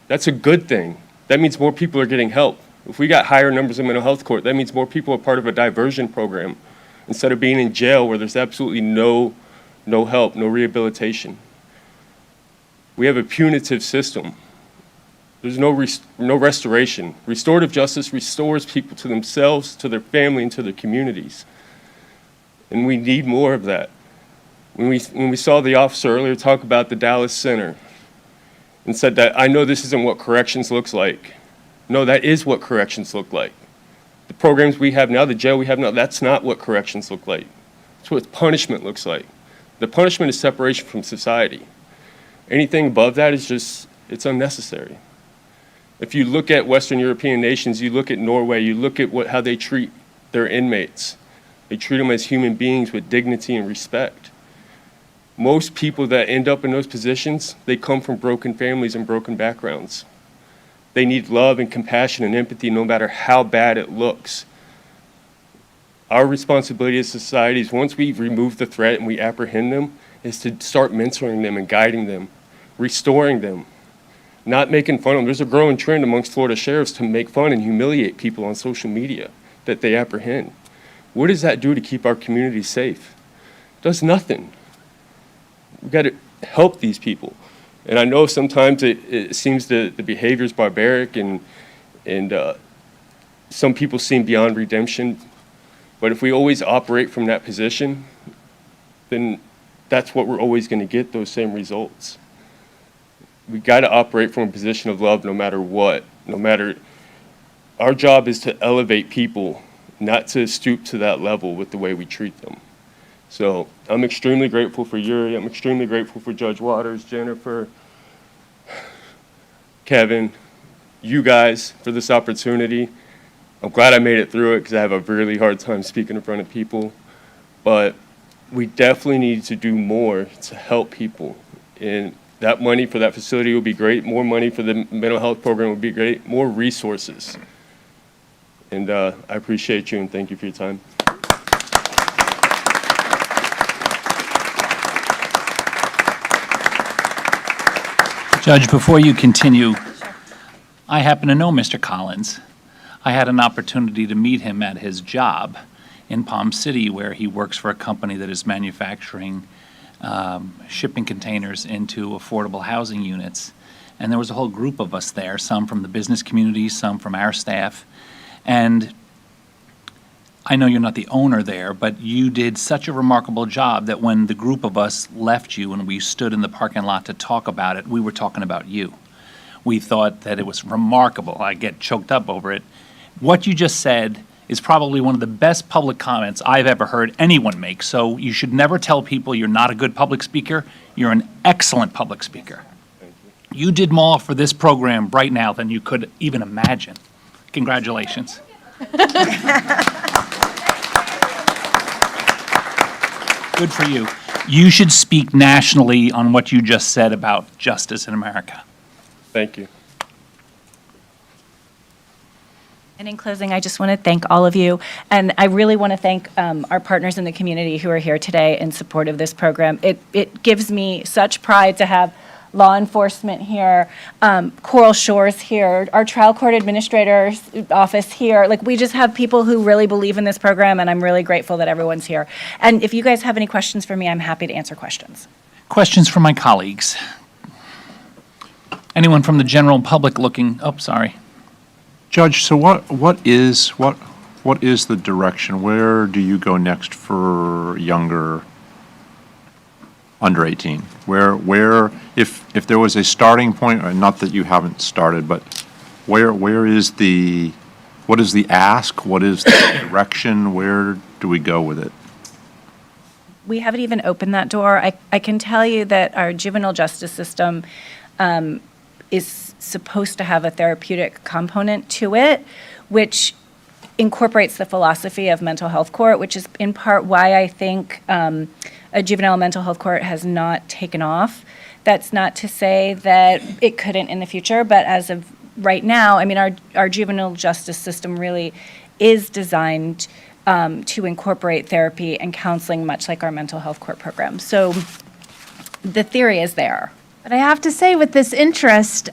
That's a good thing. That means more people are getting help. If we got higher numbers in mental health court, that means more people are part of a diversion program instead of being in jail where there's absolutely no help, no rehabilitation. We have a punitive system. There's no restoration. Restorative justice restores people to themselves, to their family, and to their communities. And we need more of that. When we saw the officer earlier talk about the Dallas Center and said that, I know this isn't what corrections looks like. No, that is what corrections look like. The programs we have now, the jail we have now, that's not what corrections look like. It's what punishment looks like. The punishment is separation from society. Anything above that is just, it's unnecessary. If you look at Western European nations, you look at Norway, you look at how they treat their inmates. They treat them as human beings with dignity and respect. Most people that end up in those positions, they come from broken families and broken backgrounds. They need love and compassion and empathy no matter how bad it looks. Our responsibility as society is once we remove the threat and we apprehend them, is to start mentoring them and guiding them, restoring them. Not making fun of them. There's a growing trend amongst Florida sheriffs to make fun and humiliate people on social media that they apprehend. What does that do to keep our community safe? It does nothing. We've got to help these people. And I know sometimes it seems the behavior is barbaric and some people seem beyond redemption. But if we always operate from that position, then that's what we're always going to get, those same results. We got to operate from a position of love no matter what. Our job is to elevate people, not to stoop to that level with the way we treat them. So I'm extremely grateful for Yuri. I'm extremely grateful for Judge Waters, Jennifer, Kevin, you guys for this opportunity. I'm glad I made it through it because I have a really hard time speaking in front of people. But we definitely need to do more to help people. And that money for that facility would be great. More money for the mental health program would be great. More resources. And I appreciate you and thank you for your time. Judge, before you continue, I happen to know Mr. Collins. I had an opportunity to meet him at his job in Palm City, where he works for a company that is manufacturing shipping containers into affordable housing units. And there was a whole group of us there, some from the business community, some from our staff. And I know you're not the owner there, but you did such a remarkable job that when the group of us left you and we stood in the parking lot to talk about it, we were talking about you. We thought that it was remarkable. I get choked up over it. What you just said is probably one of the best public comments I've ever heard anyone make. So you should never tell people you're not a good public speaker. You're an excellent public speaker. You did more for this program right now than you could even imagine. Congratulations. Good for you. You should speak nationally on what you just said about justice in America. Thank you. And in closing, I just want to thank all of you. And I really want to thank our partners in the community who are here today in support of this program. It gives me such pride to have law enforcement here, Coral Shores here, our trial court administrator's office here. Like, we just have people who really believe in this program, and I'm really grateful that everyone's here. And if you guys have any questions for me, I'm happy to answer questions. Questions from my colleagues? Anyone from the general public looking, oh, sorry. Judge, so what is the direction? Where do you go next for younger, under 18? Where, if there was a starting point, or not that you haven't started, but where is what is the ask? What is the direction? Where do we go with it? We haven't even opened that door. I can tell you that our juvenile justice system is supposed to have a therapeutic component to it, which incorporates the philosophy of mental health court, which is in part why I think a juvenile mental health court has not taken off. That's not to say that it couldn't in the future, but as of right now, I mean, our juvenile justice system really is designed to incorporate therapy and counseling, much like our mental health court program. So the theory is there. But I have to say, with this interest,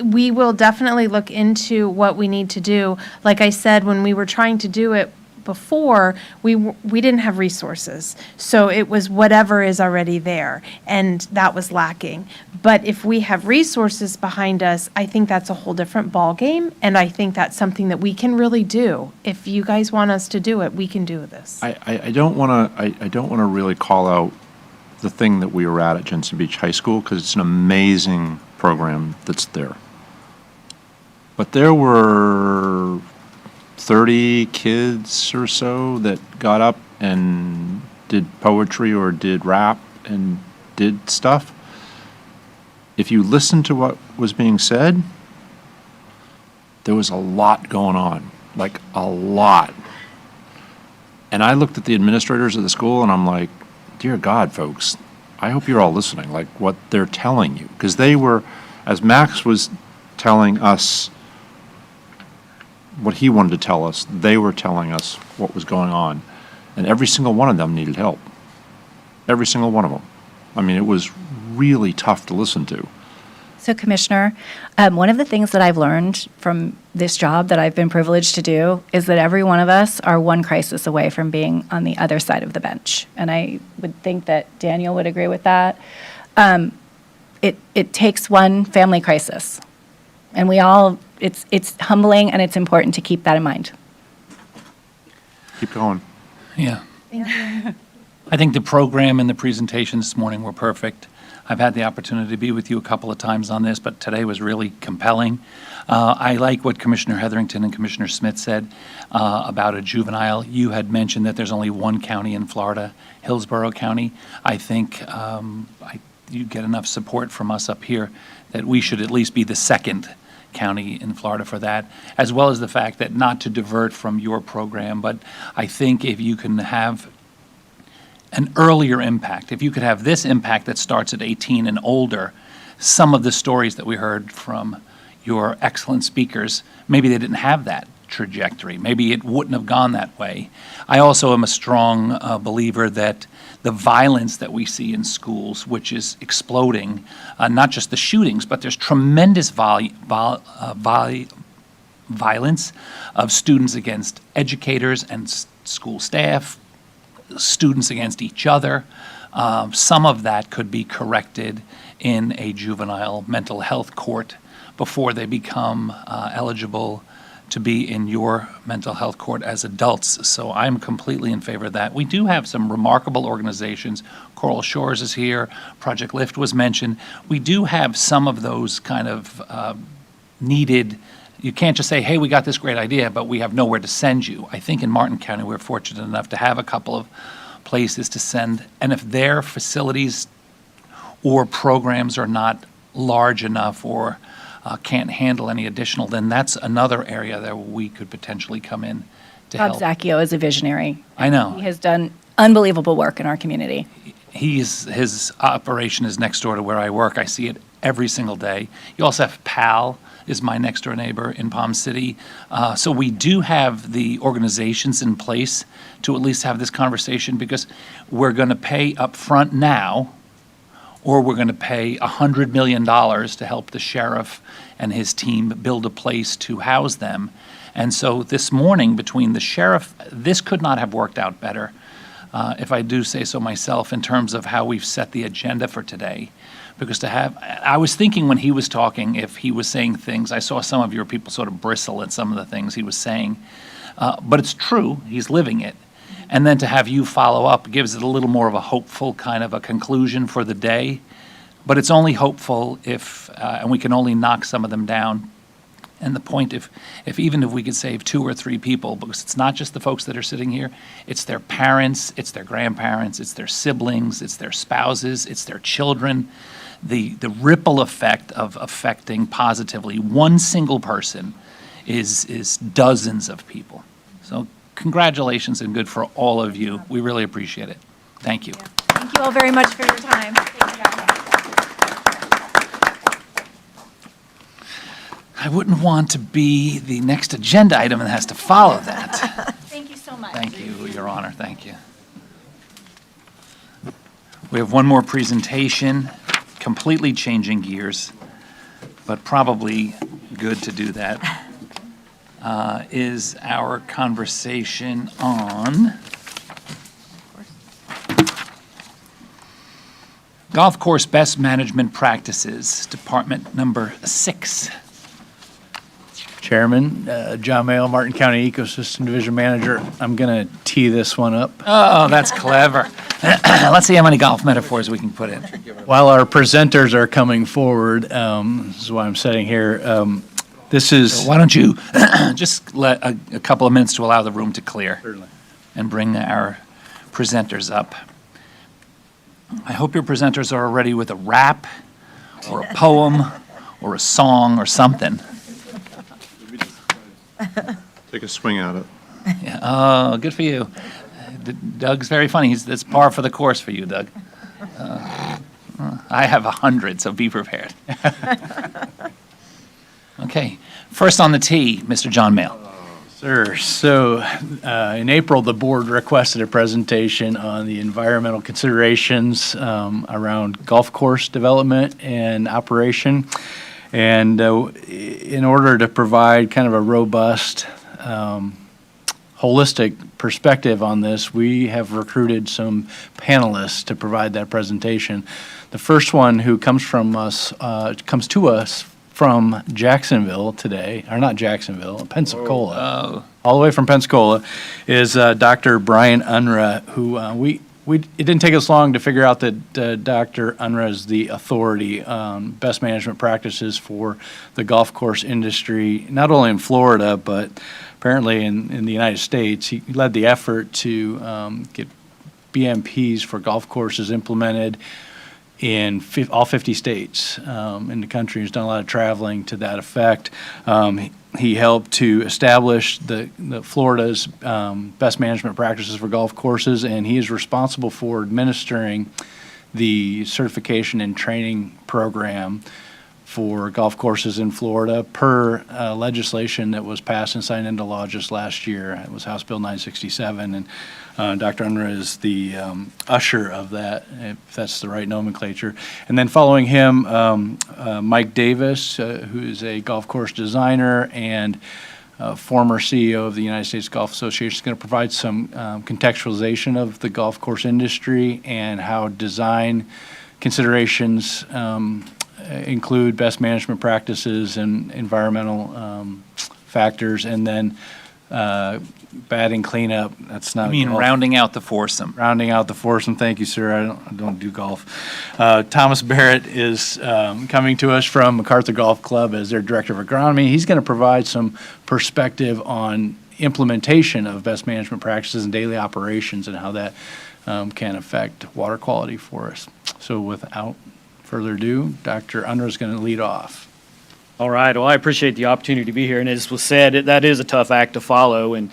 we will definitely look into what we need to do. Like I said, when we were trying to do it before, we didn't have resources. So it was whatever is already there, and that was lacking. But if we have resources behind us, I think that's a whole different ballgame, and I think that's something that we can really do. If you guys want us to do it, we can do this. I don't want to really call out the thing that we were at Jensen Beach High School, because it's an amazing program that's there. But there were 30 kids or so that got up and did poetry or did rap and did stuff. If you listen to what was being said, there was a lot going on, like a lot. And I looked at the administrators of the school and I'm like, dear God, folks, I hope you're all listening, like what they're telling you. Because they were, as Max was telling us what he wanted to tell us, they were telling us what was going on. And every single one of them needed help. Every single one of them. I mean, it was really tough to listen to. So, Commissioner, one of the things that I've learned from this job that I've been privileged to do is that every one of us are one crisis away from being on the other side of the bench. And I would think that Daniel would agree with that. It takes one family crisis. And we all, it's humbling and it's important to keep that in mind. Keep going. Yeah. I think the program and the presentation this morning were perfect. I've had the opportunity to be with you a couple of times on this, but today was really compelling. I like what Commissioner Hetherington and Commissioner Smith said about a juvenile. You had mentioned that there's only one county in Florida, Hillsborough County. I think you get enough support from us up here that we should at least be the second county in Florida for that, as well as the fact that, not to divert from your program, but I think if you can have an earlier impact, if you could have this impact that starts at 18 and older, some of the stories that we heard from your excellent speakers, maybe they didn't have that trajectory. Maybe it wouldn't have gone that way. I also am a strong believer that the violence that we see in schools, which is exploding, not just the shootings, but there's tremendous violence of students against educators and school staff, students against each other. Some of that could be corrected in a juvenile mental health court before they become eligible to be in your mental health court as adults. So I'm completely in favor of that. We do have some remarkable organizations. Coral Shores is here. Project Lift was mentioned. We do have some of those kind of needed. You can't just say, hey, we got this great idea, but we have nowhere to send you. I think in Martin County, we're fortunate enough to have a couple of places to send. And if their facilities or programs are not large enough or can't handle any additional, then that's another area that we could potentially come in to Bob help. Zacchio is a visionary. I know. He has done unbelievable work in our community. His operation is next door to where I work. I see it every single day. You also have PAL, is my next door neighbor in Palm City. So we do have the organizations in place to at least have this conversation, because we're going to pay up front now, or we're going to pay $100 million to help the sheriff and his team build a place to house them. And so this morning, between the sheriff, this could not have worked out better. if I do say so myself, in terms of how we've set the agenda for today. Because I was thinking when he was talking, if he was saying things, I saw some of your people sort of bristle at some of the things he was saying. But it's true, he's living it. And then to have you follow up gives it a little more of a hopeful kind of a conclusion for the day. But it's only hopeful if, and we can only knock some of them down. And the point, if even if we could save 2 or 3 people, because it's not just the folks that are sitting here, it's their parents, it's their grandparents, it's their siblings, it's their spouses, it's their children. The ripple effect of affecting positively one single person is dozens of people. So congratulations and good for all of you. We really appreciate it. Thank you. Thank you all very much for your time. Thank you, guys. I wouldn't want to be the next agenda item that has to follow that. Thank you so much. Thank you, Your Honor. Thank you. We have one more presentation, completely changing gears, but probably good to do that, is our conversation on golf course best management practices, Department number 6. Chairman, John Mayo, Martin County Ecosystem Division Manager. I'm going to tee this one up. Oh, that's clever. Let's see how many golf metaphors we can put in. While our presenters are coming forward, this is why I'm sitting here. This is. So why don't you just let a couple of minutes to allow the room to clear. Certainly. And bring our presenters up. I hope your presenters are ready with a rap or a poem or a song or something. Take a swing at it. Yeah. Oh, good for you. Doug's very funny. That's par for the course for you, Doug. I have 100, so be prepared. Okay. First on the tee, Mr. John Mayle. Sir, so in April, the board requested a presentation on the environmental considerations around golf course development and operation. And in order to provide kind of a robust, holistic perspective on this, we have recruited some panelists to provide that presentation. The first one who comes to us from Jacksonville today, or not Jacksonville, Pensacola, all the way from Pensacola, is Dr. Brian Unruh, who it didn't take us long to figure out that Dr. Unruh is the authority on best management practices for the golf course industry, not only in Florida, but apparently in the United States. He led the effort to get BMPs for golf courses implemented in all 50 states in the country. He's done a lot of traveling to that effect. He helped to establish the Florida's best management practices for golf courses, and he is responsible for administering the certification and training program for golf courses in Florida per legislation that was passed and signed into law just last year. It was House Bill 967, and Dr. Unruh is the usher of that, if that's the right nomenclature. And then following him, Mike Davis, who is a golf course designer and former CEO of the United States Golf Association, is going to provide some contextualization of the golf course industry and how design considerations include best management practices and environmental factors, and then batting cleanup. That's not. I mean, golf. rounding out the foursome. Rounding out the foursome. Thank you, sir. I don't do golf. Thomas Barrett is coming to us from MacArthur Golf Club as their director of agronomy. He's going to provide some perspective on implementation of best management practices and daily operations and how that can affect water quality for us. So without further ado, Dr. Unruh is going to lead off. All right. Well, I appreciate the opportunity to be here. And as was said, that is a tough act to follow. And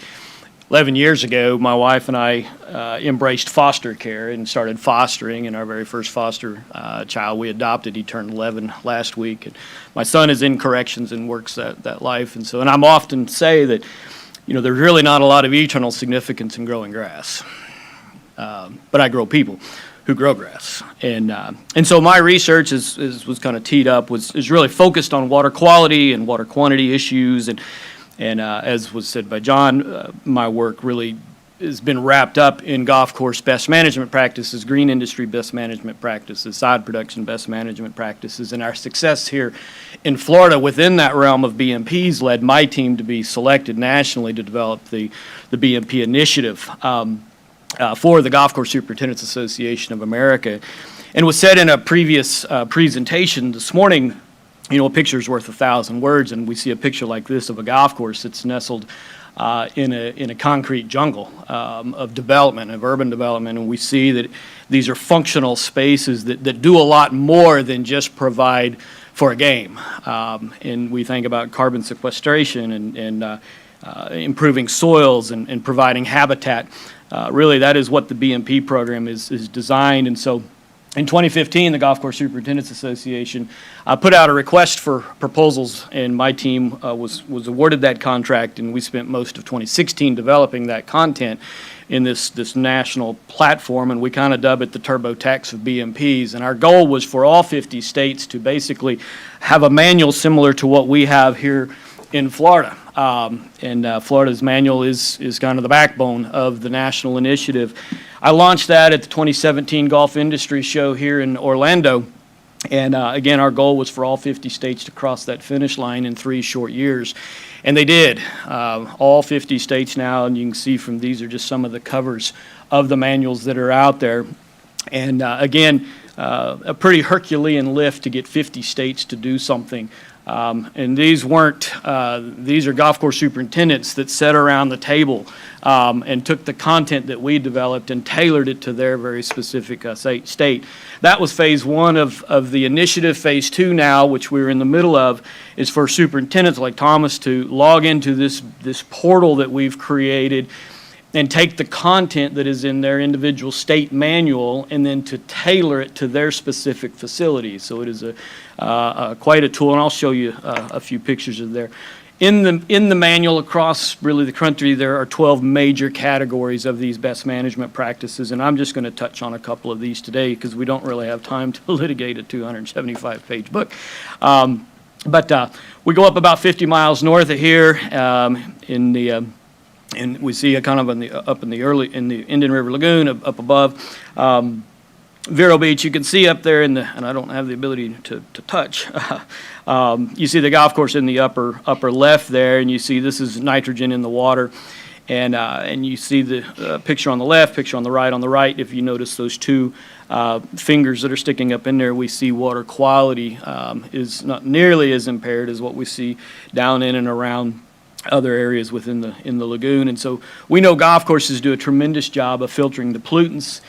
11 years ago, my wife and I embraced foster care and started fostering. And our very first foster child we adopted, he turned 11 last week. And my son is in corrections and works that life. And I'm often say that, there's really not a lot of eternal significance in growing grass. But I grow people who grow grass. And so my research was kind of teed up, is really focused on water quality and water quantity issues. And as was said by John, my work really has been wrapped up in golf course best management practices, green industry best management practices, sod production best management practices, and our success here in Florida within that realm of BMPs led my team to be selected nationally to develop the BMP initiative for the Golf Course Superintendents Association of America. And was said in a previous presentation this morning, you know, a picture's worth 1,000 words, and we see a picture like this of a golf course that's nestled in a concrete jungle of development, of urban development, and we see that these are functional spaces that do a lot more than just provide for a game. And we think about carbon sequestration and improving soils and providing habitat. Really, that is what the BMP program is designed. And so in 2015, the Golf Course Superintendents Association put out a request for proposals, and my team was awarded that contract, and we spent most of 2016 developing that content in this national platform, and we kind of dub it the TurboTax of BMPs. And our goal was for all 50 states to basically have a manual similar to what we have here in Florida. And Florida's manual is kind of the backbone of the national initiative. I launched that at the 2017 Golf Industry Show here in Orlando. And again, our goal was for all 50 states to cross that finish line in 3 short years. And they did. All 50 states now, and you can see from these are just some of the covers of the manuals that are out there. And again, a pretty Herculean lift to get 50 states to do something. And these weren't, these are golf course superintendents that sat around the table and took the content that we developed and tailored it to their very specific state. That was phase 1 of the initiative. Phase 2 now, which we're in the middle of, is for superintendents like Thomas to log into this portal that we've created and take the content that is in their individual state manual and then to tailor it to their specific facilities. So it is quite a tool, and I'll show you a few pictures of there. In the manual across really the country, there are 12 major categories of these best management practices, and I'm just going to touch on a couple of these today because we don't really have time to litigate a 275-page book. But we go up about 50 miles north of here and we see a kind of up in the Indian River Lagoon up above Vero Beach. You can see up there and I don't have the ability to touch. You see the golf course in the upper left there, and you see this is nitrogen in the water, and you see the picture on the left, picture on the right. On the right, if you notice those two fingers that are sticking up in there, we see water quality is not nearly as impaired as what we see down in and around other areas within the lagoon. And so we know golf courses do a tremendous job of filtering the pollutants.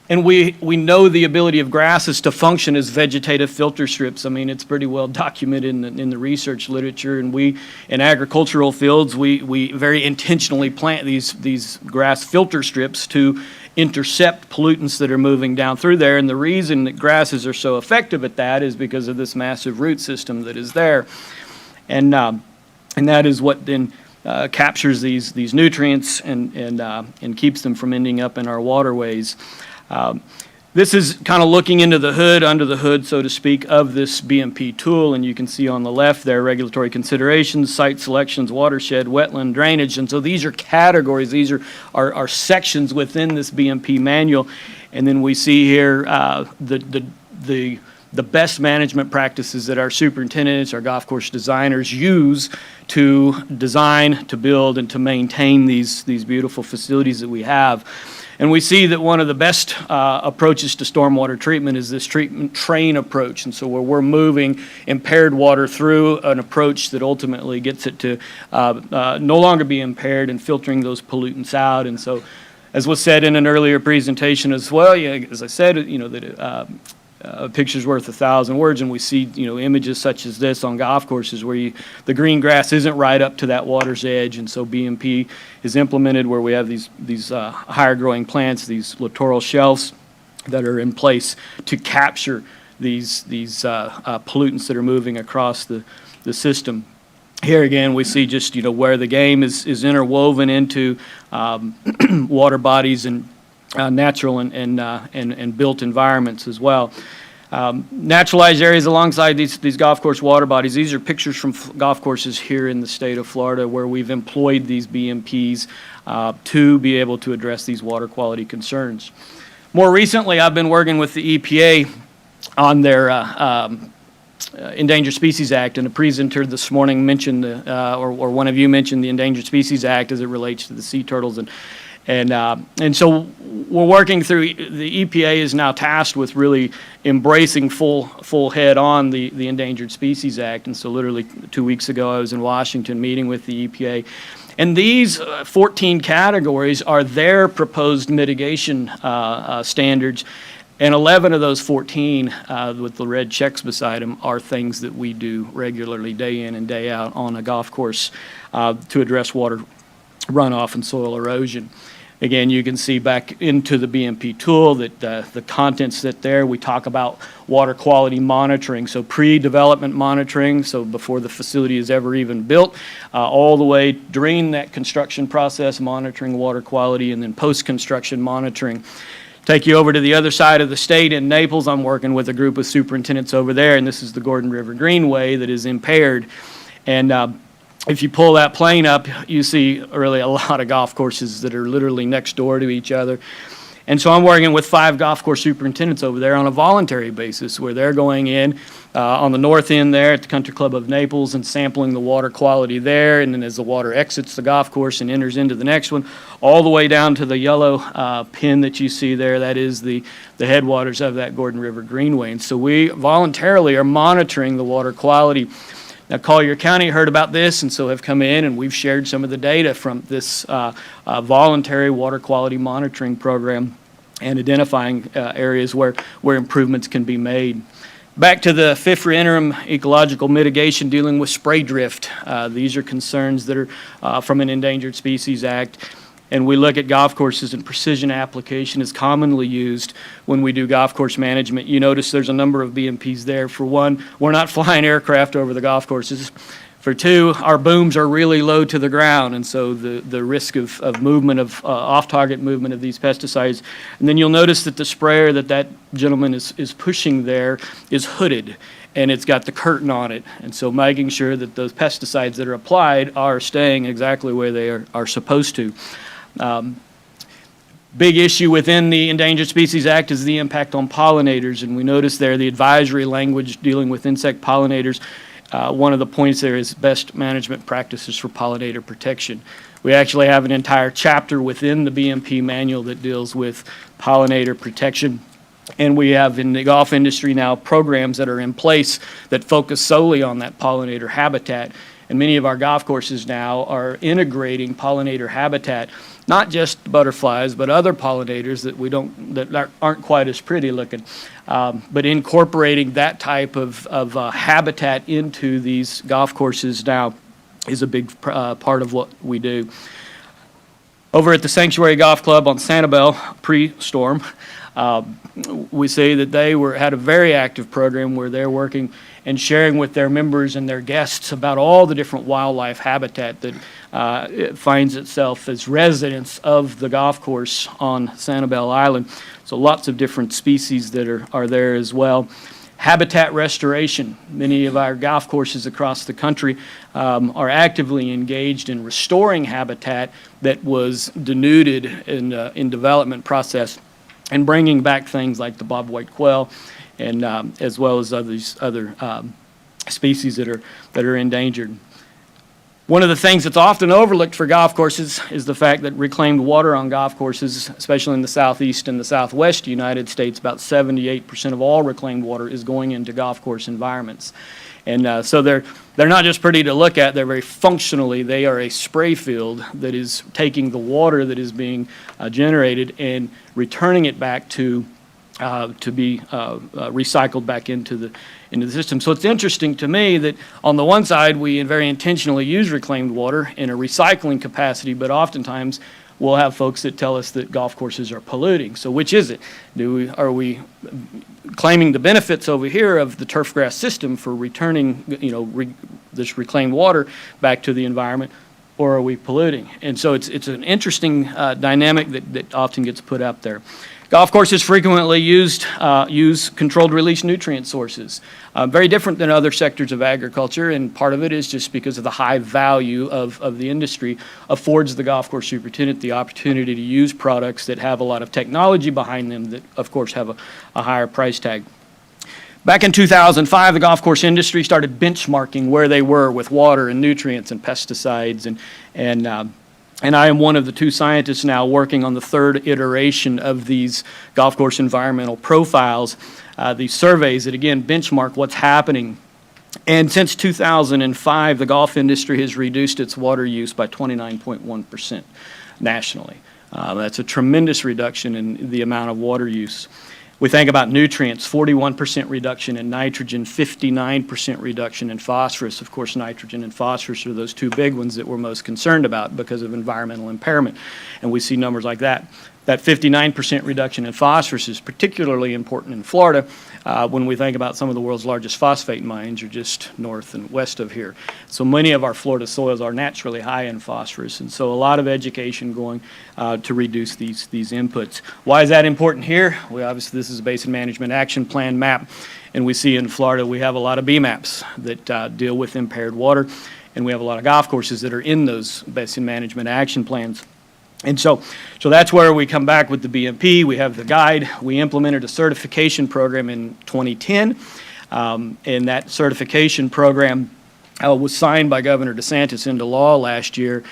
And we know the ability of grasses to function as vegetative filter strips. I mean, it's pretty well documented in the research literature. And we, in agricultural fields, we very intentionally plant these grass filter strips to intercept pollutants that are moving down through there. And the reason that grasses are so effective at that is because of this massive root system that is there. And that is what then captures these nutrients and keeps them from ending up in our waterways. This is kind of looking into the hood, under the hood, so to speak, of this BMP tool, and you can see on the left there regulatory considerations, site selections, watershed, wetland, drainage, and so these are categories, these are sections within this BMP manual, and then we see here the best management practices that our superintendents, our golf course designers use to design, to build, and to maintain these beautiful facilities that we have. And we see that one of the best approaches to stormwater treatment is this treatment train approach. And so where we're moving impaired water through an approach that ultimately gets it to no longer be impaired and filtering those pollutants out. And so, as was said in an earlier presentation as well, as I said, that a picture's worth 1,000 words, and we see images such as this on golf courses where the green grass isn't right up to that water's edge, and so BMP is implemented where we have these higher growing plants, these littoral shelves that are in place to capture these pollutants that are moving across the system. Here again, we see just where the game is interwoven into water bodies and natural and built environments as well. Naturalized areas alongside these golf course water bodies. These are pictures from golf courses here in the state of Florida where we've employed these BMPs to be able to address these water quality concerns. More recently, I've been working with the EPA on their Endangered Species Act, and the presenter this morning mentioned, or one of you mentioned the Endangered Species Act as it relates to the sea turtles, and so we're working through. The EPA is now tasked with really embracing full head on the Endangered Species Act, and so literally 2 weeks ago I was in Washington meeting with the EPA. And these 14 categories are their proposed mitigation standards, and 11 of those 14, with the red checks beside them, are things that we do regularly, day in and day out, on a golf course to address water runoff and soil erosion. Again, you can see back into the BMP tool that the contents that there, we talk about water quality monitoring, so pre-development monitoring, so before the facility is ever even built, all the way during that construction process, monitoring water quality, and then post-construction monitoring. Take you over to the other side of the state in Naples. I'm working with a group of superintendents over there, and this is the Gordon River Greenway that is impaired. And if you pull that plane up, you see really a lot of golf courses that are literally next door to each other. And so I'm working with 5 golf course superintendents over there on a voluntary basis, where they're going in on the north end there at the Country Club of Naples and sampling the water quality there. And then as the water exits the golf course and enters into the next one, all the way down to the yellow pin that you see there, that is the headwaters of that Gordon River Greenway. And so we voluntarily are monitoring the water quality. Now, Collier County heard about this and so have come in, and we've shared some of the data from this voluntary water quality monitoring program and identifying areas where improvements can be made. Back to the FIFRA interim ecological mitigation dealing with spray drift. These are concerns that are from an Endangered Species Act. And we look at golf courses, and precision application is commonly used when we do golf course management. You notice there's a number of BMPs there. For one, we're not flying aircraft over the golf courses. For two, our booms are really low to the ground, and so the risk of movement, of off-target movement of these pesticides. And then you'll notice that the sprayer that gentleman is pushing there is hooded, and it's got the curtain on it. And so making sure that those pesticides that are applied are staying exactly where they are supposed to. Big issue within the Endangered Species Act is the impact on pollinators, and we notice there the advisory language dealing with insect pollinators. One of the points there is best management practices for pollinator protection. We actually have an entire chapter within the BMP manual that deals with pollinator protection. And we have in the golf industry now programs that are in place that focus solely on that pollinator habitat. And many of our golf courses now are integrating pollinator habitat, not just butterflies, but other pollinators that aren't quite as pretty looking, but incorporating that type of habitat into these golf courses now is a big part of what we do. Over at the Sanctuary Golf Club on Sanibel, pre-storm, we say that they had a very active program where they're working and sharing with their members and their guests about all the different wildlife habitat that it finds itself as residents of the golf course on Sanibel Island. So lots of different species that are there as well. Habitat restoration. Many of our golf courses across the country are actively engaged in restoring habitat that was denuded in development process, and bringing back things like the bobwhite quail, and as well as other species that are endangered. One of the things that's often overlooked for golf courses is the fact that reclaimed water on golf courses, especially in the southeast and the southwest United States, about 78% of all reclaimed water is going into golf course environments. And so they're not just pretty to look at, they're very functionally, they are a spray field that is taking the water that is being generated and returning it back to be recycled back into the system. So it's interesting to me that on the one side, we very intentionally use reclaimed water in a recycling capacity, but oftentimes we'll have folks that tell us that golf courses are polluting. So which is it? Are we claiming the benefits over here of the turf grass system for returning, this reclaimed water back to the environment, or are we polluting? And so it's an interesting dynamic that often gets put out there. Golf courses frequently use controlled release nutrient sources. Very different than other sectors of agriculture, and part of it is just because of the high value of the industry affords the golf course superintendent the opportunity to use products that have a lot of technology behind them that, of course, have a higher price tag. Back in 2005, the golf course industry started benchmarking where they were with water and nutrients and pesticides, and I am one of the 2 scientists now working on the 3rd iteration of these golf course environmental profiles, these surveys that, again, benchmark what's happening. And since 2005, the golf industry has reduced its water use by 29.1% nationally. That's a tremendous reduction in the amount of water use. We think about nutrients, 41% reduction in nitrogen, 59% reduction in phosphorus. Of course, nitrogen and phosphorus are those 2 big ones that we're most concerned about because of environmental impairment. And we see numbers like that. That 59% reduction in phosphorus is particularly important in Florida when we think about some of the world's largest phosphate mines are just north and west of here. So many of our Florida soils are naturally high in phosphorus, and so a lot of education going to reduce these inputs. Why is that important here? Well, obviously, this is a Basin Management Action Plan map, and we see in Florida we have a lot of BMAPs that deal with impaired water, and we have a lot of golf courses that are in those Basin Management Action Plans. And so that's where we come back with the BMP. We have the guide. We implemented a certification program in 2010, and that certification program was signed by Governor DeSantis into law last year.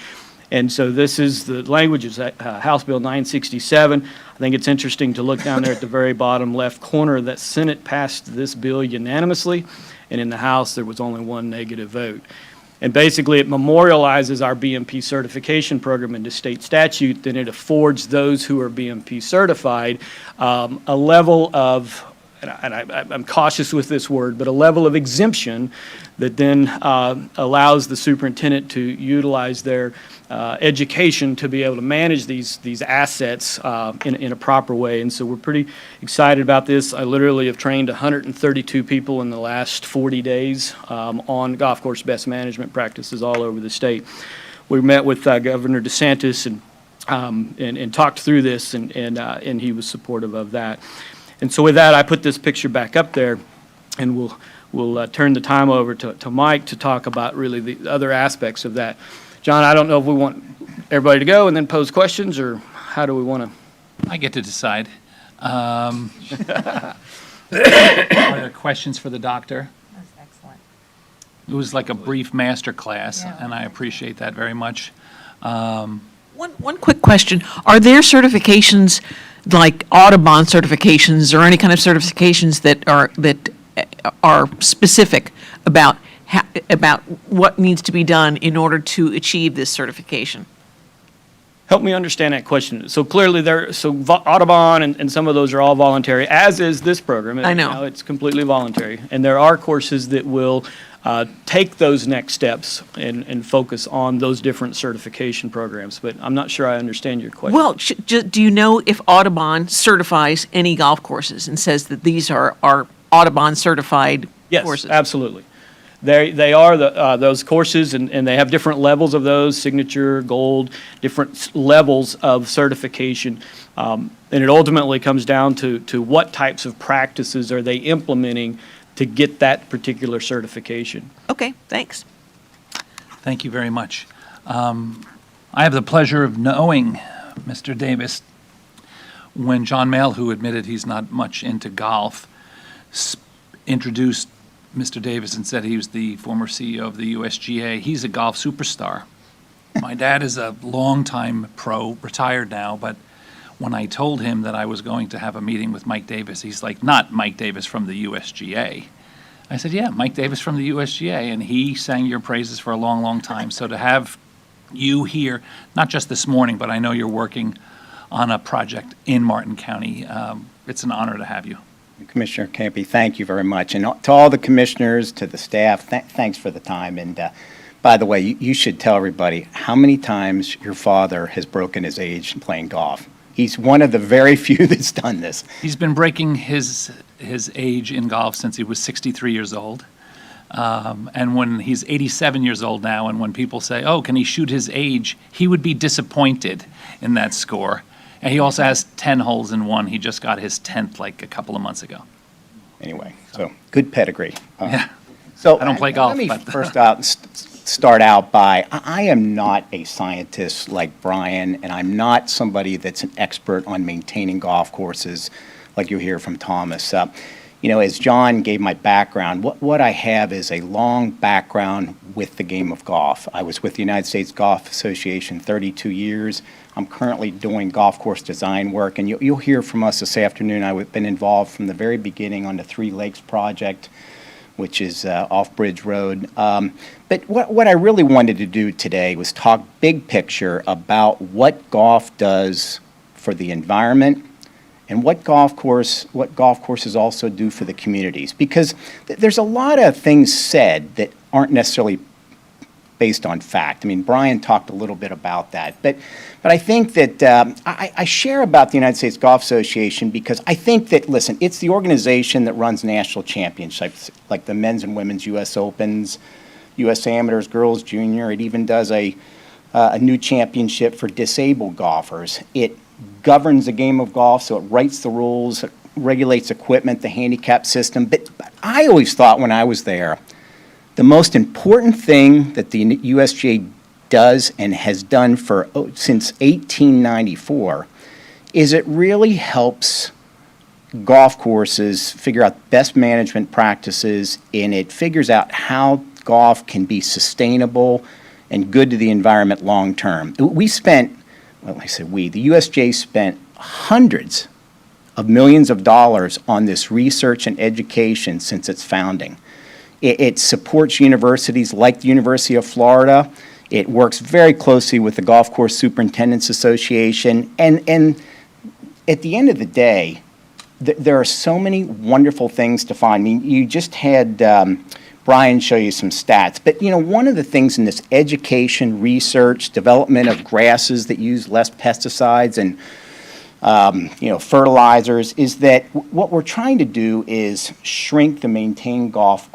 And so this is the language is House Bill 967. I think it's interesting to look down there at the very bottom left corner that Senate passed this bill unanimously, and in the House there was only 1 negative vote. And basically, it memorializes our BMP certification program into state statute. Then it affords those who are BMP certified a level of, and I'm cautious with this word, but a level of exemption that then allows the superintendent to utilize their education to be able to manage these assets in a proper way. And so we're pretty excited about this. I literally have trained 132 people in the last 40 days on golf course best management practices all over the state. We met with Governor DeSantis and talked through this, and he was supportive of that. And so with that, I put this picture back up there, and we'll turn the time over to Mike to talk about really the other aspects of that. John, I don't know if we want everybody to go and then pose questions, or how do we want to? I get to decide. Are there questions for the doctor? That's excellent. It was like a brief master class, and I appreciate that very much. One quick question. Are there certifications like Audubon certifications or any kind of certifications that are specific about what needs to be done in order to achieve this certification? Help me understand that question. So clearly Audubon and some of those are all voluntary, as is this program. I know. It's completely voluntary. And there are courses that will take those next steps and focus on those different certification programs. But I'm not sure I understand your question. Well, do you know if Audubon certifies any golf courses and says that these are Audubon certified courses? Yes, absolutely. They are those courses, and they have different levels of those, signature, gold, different levels of certification. And it ultimately comes down to what types of practices are they implementing to get that particular certification. Okay, thanks. Thank you very much. I have the pleasure of knowing Mr. Davis when John Mayle, who admitted he's not much into golf, introduced Mr. Davis and said he was the former CEO of the USGA. He's a golf superstar. My dad is a longtime pro, retired now, but when I told him that I was going to have a meeting with Mike Davis, he's like, not Mike Davis from the USGA. I said, yeah, Mike Davis from the USGA, and he sang your praises for a long, long time. So to have you here, not just this morning, but I know you're working on a project in Martin County, it's an honor to have you. Commissioner Campy, thank you very much. And to all the commissioners, to the staff, thanks for the time. And by the way, you should tell everybody how many times your father has broken his age playing golf. He's one of the very few that's done this. He's been breaking his age in golf since he was 63 years old. And when he's 87 years old now, and when people say, oh, can he shoot his age, he would be disappointed in that score. And he also has 10 holes in one. He just got his 10th like a couple of months ago. Anyway, so good pedigree. Yeah. So I don't play golf, Let me but- first start out by, I am not a scientist like Brian, and I'm not somebody that's an expert on maintaining golf courses like you'll hear from Thomas. As John gave my background, what I have is a long background with the game of golf. I was with the United States Golf Association 32 years. I'm currently doing golf course design work, and you'll hear from us this afternoon. I've been involved from the very beginning on the Three Lakes project, which is off Bridge Road. But what I really wanted to do today was talk big picture about what golf does for the environment and what golf courses also do for the communities. Because there's a lot of things said that aren't necessarily based on fact. I mean, Brian talked a little bit about that. But I think that I share about the United States Golf Association because I think that, listen, it's the organization that runs national championships, like the men's and women's U.S. Opens, U.S. Amateurs, Girls Junior. It even does a new championship for disabled golfers. It governs the game of golf, so it writes the rules, it regulates equipment, the handicap system. But I always thought when I was there, the most important thing that the USGA does and has done since 1894 is it really helps golf courses figure out best management practices, and it figures out how golf can be sustainable and good to the environment long term. We spent, well, I said we, the USGA spent hundreds of millions of dollars on this research and education since its founding. It supports universities like the University of Florida. It works very closely with the Golf Course Superintendents Association. And at the end of the day, there are so many wonderful things to find. I mean, you just had Brian show you some stats. But, one of the things in this education, research, development of grasses that use less pesticides and fertilizers is that what we're trying to do is shrink the maintained golf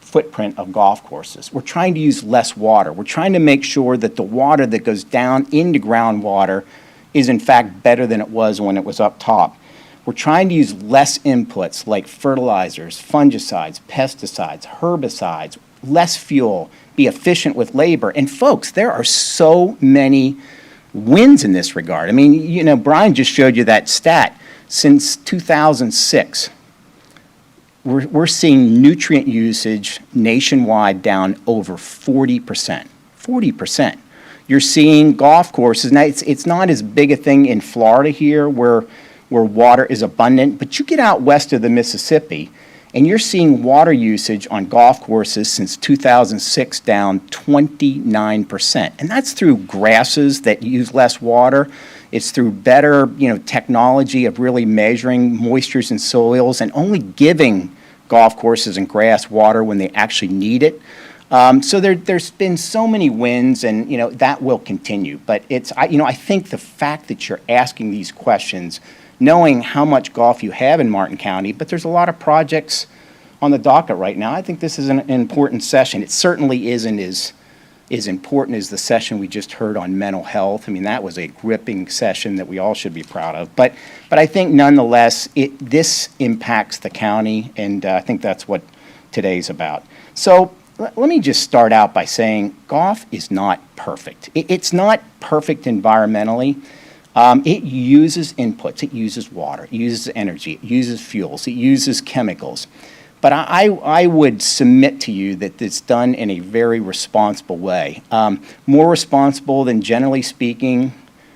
footprint of golf courses. We're trying to use less water. We're trying to make sure that the water that goes down into groundwater is in fact better than it was when it was up top. We're trying to use less inputs like fertilizers, fungicides, pesticides, herbicides, less fuel, be efficient with labor. And folks, there are so many wins in this regard. I mean, Brian just showed you that stat. Since 2006, we're seeing nutrient usage nationwide down over 40%. 40%. You're seeing golf courses. Now, it's not as big a thing in Florida here where water is abundant, but you get out west of the Mississippi, and you're seeing water usage on golf courses since 2006 down 29%. And that's through grasses that use less water. It's through better, technology of really measuring moistures in soils and only giving golf courses and grass water when they actually need it. So there's been so many wins, and that will continue. But I think the fact that you're asking these questions, knowing how much golf you have in Martin County, but there's a lot of projects on the docket right now. I think this is an important session. It certainly isn't as important as the session we just heard on mental health. I mean, that was a gripping session that we all should be proud of. But I think nonetheless, this impacts the county, and I think that's what today's about. So let me just start out by saying golf is not perfect. It's not perfect environmentally. It uses inputs. It uses water. It uses energy. It uses fuels. It uses chemicals. But I would submit to you that it's done in a very responsible way. More responsible than, generally speaking,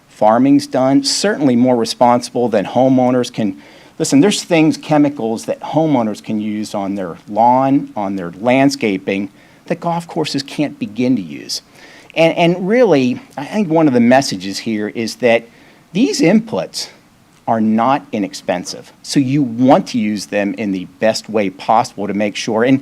farming's done. Certainly more responsible than homeowners can. Listen, there's chemicals that homeowners can use on their lawn, on their landscaping, that golf courses can't begin to use. And really, I think one of the messages here is that these inputs are not inexpensive. So you want to use them in the best way possible to make sure. And,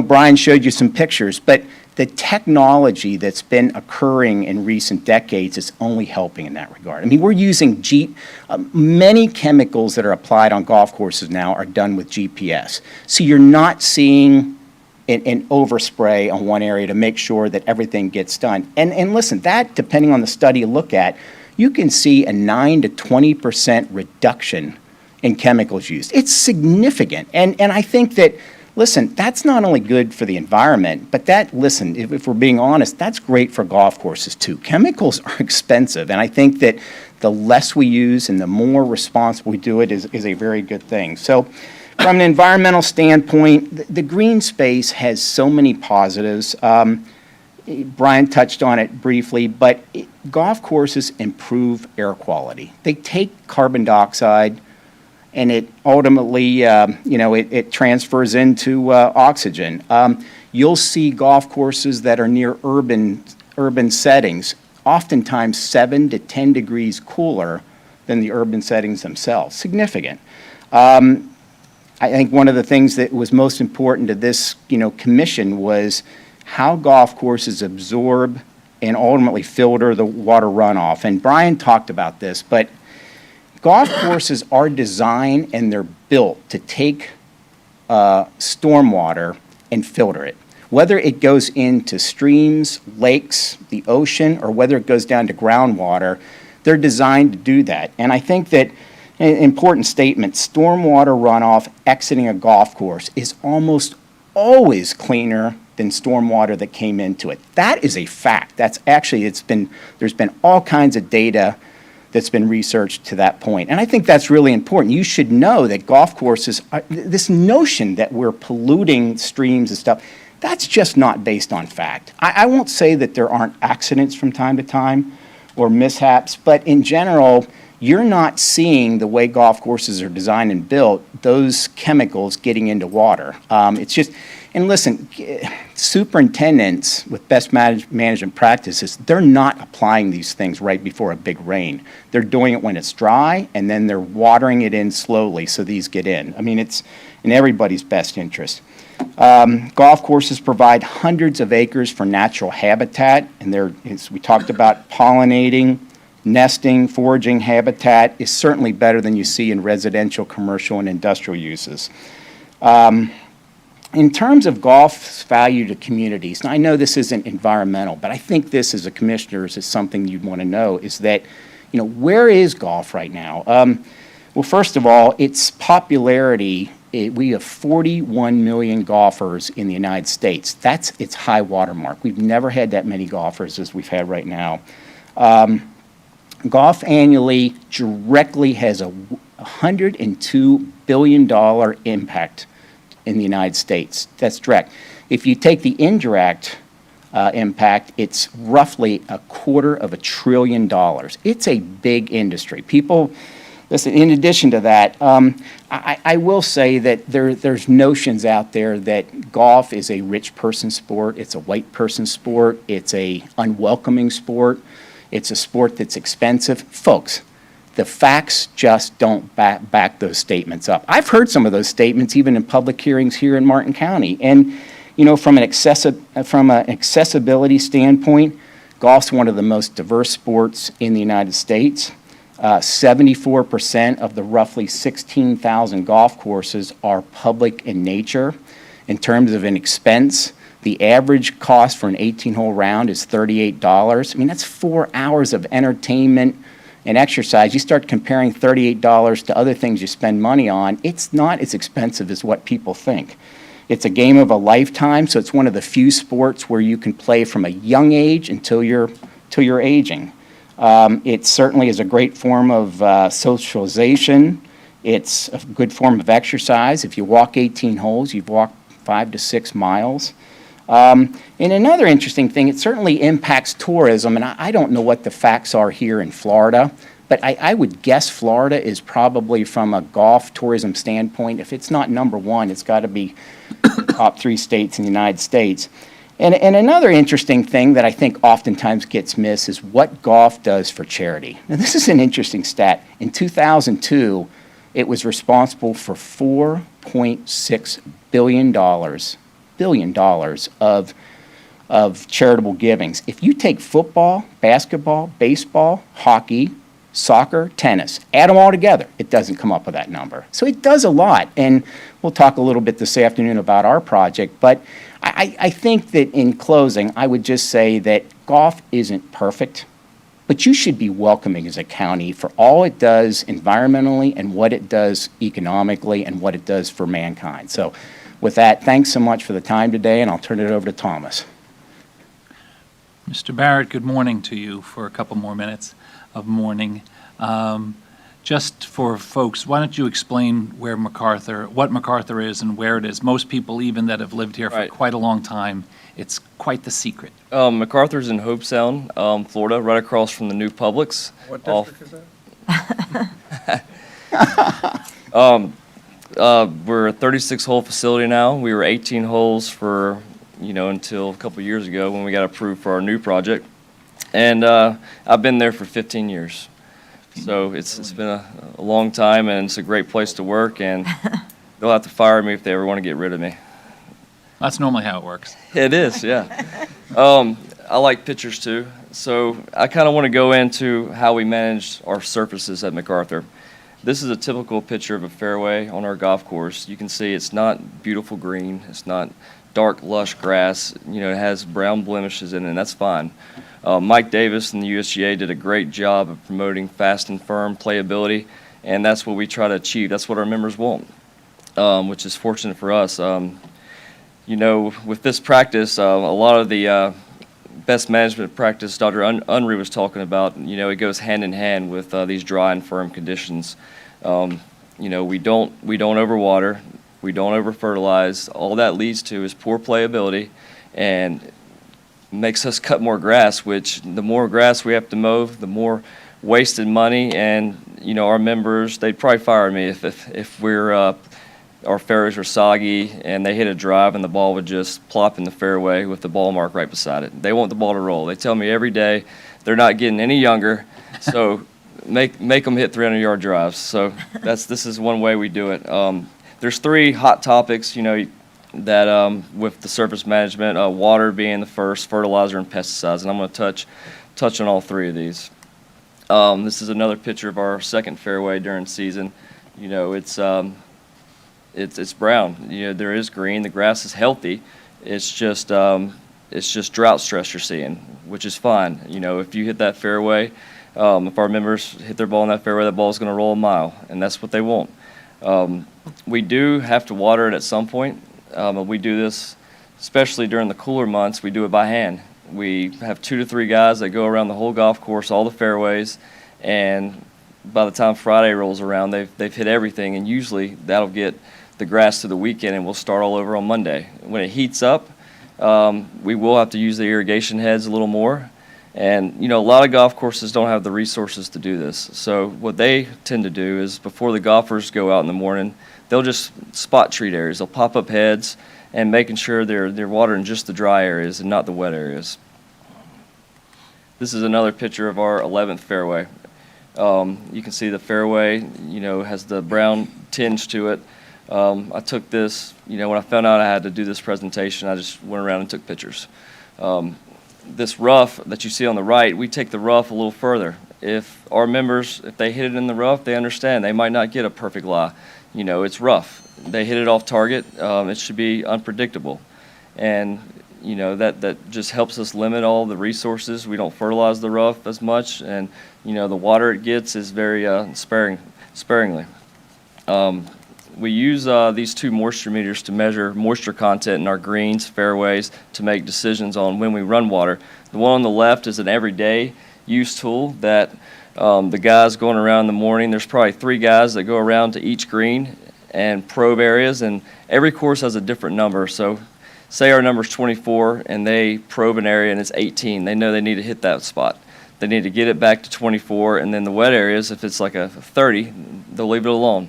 Brian showed you some pictures, but the technology that's been occurring in recent decades is only helping in that regard. I mean, we're using many chemicals that are applied on golf courses now are done with GPS. So you're not seeing an overspray on one area to make sure that everything gets done. And listen, that, depending on the study you look at, you can see a 9 to 20% reduction in chemicals used. It's significant. And I think that, listen, that's not only good for the environment, but listen, if we're being honest, that's great for golf courses too. Chemicals are expensive, and I think that the less we use and the more responsible we do it is a very good thing. So from an environmental standpoint, the green space has so many positives. Brian touched on it briefly, but golf courses improve air quality. They take carbon dioxide and it ultimately, it transfers into oxygen. You'll see golf courses that are near urban settings, oftentimes 7 to 10 degrees cooler than the urban settings themselves. Significant. I think one of the things that was most important to this, commission was how golf courses absorb and ultimately filter the water runoff. And Brian talked about this, but golf courses are designed and they're built to take stormwater and filter it. Whether it goes into streams, lakes, the ocean, or whether it goes down to groundwater, they're designed to do that. And I think that an important statement, stormwater runoff exiting a golf course is almost always cleaner than stormwater that came into it. That is a fact. That's actually, there's been all kinds of data that's been researched to that point. And I think that's really important. You should know that golf courses, this notion that we're polluting streams and stuff, that's just not based on fact. I won't say that there aren't accidents from time to time or mishaps, but in general, you're not seeing the way golf courses are designed and built, those chemicals getting into water. It's just, and listen, superintendents with best management practices, they're not applying these things right before a big rain. They're doing it when it's dry, and then they're watering it in slowly so these get in. I mean, it's in everybody's best interest. Golf courses provide hundreds of acres for natural habitat, and as we talked about, pollinating, nesting, foraging habitat is certainly better than you see in residential, commercial, and industrial uses. In terms of golf's value to communities, and I know this isn't environmental, but I think this as a commissioner is something you'd want to know, is that, where is golf right now? Well, first of all, its popularity, we have 41 million golfers in the United States. That's its high watermark. We've never had that many golfers as we've had right now. Golf annually directly has a $102 billion impact in the United States. That's direct. If you take the indirect impact, it's roughly $250 billion. It's a big industry. People, listen, in addition to that, I will say that there's notions out there that golf is a rich person sport, it's a white person sport, it's a unwelcoming sport, it's a sport that's expensive. Folks, the facts just don't back those statements up. I've heard some of those statements even in public hearings here in Martin County. And, from an accessibility standpoint, golf's one of the most diverse sports in the United States. 74% of the roughly 16,000 golf courses are public in nature. In terms of an expense, the average cost for an 18-hole round is $38. I mean, that's 4 hours of entertainment and exercise. You start comparing $38 to other things you spend money on, it's not as expensive as what people think. It's a game of a lifetime, so it's one of the few sports where you can play from a young age until you're aging. It certainly is a great form of socialization. It's a good form of exercise. If you walk 18 holes, you've walked 5 to 6 miles. And another interesting thing, it certainly impacts tourism, and I don't know what the facts are here in Florida, but I would guess Florida is probably, from a golf tourism standpoint, if it's not number one, it's got to be top 3 states in the United States. And another interesting thing that I think oftentimes gets missed is what golf does for charity. Now, this is an interesting stat. In 2002, it was responsible for $4.6 billion of charitable givings. If you take football, basketball, baseball, hockey, soccer, tennis, add them all together, it doesn't come up with that number. So it does a lot. And we'll talk a little bit this afternoon about our project, but I think that in closing, I would just say that golf isn't perfect. but you should be welcoming as a county for all it does environmentally and what it does economically and what it does for mankind. So with that, thanks so much for the time today, and I'll turn it over to Thomas. Mr. Barrett, good morning to you for a couple more minutes of morning. Just for folks, why don't you explain what MacArthur is and where it is? Most people, even that have lived here for quite a long time, it's quite the secret. MacArthur's in Hobe Sound, Florida, right across from the new Publix. What district is that? We're a 36-hole facility now. We were 18 holes for, until a couple years ago when we got approved for our new project. And I've been there for 15 years. So it's been a long time, and it's a great place to work, and they'll have to fire me if they ever want to get rid of me. That's normally how it works. It is, yeah. I like pictures too. So I kind of want to go into how we manage our surfaces at MacArthur. This is a typical picture of a fairway on our golf course. You can see it's not beautiful green. It's not dark, lush grass. It has brown blemishes in it, and that's fine. Mike Davis and the USGA did a great job of promoting fast and firm playability, and that's what we try to achieve. That's what our members want, which is fortunate for us. With this practice, a lot of the best management practice Dr. Unruh was talking about, it goes hand in hand with these dry and firm conditions. We don't overwater, we don't over-fertilize. All that leads to is poor playability and makes us cut more grass, which the more grass we have to mow, the more wasted money. And, our members, they'd probably fire me if our fairways are soggy and they hit a drive and the ball would just plop in the fairway with the ball mark right beside it. They want the ball to roll. They tell me every day they're not getting any younger, so make them hit 300-yard drives. So this is one way we do it. There's 3 hot topics, that with the surface management, water being the first, fertilizer and pesticides, and I'm going to touch on all 3 of these. This is another picture of our second fairway during season. It's brown. There is green. The grass is healthy. It's just drought stress you're seeing, which is fine. If you hit that fairway, if our members hit their ball in that fairway, that ball is going to roll a mile, and that's what they want. We do have to water it at some point. We do this, especially during the cooler months. We do it by hand. We have 2 to 3 guys that go around the whole golf course, all the fairways, and by the time Friday rolls around, they've hit everything, and usually that'll get the grass to the weekend, and we'll start all over on Monday. When it heats up, we will have to use the irrigation heads a little more. And, a lot of golf courses don't have the resources to do this. So what they tend to do is before the golfers go out in the morning, they'll just spot treat areas. They'll pop up heads and making sure they're watering just the dry areas and not the wet areas. This is another picture of our 11th fairway. You can see the fairway, has the brown tinge to it. I took this, when I found out I had to do this presentation, I just went around and took pictures. This rough that you see on the right, we take the rough a little further. If our members, if they hit it in the rough, they understand they might not get a perfect lie. It's rough. They hit it off target. It should be unpredictable. And, that just helps us limit all the resources. We don't fertilize the rough as much. And, the water it gets is very sparingly. We use these 2 moisture meters to measure moisture content in our greens, fairways, to make decisions on when we run water. The one on the left is an everyday use tool that the guys going around in the morning, there's probably 3 guys that go around to each green and probe areas, and every course has a different number. So say our number's 24 and they probe an area and it's 18. They know they need to hit that spot. They need to get it back to 24, and then the wet areas, if it's like a 30, they'll leave it alone.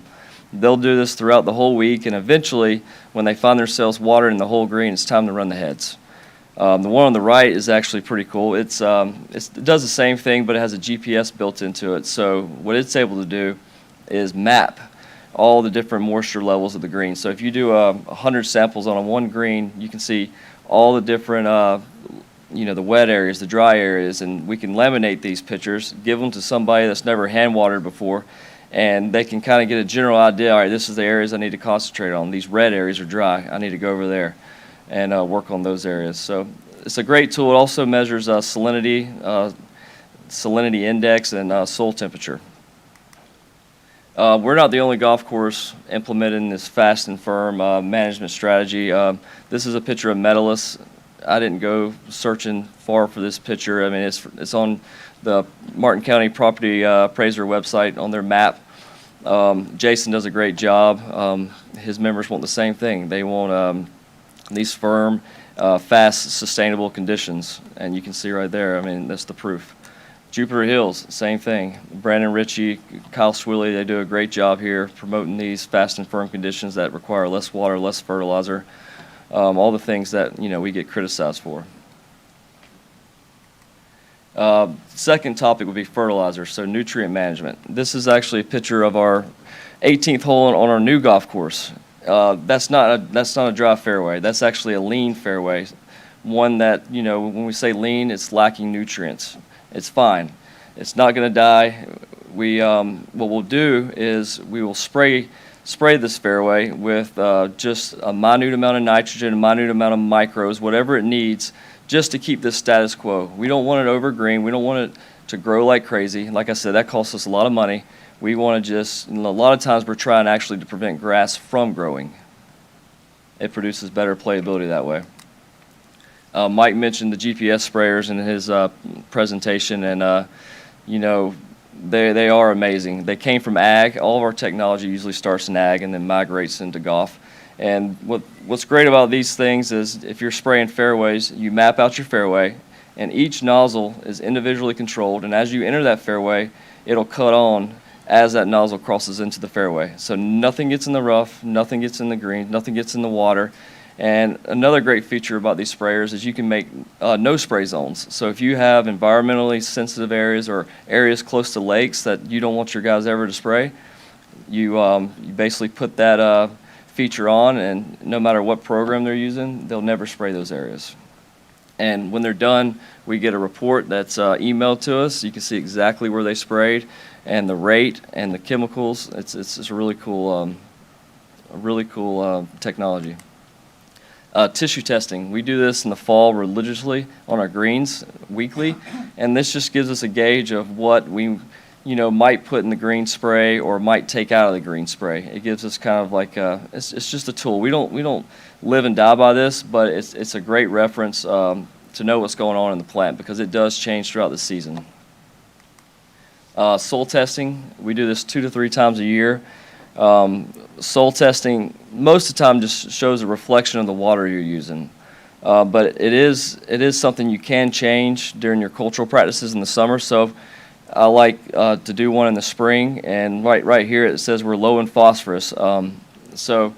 They'll do this throughout the whole week, and eventually, when they find themselves watering the whole green, it's time to run the heads. The one on the right is actually pretty cool. It does the same thing, but it has a GPS built into it. So what it's able to do is map all the different moisture levels of the green. So if you do 100 samples on one green, you can see all the different, the wet areas, the dry areas, and we can laminate these pictures, give them to somebody that's never hand watered before, and they can kind of get a general idea. All right, this is the areas I need to concentrate on. These red areas are dry. I need to go over there and work on those areas. So it's a great tool. It also measures salinity, salinity index, and soil temperature. We're not the only golf course implementing this fast and firm management strategy. This is a picture of medalists. I didn't go searching far for this picture. I mean, it's on the Martin County Property Appraiser website on their map. Jason does a great job. His members want the same thing. They want these firm, fast, sustainable conditions. And you can see right there, I mean, that's the proof. Jupiter Hills, same thing. Brandon Ritchie, Kyle Swilley, they do a great job here promoting these fast and firm conditions that require less water, less fertilizer, all the things that, you know, we get criticized for. Second topic would be fertilizer, so nutrient management. This is actually a picture of our 18th hole on our new golf course. That's not a dry fairway. That's actually a lean fairway, one that, you know, when we say lean, it's lacking nutrients. It's fine. It's not going to die. What we'll do is we will spray this fairway with just a minute amount of nitrogen, a minute amount of micros, whatever it needs, just to keep this status quo. We don't want it over green. We don't want it to grow like crazy. Like I said, that costs us a lot of money. We want to just, a lot of times we're trying actually to prevent grass from growing. It produces better playability that way. Mike mentioned the GPS sprayers in his presentation, and you know, they are amazing. They came from ag. All of our technology usually starts in ag and then migrates into golf. And what's great about these things is if you're spraying fairways, you map out your fairway, and each nozzle is individually controlled, and as you enter that fairway, it'll cut on as that nozzle crosses into the fairway. So nothing gets in the rough, nothing gets in the green, nothing gets in the water. And another great feature about these sprayers is you can make no spray zones. So if you have environmentally sensitive areas or areas close to lakes that you don't want your guys ever to spray, you basically put that feature on, and no matter what program they're using, they'll never spray those areas. And when they're done, we get a report that's emailed to us. You can see exactly where they sprayed and the rate and the chemicals. It's a really cool technology. Tissue testing. We do this in the fall religiously on our greens weekly, and this just gives us a gauge of what we, you know, might put in the green spray or might take out of the green spray. It gives us kind of like it's just a tool. We don't live and die by this, but it's a great reference to know what's going on in the plant because it does change throughout the season. Soil testing. We do this 2 to 3 times a year. Soil testing most of the time just shows a reflection of the water you're using, but it is something you can change during your cultural practices in the summer. So I like to do one in the spring, and right here it says we're low in phosphorus. So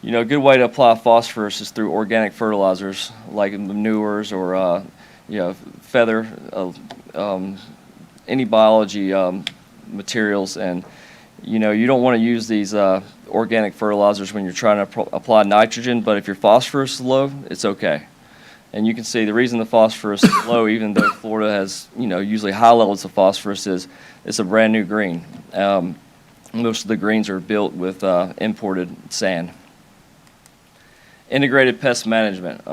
you know, a good way to apply phosphorus is through organic fertilizers like manures or you know, feather, any biology materials. And you know, you don't want to use these organic fertilizers when you're trying to apply nitrogen, but if your phosphorus is low, it's okay. And you can see the reason the phosphorus is low, even though Florida has, you know, usually high levels of phosphorus, is it's a brand new green. Most of the greens are built with imported sand. Integrated pest management.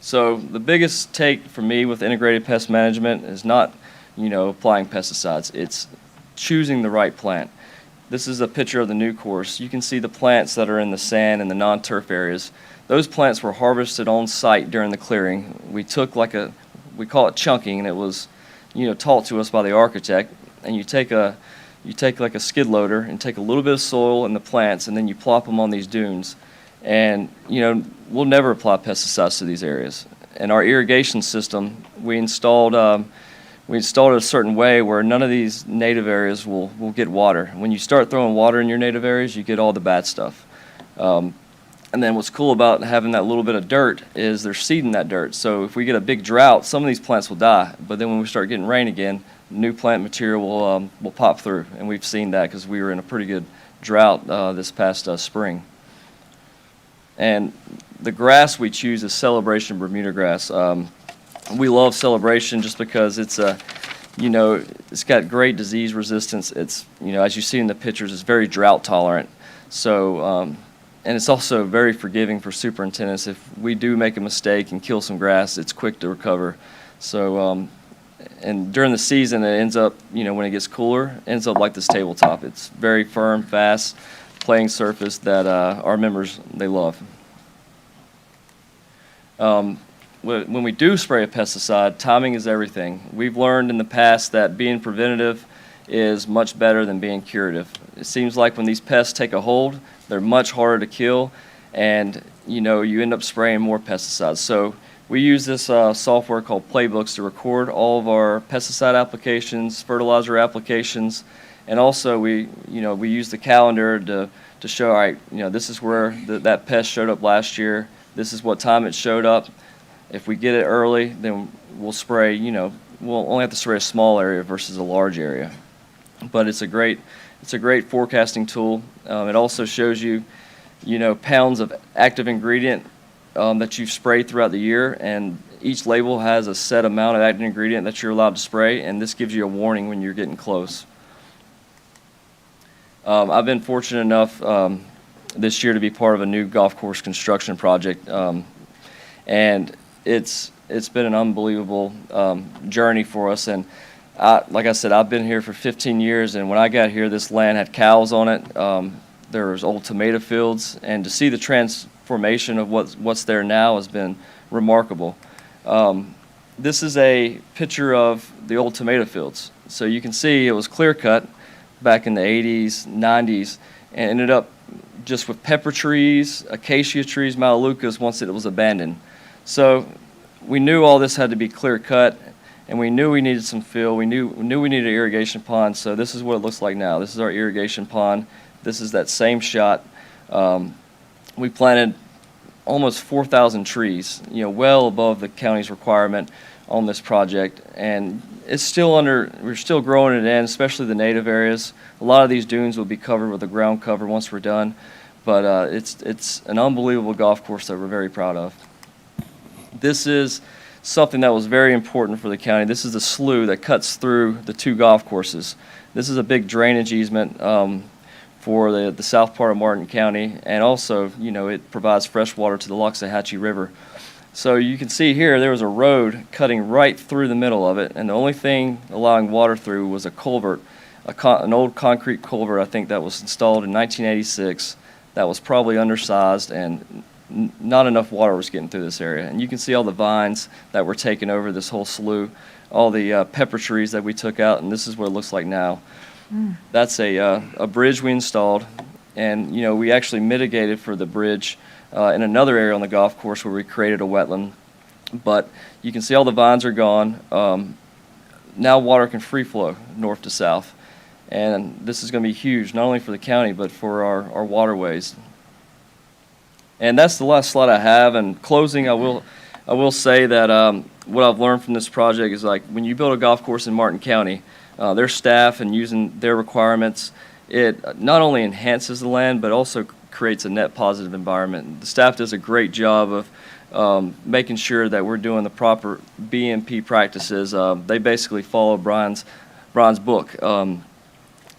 So the biggest take for me with integrated pest management is not, you know, applying pesticides. It's choosing the right plant. This is a picture of the new course. You can see the plants that are in the sand and the non-turf areas. Those plants were harvested on site during the clearing. We took we call it chunking, and it was, you know, taught to us by the architect. And you take like a skid loader and take a little bit of soil and the plants, and then you plop them on these dunes. And you know, we'll never apply pesticides to these areas. And our irrigation system, we installed it a certain way where none of these native areas will get water. When you start throwing water in your native areas, you get all the bad stuff. And then what's cool about having that little bit of dirt is they're seeding that dirt. So if we get a big drought, some of these plants will die. But then when we start getting rain again, new plant material will pop through. And we've seen that because we were in a pretty good drought this past spring. And the grass we choose is Celebration Bermuda grass. We love Celebration just because it's you know, it's got great disease resistance. It's, you know, as you see in the pictures, it's very drought tolerant. So, and it's also very forgiving for superintendents. If we do make a mistake and kill some grass, it's quick to recover. So, and during the season, it ends up, when it gets cooler, it ends up like this tabletop. It's very firm, fast playing surface that our members, they love. When we do spray a pesticide, timing is everything. We've learned in the past that being preventative is much better than being curative. It seems like when these pests take a hold, they're much harder to kill, and you end up spraying more pesticides. So we use this software called Playbooks to record all of our pesticide applications, fertilizer applications, and also we use the calendar to show, all right, this is where that pest showed up last year. This is what time it showed up. If we get it early, then we'll spray, we'll only have to spray a small area versus a large area. But it's a great forecasting tool. It also shows you, pounds of active ingredient that you've sprayed throughout the year, and each label has a set amount of active ingredient that you're allowed to spray, and this gives you a warning when you're getting close. I've been fortunate enough this year to be part of a new golf course construction project, and it's been an unbelievable journey for us. And like I said, I've been here for 15 years, and when I got here, this land had cows on it. There was old tomato fields, and to see the transformation of what's there now has been remarkable. This is a picture of the old tomato fields. So you can see it was clear cut back in the 80s, 90s, and ended up just with pepper trees, acacia trees, melaleucas once it was abandoned. So we knew all this had to be clear cut, and we knew we needed some fill. We knew we needed an irrigation pond, so this is what it looks like now. This is our irrigation pond. This is that same shot. We planted almost 4,000 trees, well above the county's requirement on this project, and it's still we're still growing it in, especially the native areas. A lot of these dunes will be covered with a ground cover once we're done, but it's an unbelievable golf course that we're very proud of. This is something that was very important for the county. This is the slough that cuts through the two golf courses. This is a big drainage easement for the south part of Martin County, and also, it provides fresh water to the Loxahatchee River. So you can see here, there was a road cutting right through the middle of it, and the only thing allowing water through was a culvert, an old concrete culvert, I think, that was installed in 1986, that was probably undersized, and not enough water was getting through this area. And you can see all the vines that were taking over this whole slough, all the pepper trees that we took out, and this is what it looks like now. That's a bridge we installed, and we actually mitigated for the bridge in another area on the golf course where we created a wetland. But you can see all the vines are gone. Now water can free flow north to south, and this is going to be huge, not only for the county but for our waterways. And that's the last slide I have. And closing, I will say that what I've learned from this project is, like, when you build a golf course in Martin County, their staff and using their requirements, it not only enhances the land but also creates a net positive environment. The staff does a great job of making sure that we're doing the proper BMP practices. They basically follow Brian's book,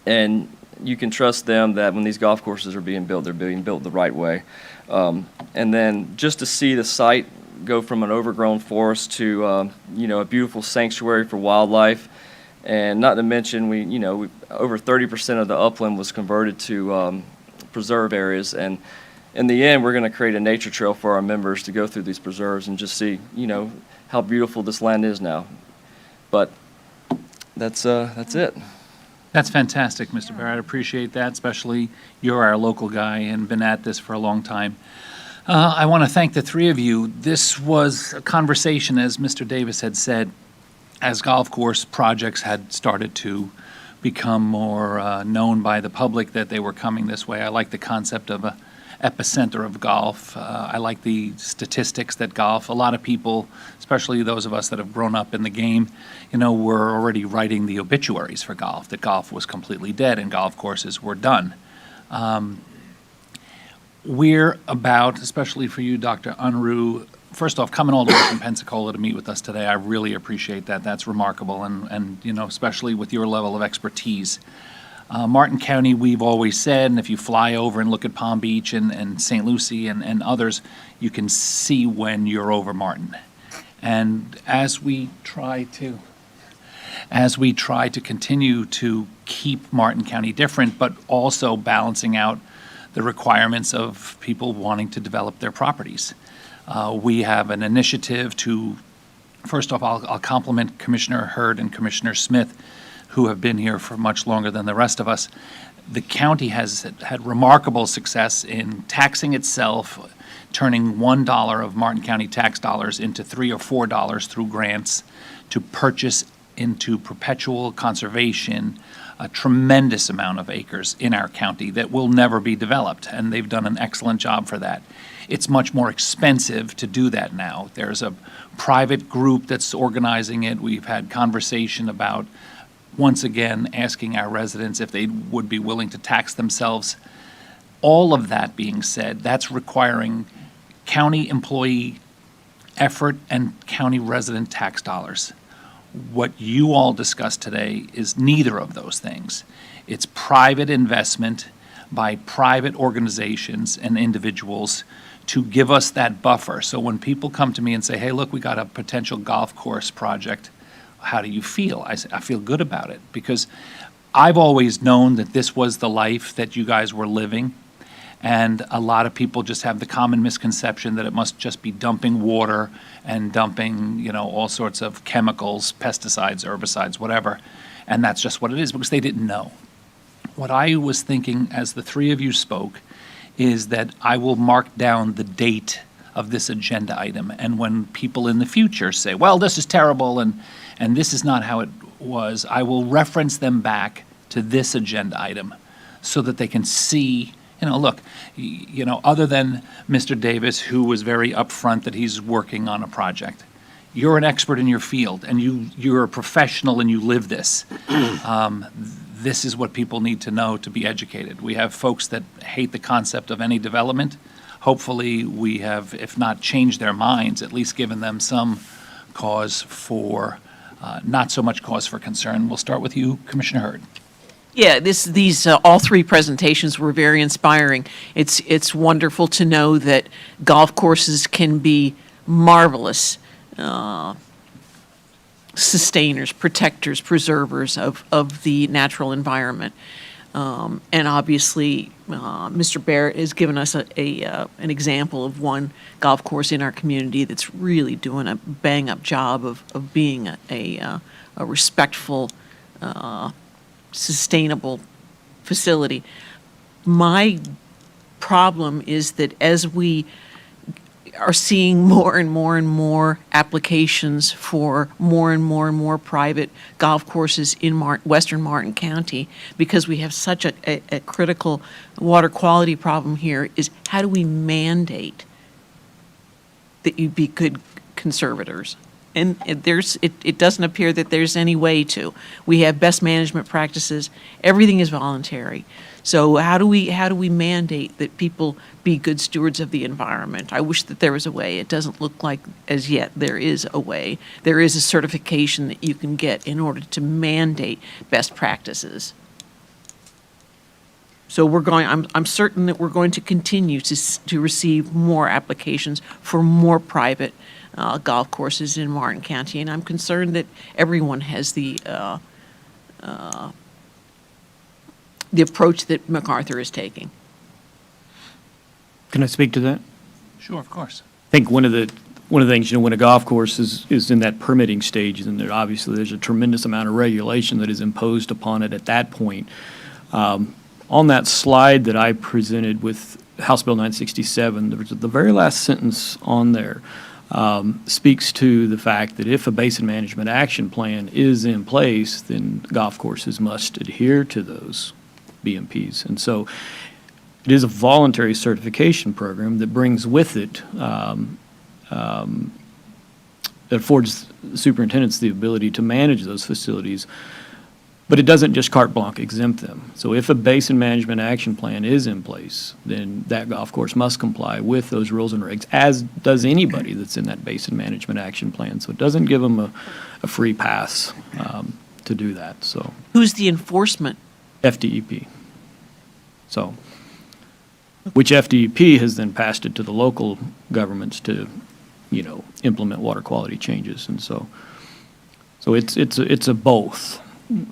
and you can trust them that when these golf courses are being built, they're being built the right way. And then just to see the site go from an overgrown forest to a beautiful sanctuary for wildlife, and not to mention over 30% of the upland was converted to preserve areas, and in the end we're going to create a nature trail for our members to go through these preserves and just see how beautiful this land is now. But that's it. That's fantastic, Mr. Barrett. I appreciate that, especially you're our local guy and been at this for a long time. I want to thank the three of you. This was a conversation, as Mr. Davis had said, as golf course projects had started to become more known by the public that they were coming this way. I like the concept of a epicenter of golf. I like the statistics that golf, a lot of people, especially those of us that have grown up in the game, were already writing the obituaries for golf, that golf was completely dead and golf courses were done. We're about, especially for you, Dr. Unruh, first off, coming all the way from Pensacola to meet with us today, I really appreciate that. That's remarkable, and especially with your level of expertise. Martin County, we've always said, and if you fly over and look at Palm Beach and St. Lucie and others, you can see when you're over Martin. And as we try to as we try to continue to keep Martin County different, but also balancing out the requirements of people wanting to develop their properties. We have an initiative to, first off, I'll compliment Commissioner Hurd and Commissioner Smith, who have been here for much longer than the rest of us. The county has had remarkable success in taxing itself, turning $1 of Martin County tax dollars into $3 or $4 through grants to purchase into perpetual conservation a tremendous amount of acres in our county that will never be developed, and they've done an excellent job for that. It's much more expensive to do that now. There's a private group that's organizing it. We've had conversation about, once again, asking our residents if they would be willing to tax themselves. All of that being said, that's requiring county employee effort and county resident tax dollars. What you all discussed today is neither of those things. It's private investment by private organizations and individuals to give us that buffer. So when people come to me and say, hey, look, we got a potential golf course project, how do you feel? I say, I feel good about it, because I've always known that this was the life that you guys were living. And a lot of people just have the common misconception that it must just be dumping water and dumping, you know, all sorts of chemicals, pesticides, herbicides, whatever. And that's just what it is, because they didn't know. What I was thinking as the three of you spoke is that I will mark down the date of this agenda item. And when people in the future say, well, this is terrible and this is not how it was, I will reference them back to this agenda item so that they can see, you know, look, you know, other than Mr. Davis, who was very upfront that he's working on a project, you're an expert in your field and you're a professional and you live this. This is what people need to know to be educated. We have folks that hate the concept of any development. Hopefully, we have, if not changed their minds, at least given them some cause for, not so much cause for concern. We'll start with you, Commissioner Hurd. Yeah, these all three presentations were very inspiring. It's wonderful to know that golf courses can be marvelous sustainers, protectors, preservers of the natural environment. And obviously, Mr. Barrett has given us an example of one golf course in our community that's really doing a bang-up job of being a respectful, sustainable facility. My problem is that as we are seeing more and more and more applications for more and more and more private golf courses in western Martin County, because we have such a critical water quality problem here, is how do we mandate that you be good conservators? And it doesn't appear that there's any way to. We have best management practices. Everything is voluntary. So how do we mandate that people be good stewards of the environment? I wish that there was a way. It doesn't look like as yet there is a way. There is a certification that you can get in order to mandate best practices. So I'm certain that we're going to continue to receive more applications for more private golf courses in Martin County, and I'm concerned that everyone has the approach that MacArthur is taking. Can I speak to that? Sure, of course. I think one of the things, you know, when a golf course is in that permitting stage, then obviously there's a tremendous amount of regulation that is imposed upon it at that point. On that slide that I presented with House Bill 967, the very last sentence on there speaks to the fact that if a basin management action plan is in place, then golf courses must adhere to those BMPs. And so it is a voluntary certification program that brings with it, that affords superintendents the ability to manage those facilities, but it doesn't just carte blanche exempt them. So if a basin management action plan is in place, then that golf course must comply with those rules and regs, as does anybody that's in that basin management action plan. So it doesn't give them a free pass to do that. So Who's the enforcement? FDEP. So, which FDEP has then passed it to the local governments to, you know, implement water quality changes. And so So it's a both.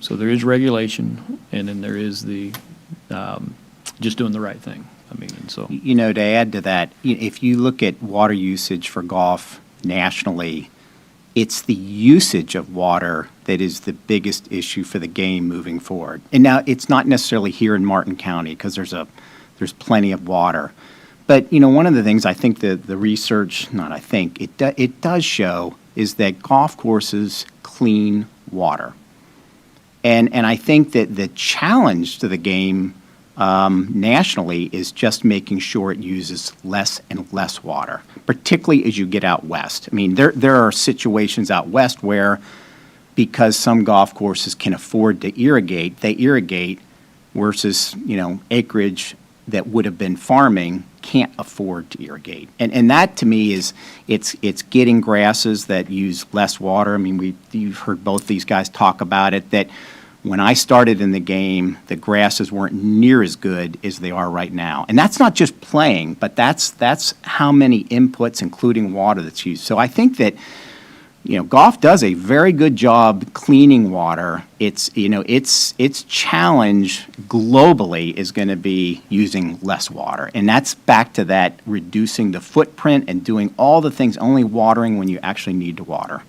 So there is regulation, and then there is the, just doing the right thing. I mean, and so. You know, to add to that, if you look at water usage for golf nationally, it's the usage of water that is the biggest issue for the game moving forward. And now, it's not necessarily here in Martin County, because there's plenty of water. But, one of the things I think that the research, not I think, it does show is that golf courses clean water. And I think that the challenge to the game nationally is just making sure it uses less and less water, particularly as you get out west. I mean, there are situations out west where, because some golf courses can afford to irrigate, they irrigate, versus, acreage that would have been farming can't afford to irrigate. And that, to me, is it's getting grasses that use less water. I mean, you've heard both these guys talk about it, that when I started in the game, the grasses weren't near as good as they are right now. And that's not just playing, but that's how many inputs, including water, that's used. So I think that, golf does a very good job cleaning water. Its challenge globally is going to be using less water. And that's back to that reducing the footprint and doing all the things, only watering when you actually need to water.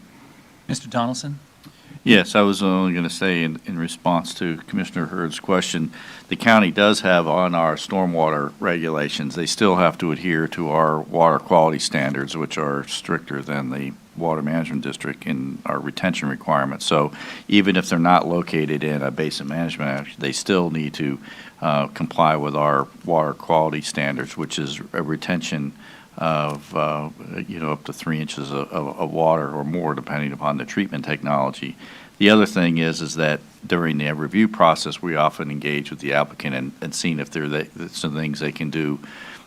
Mr. Donaldson? Yes, I was only going to say in response to Commissioner Hurd's question, the county does have on our stormwater regulations, they still have to adhere to our water quality standards, which are stricter than the Water Management District in our retention requirements. So even if they're not located in a basin management area, they still need to comply with our water quality standards, which is a retention of, up to 3 inches of water or more, depending upon the treatment technology. The other thing is that during the review process, we often engage with the applicant and seeing if there are some things they can do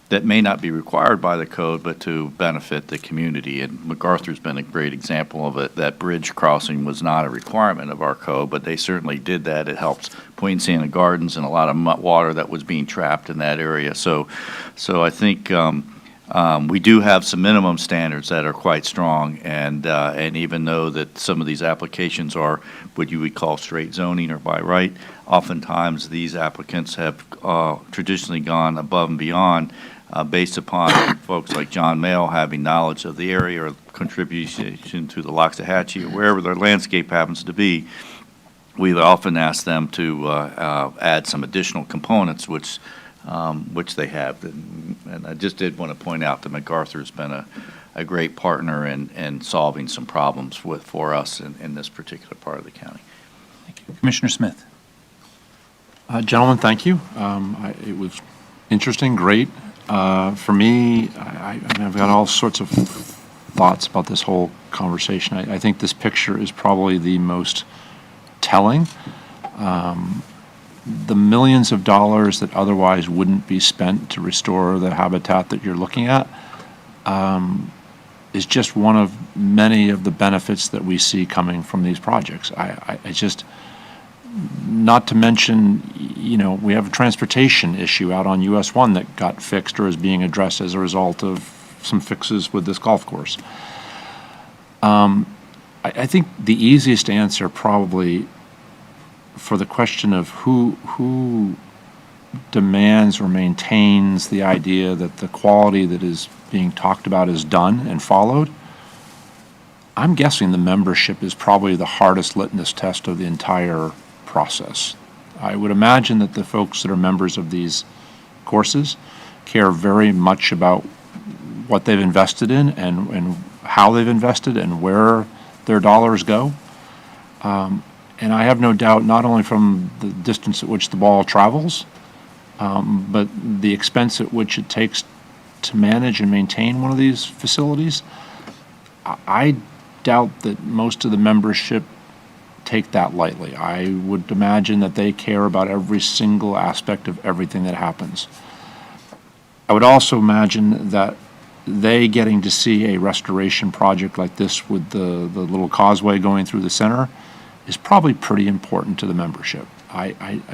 that may not be required by the code, but to benefit the community. And MacArthur's been a great example of it. That bridge crossing was not a requirement of our code, but they certainly did that. It helps Point Santa Gardens and a lot of water that was being trapped in that area. So I think we do have some minimum standards that are quite strong, and even though that some of these applications are what you would call straight zoning or by right, oftentimes these applicants have traditionally gone above and beyond based upon folks like John Mayle having knowledge of the area or contribution to the Loxahatchee or wherever their landscape happens to be. We've often asked them to add some additional components, which they have. And I just did want to point out that MacArthur's been a great partner in solving some problems for us in this particular part of the county. Thank you. Commissioner Smith. Gentlemen, thank you. It was interesting, great. For me, I've got all sorts of thoughts about this whole conversation. I think this picture is probably the most telling. The millions of dollars that otherwise wouldn't be spent to restore the habitat that you're looking at is just one of many of the benefits that we see coming from these projects. I just, not to mention, we have a transportation issue out on US 1 that got fixed or is being addressed as a result of some fixes with this golf course. I think the easiest answer probably for the question of who demands or maintains the idea that the quality that is being talked about is done and followed, I'm guessing the membership is probably the hardest litmus test of the entire process. I would imagine that the folks that are members of these courses care very much about what they've invested in and how they've invested and where their dollars go. And I have no doubt, not only from the distance at which the ball travels, but the expense at which it takes to manage and maintain one of these facilities. I doubt that most of the membership take that lightly. I would imagine that they care about every single aspect of everything that happens. I would also imagine that they getting to see a restoration project like this with the little causeway going through the center is probably pretty important to the membership. I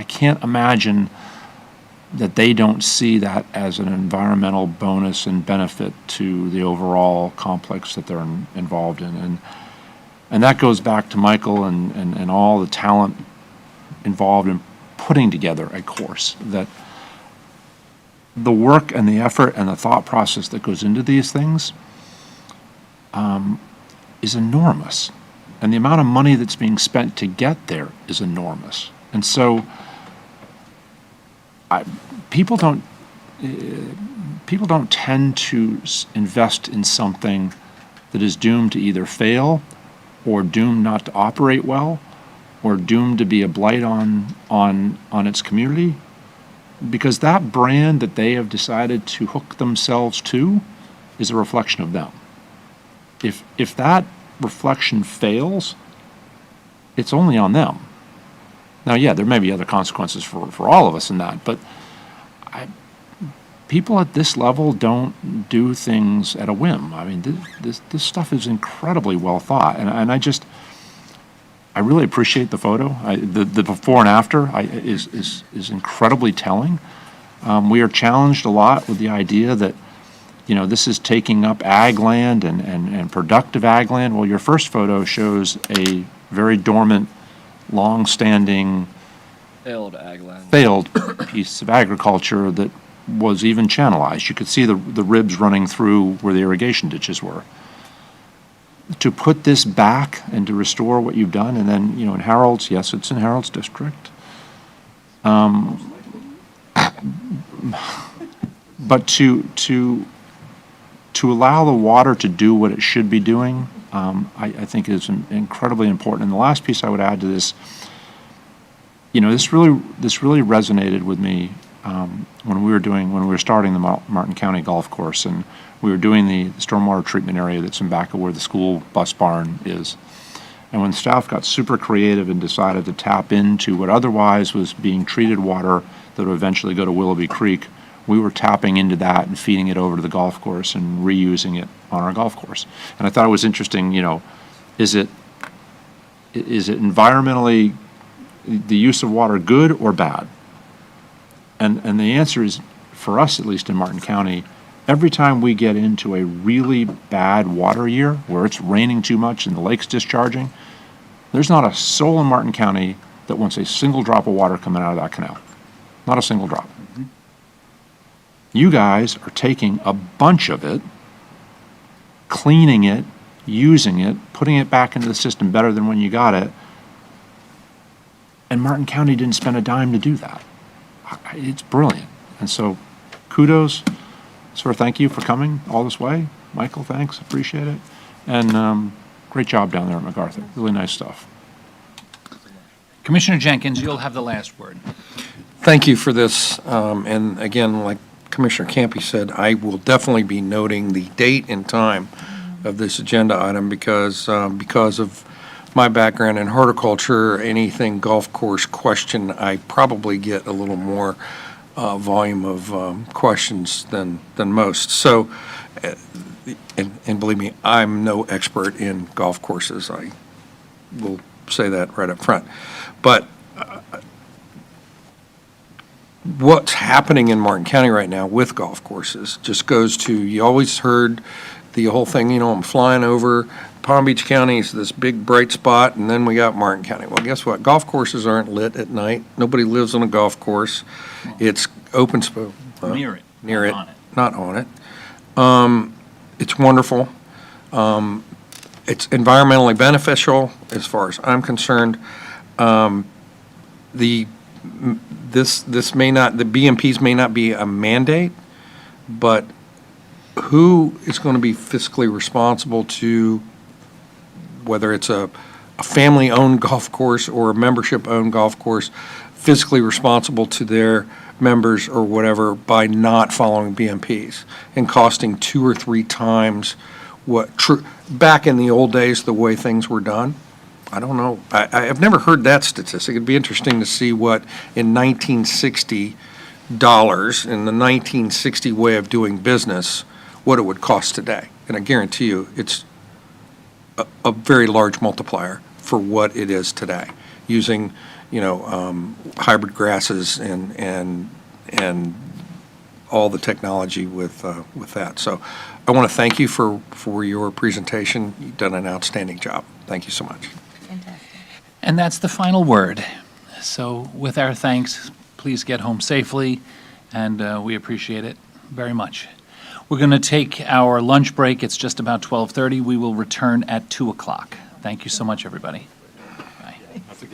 can't imagine that they don't see that as an environmental bonus and benefit to the overall complex that they're involved in. And And that goes back to Michael and all the talent involved in putting together a course, that the work and the effort and the thought process that goes into these things is enormous. And the amount of money that's being spent to get there is enormous. And so people don't tend to invest in something that is doomed to either fail or doomed not to operate well or doomed to be a blight on its community, because that brand that they have decided to hook themselves to is a reflection of them. If that reflection fails, it's only on them. Now, yeah, there may be other consequences for all of us in that, but people at this level don't do things at a whim. I mean, this stuff is incredibly well thought, and I really appreciate the photo. The before and after is incredibly telling. We are challenged a lot with the idea that, you know, this is taking up ag land and productive ag land. Well, your first photo shows a very dormant, long-standing, failed piece of agriculture that was even channelized. You could see the ribs running through where the irrigation ditches were. To put this back and to restore what you've done, and then, you know, in Harold's, yes, it's in Harold's district. But to allow the water to do what it should be doing, I think is incredibly important. And the last piece I would add to this, you know, this really resonated with me when we were starting the Martin County Golf Course, and we were doing the stormwater treatment area that's in back of where the school bus barn is. And when staff got super creative and decided to tap into what otherwise was being treated water that would eventually go to Willoughby Creek, we were tapping into that and feeding it over to the golf course and reusing it on our golf course. And I thought it was interesting, you know, is it environmentally, the use of water, good or bad? And the answer is, for us at least in Martin County, every time we get into a really bad water year where it's raining too much and the lake's discharging, there's not a soul in Martin County that wants a single drop of water coming out of that canal. Not a single drop. You guys are taking a bunch of it, cleaning it, using it, putting it back into the system better than when you got it, and Martin County didn't spend a dime to do that. It's brilliant. And so kudos. Sir, thank you for coming all this way. Michael, thanks, appreciate it. And great job down there at MacArthur. Really nice stuff. Commissioner Jenkins, you'll have the last word. Thank you for this. And again, like Commissioner Campy said, I will definitely be noting the date and time of this agenda item because of my background in horticulture, anything golf course question, I probably get a little more volume of questions than most. So, and believe me, I'm no expert in golf courses. I will say that right up front. But what's happening in Martin County right now with golf courses just goes to, you always heard the whole thing, you know, I'm flying over Palm Beach County is this big bright spot, and then we got Martin County. Well, guess what? Golf courses aren't lit at night. Nobody lives on a golf course. It's open space. Near it. Near not it. Not on it. It's wonderful. It's environmentally beneficial as far as I'm concerned. The BMPs may not be a mandate, but who is going to be fiscally responsible to, whether it's a family-owned golf course or a membership-owned golf course, fiscally responsible to their members or whatever by not following BMPs and costing 2 or 3 times what, back in the old days, the way things were done? I don't know. I've never heard that statistic. It'd be interesting to see what in 1960 dollars, in the 1960 way of doing business, what it would cost today. And I guarantee you, it's a very large multiplier for what it is today, using, you know, hybrid grasses and all the technology with that. So I want to thank you for your presentation. You've done an outstanding job. Thank you so much. And that's the final word. So with our thanks, please get home safely, and we appreciate it very much. We're going to take our lunch break. It's just about 12:30. We will return at 2 o'clock. Thank you so much, everybody.